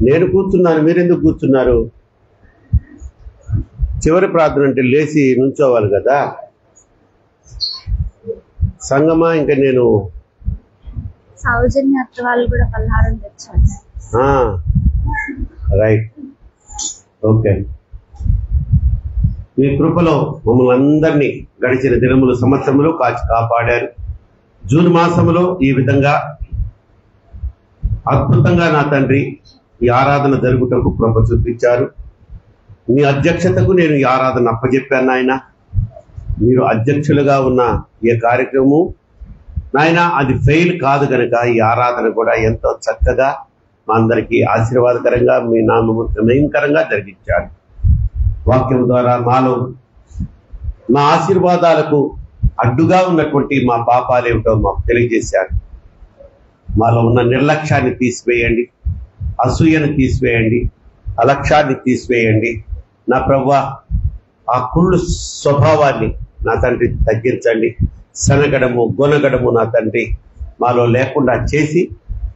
నేను కూర్చున్నాను, మీరెందుకు కూర్చున్నారు? చివరి ప్రార్థన అంటే లేచి నుంచోవాలి కదా సంగమా. ఇంకా నేను సౌజన్య అత్త వాళ్ళు కూడా పలహారం తెచ్చారు. Right, okay. మీ కృపలో మమ్మల్ని అందరినీ గడిచిన దినములు, సంవత్సరములు కాచి కాపాడారు. జూన్ మాసంలో ఈ విధంగా అద్భుతంగా నా తండ్రి ఈ ఆరాధన జరుగుటకు కృప చూపించారు. మీ అధ్యక్షతకు నేను ఈ ఆరాధన అప్పచెప్పాను నాయన. మీరు అధ్యక్షులుగా ఉన్న ఈ కార్యక్రమం నాయన అది ఫెయిల్ కాదు కనుక ఈ ఆరాధన కూడా ఎంతో చక్కగా మా అందరికీ ఆశీర్వాదకరంగా మీ నామము మహిమకరంగా జరిగించారు. వాక్యం ద్వారా మాలో మా ఆశీర్వాదాలకు అడ్డుగా ఉన్నటువంటి మా పాపాలేమిటో మాకు తెలియజేశారు. మాలో ఉన్న నిర్లక్ష్యాన్ని తీసివేయండి, అసూయను తీసివేయండి, అలక్ష్యాన్ని తీసివేయండి. నా ప్రభువా, ఆ కుళ్ళు స్వభావాన్ని నా తండ్రి తగ్గించండి. శనగడము గొనగడము నా తండ్రి మాలో లేకుండా చేసి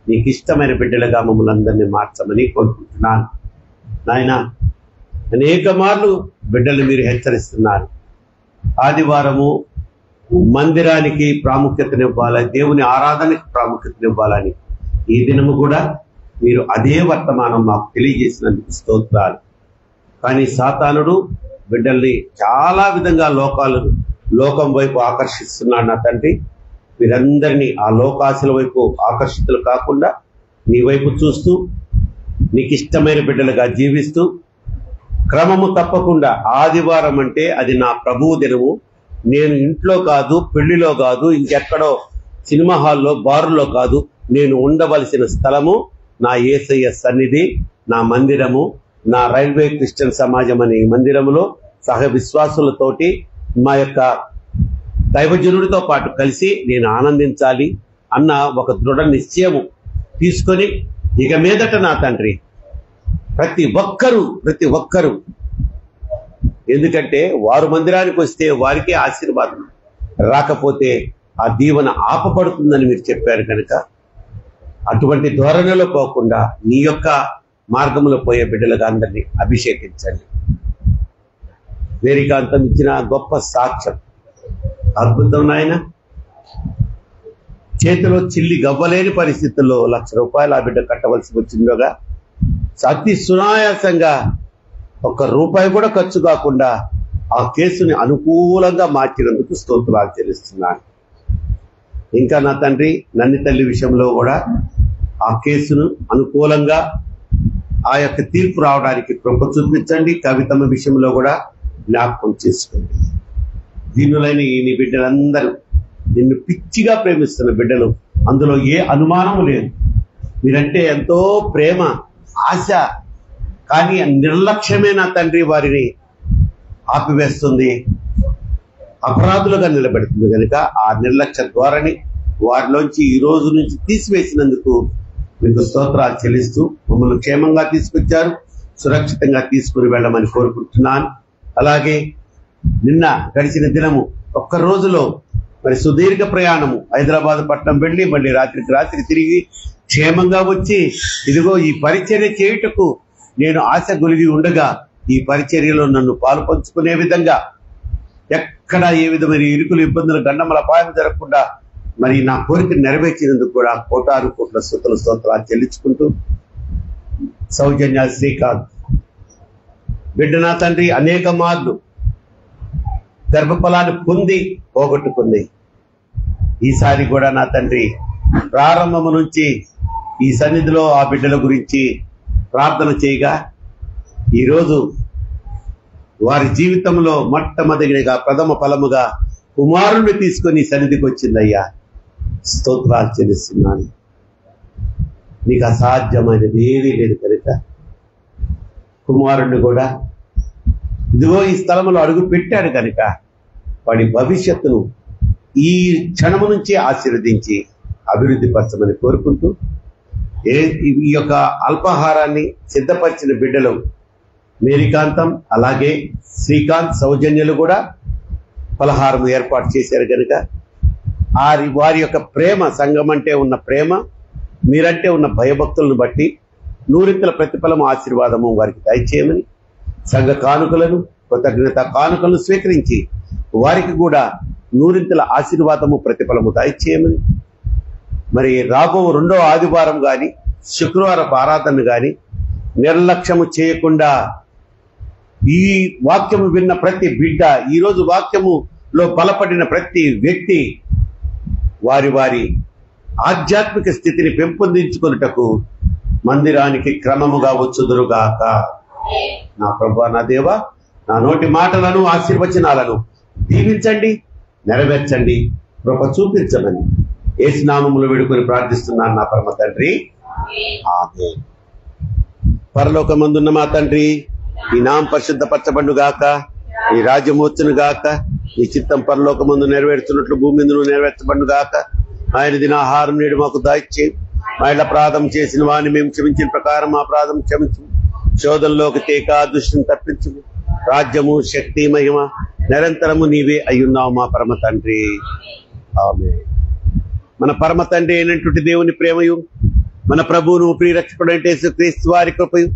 నీకు ఇష్టమైన బిడ్డలుగా మమ్మల్ని అందరినీ మార్చమని కోరుకుంటున్నాను. నాయన, అనేక మార్లు బిడ్డలు మీరు హెచ్చరిస్తున్నారు. ఆదివారము మందిరానికి ప్రాముఖ్యతనివ్వాలి, దేవుని ఆరాధనకి ప్రాముఖ్యతనివ్వాలని ఈ దినము కూడా మీరు అదే వర్తమానం మాకు తెలియజేసినందుకు స్తోత్రాలు. కానీ సాతానుడు బిడ్డల్ని చాలా విధంగా లోకం వైపు ఆకర్షిస్తున్నాడు. నా తండ్రి, మీరందరినీ ఆ లోకాశల వైపు ఆకర్షితులు కాకుండా నీ వైపు చూస్తూ నీకు ఇష్టమైన బిడ్డలుగా జీవిస్తూ క్రమము తప్పకుండా ఆదివారం అంటే అది నా ప్రభువు దినము, నేను ఇంట్లో కాదు, పెళ్లిలో కాదు, ఇంకెక్కడో సినిమా హాల్లో బారులో కాదు, నేను ఉండవలసిన స్థలము నా యేసయ్య సన్నిధి, నా మందిరము, నా రైల్వే క్రిస్టియన్ సమాజం అనే మందిరములో సహ విశ్వాసులతోటి మా యొక్క దైవజనుడితో పాటు కలిసి నేను ఆనందించాలి అన్న ఒక దృఢ నిశ్చయము తీసుకొని ఇక మీదట నా తండ్రి ప్రతి ఒక్కరూ ఎందుకంటే వారు మందిరానికి వస్తే వారికే ఆశీర్వాదం, రాకపోతే ఆ దీవెన ఆపబడుతుందని మీరు చెప్పారు కనుక అటువంటి ధోరణిలో పోకుండా నీ యొక్క మార్గంలో పోయే బిడ్డలుగా అందరినీ అభిషేకించండి. వేరికాంతం ఇచ్చిన గొప్ప సాక్ష్యం, అద్భుతం నాయన. చేతిలో చిల్లి గవ్వలేని పరిస్థితుల్లో ₹1,00,000 ఆ బిడ్డ కట్టవలసి వచ్చిండగా అతి సునాయాసంగా ₹1 కూడా ఖర్చు కాకుండా ఆ కేసుని అనుకూలంగా మార్చినందుకు స్తోత్రాలు చెల్లిస్తున్నాను. ఇంకా నా తండ్రి, నన్ని తల్లి విషయంలో కూడా ఆ కేసును అనుకూలంగా ఆ యొక్క తీర్పు రావడానికి కృప చూపించండి. కవితమ్మ విషయంలో కూడా జ్ఞాపకం చేసుకోండి. దీనులైన ఈ నీ బిడ్డలందరూ నిన్ను పిచ్చిగా ప్రేమిస్తున్న బిడ్డలు, అందులో ఏ అనుమానము లేదు. మీరంటే ఎంతో ప్రేమ, ఆశ, కానీ నిర్లక్ష్యమే నా తండ్రి వారిని ఆపివేస్తుంది, అపరాధులుగా నిలబెడుతుంది. కనుక ఆ నిర్లక్ష్య ధోరణి వారిలోంచి ఈ రోజు నుంచి తీసివేసినందుకు మీకు స్తోత్రాలు చెల్లిస్తూ మమ్మల్ని క్షేమంగా తీసుకొచ్చారు, సురక్షితంగా తీసుకుని వెళ్ళమని కోరుకుంటున్నాను. అలాగే నిన్న గడిచిన దినము ఒక్క రోజులో మరి సుదీర్ఘ ప్రయాణము హైదరాబాద్ పట్టణం వెళ్ళి మళ్ళీ రాత్రి తిరిగి క్షేమంగా వచ్చి ఇదిగో ఈ పరిచర్య చేయుటకు నేను ఆశ గొలిగి ఉండగా ఈ పరిచర్యలో నన్ను పాలు పంచుకునే విధంగా ఎక్కడ ఏ విధమైన ఇరుకులు ఇబ్బందులు గండముల అపాయం జరగకుండా మరి నా కోరిక నెరవేర్చినందుకు కూడా కోటాను కోట్ల స్తోత్రాలు చెల్లించుకుంటూ సౌజన్య శ్రీకాంత్ బిడ్డ నా తండ్రి అనేక మార్లు గర్భఫలాన్ని పొంది పోగొట్టుకుంది. ఈసారి కూడా నా తండ్రి ప్రారంభము నుంచి ఈ సన్నిధిలో ఆ బిడ్డల గురించి ప్రార్థన చేయగా ఈరోజు వారి జీవితంలో మొట్టమొదటిగా ప్రథమ ఫలముగా కుమారుణ్ణి తీసుకొని సన్నిధికి వచ్చిందయ్యా. స్తోత్రాలు చెల్లిస్తున్నాను. నీకు అసాధ్యమైనది ఏదీ లేదు కనుక కుమారుణ్ణి కూడా ఇదిగో ఈ స్థలంలో అడుగు పెట్టాడు కనుక వాడి భవిష్యత్తును ఈ క్షణము నుంచి ఆశీర్వదించి అభివృద్ధి పరచమని కోరుకుంటూ ఈ యొక్క అల్పాహారాన్ని సిద్ధపరిచిన బిడ్డలు మేరీకాంతం అలాగే శ్రీకాంత్ సౌజన్యులు కూడా పలహారం ఏర్పాటు చేశారు కనుక వారి యొక్క ప్రేమ, సంఘం అంటే ఉన్న ప్రేమ, మీరంటే ఉన్న భయభక్తులను బట్టి నూరింతల ప్రతిఫలము ఆశీర్వాదము వారికి దయచేయమని, సంఘ కానుకలను కృతజ్ఞత కానుకలను స్వీకరించి వారికి కూడా నూరింతల ఆశీర్వాదము ప్రతిఫలము దయచేయమని, మరి రాబో 2వ ఆదివారం కానీ శుక్రవారపు ఆరాధన కానీ నిర్లక్ష్యము చేయకుండా ఈ వాక్యము విన్న ప్రతి బిడ్డ, ఈరోజు వాక్యములో బలపడిన ప్రతి వ్యక్తి వారి ఆధ్యాత్మిక స్థితిని పెంపొందించుకొనుటకు మందిరానికి క్రమముగా వచ్చుదురుగాక. నా ప్రభువా, నా దేవా, నా నోటి మాటలను ఆశీర్వచనాలను దీవించండి, నెరవేర్చండి, కృప చూపించమని యేసు నామములో వేడుకొని ప్రార్థిస్తున్నాను నా పరమ తండ్రి, ఆమేన్. పరలోకమందున్న మా తండ్రి, ఈ నామం పరిశుద్ధపరచబడును గాక, ఈ రాజ్యం వచ్చును గాక, ఈ చిత్తం పరలోకమందు నెరవేర్చున్నట్లు భూమి మీద నెరవేర్చబడును గాక. ఆయన దిన ఆహారం నేడు మాకు దాయిచ్చే, మా ఇళ్ళ అపరాధం చేసిన వాడిని మేము క్షమించిన ప్రకారం మా అపరాధం క్షమించు, శోధనలోకి తేక దుష్టిని తప్పించు. రాజ్యము, శక్తి, మహిమ నిరంతరము నీవే అయ్యున్నావు మా పరమ తండ్రి. ఆమేన్. మన పరమ తండ్రి అయినటువంటి దేవుని ప్రేమయు, మన ప్రభువును ప్రియరక్షకుడైన యేసుక్రీస్తు వారి కృపయు,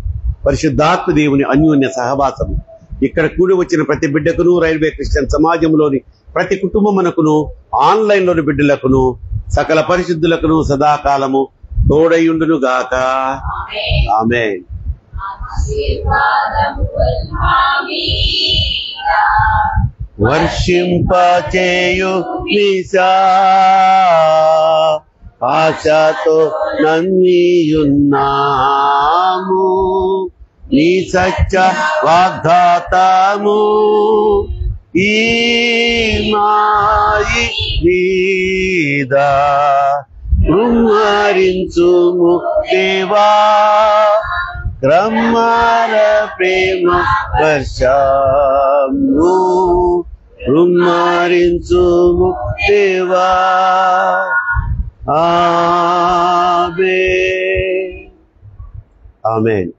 పరిశుద్ధాత్మ దేవుని అన్యోన్య సహవాసము ఇక్కడ కూడి వచ్చిన ప్రతి బిడ్డకును, రైల్వే క్రిస్టియన్ సమాజంలోని ప్రతి కుటుంబమునకును, ఆన్లైన్ లోని బిడ్డలకును, సకల పరిశుద్ధులకును సదాకాలము తోడయుండును గాక. ఆమేన్. వర్షింపచేయు మీసా ఆశతో నమ్మియున్నాము, నీ సత్య వాగ్దాతము ఈ మాయి మీద కృమ్మరించుము దేవా. క్రమార ప్రేమ వర్షము కృమ్మరించుము దేవా. ఆమేన్. ఆమేన్.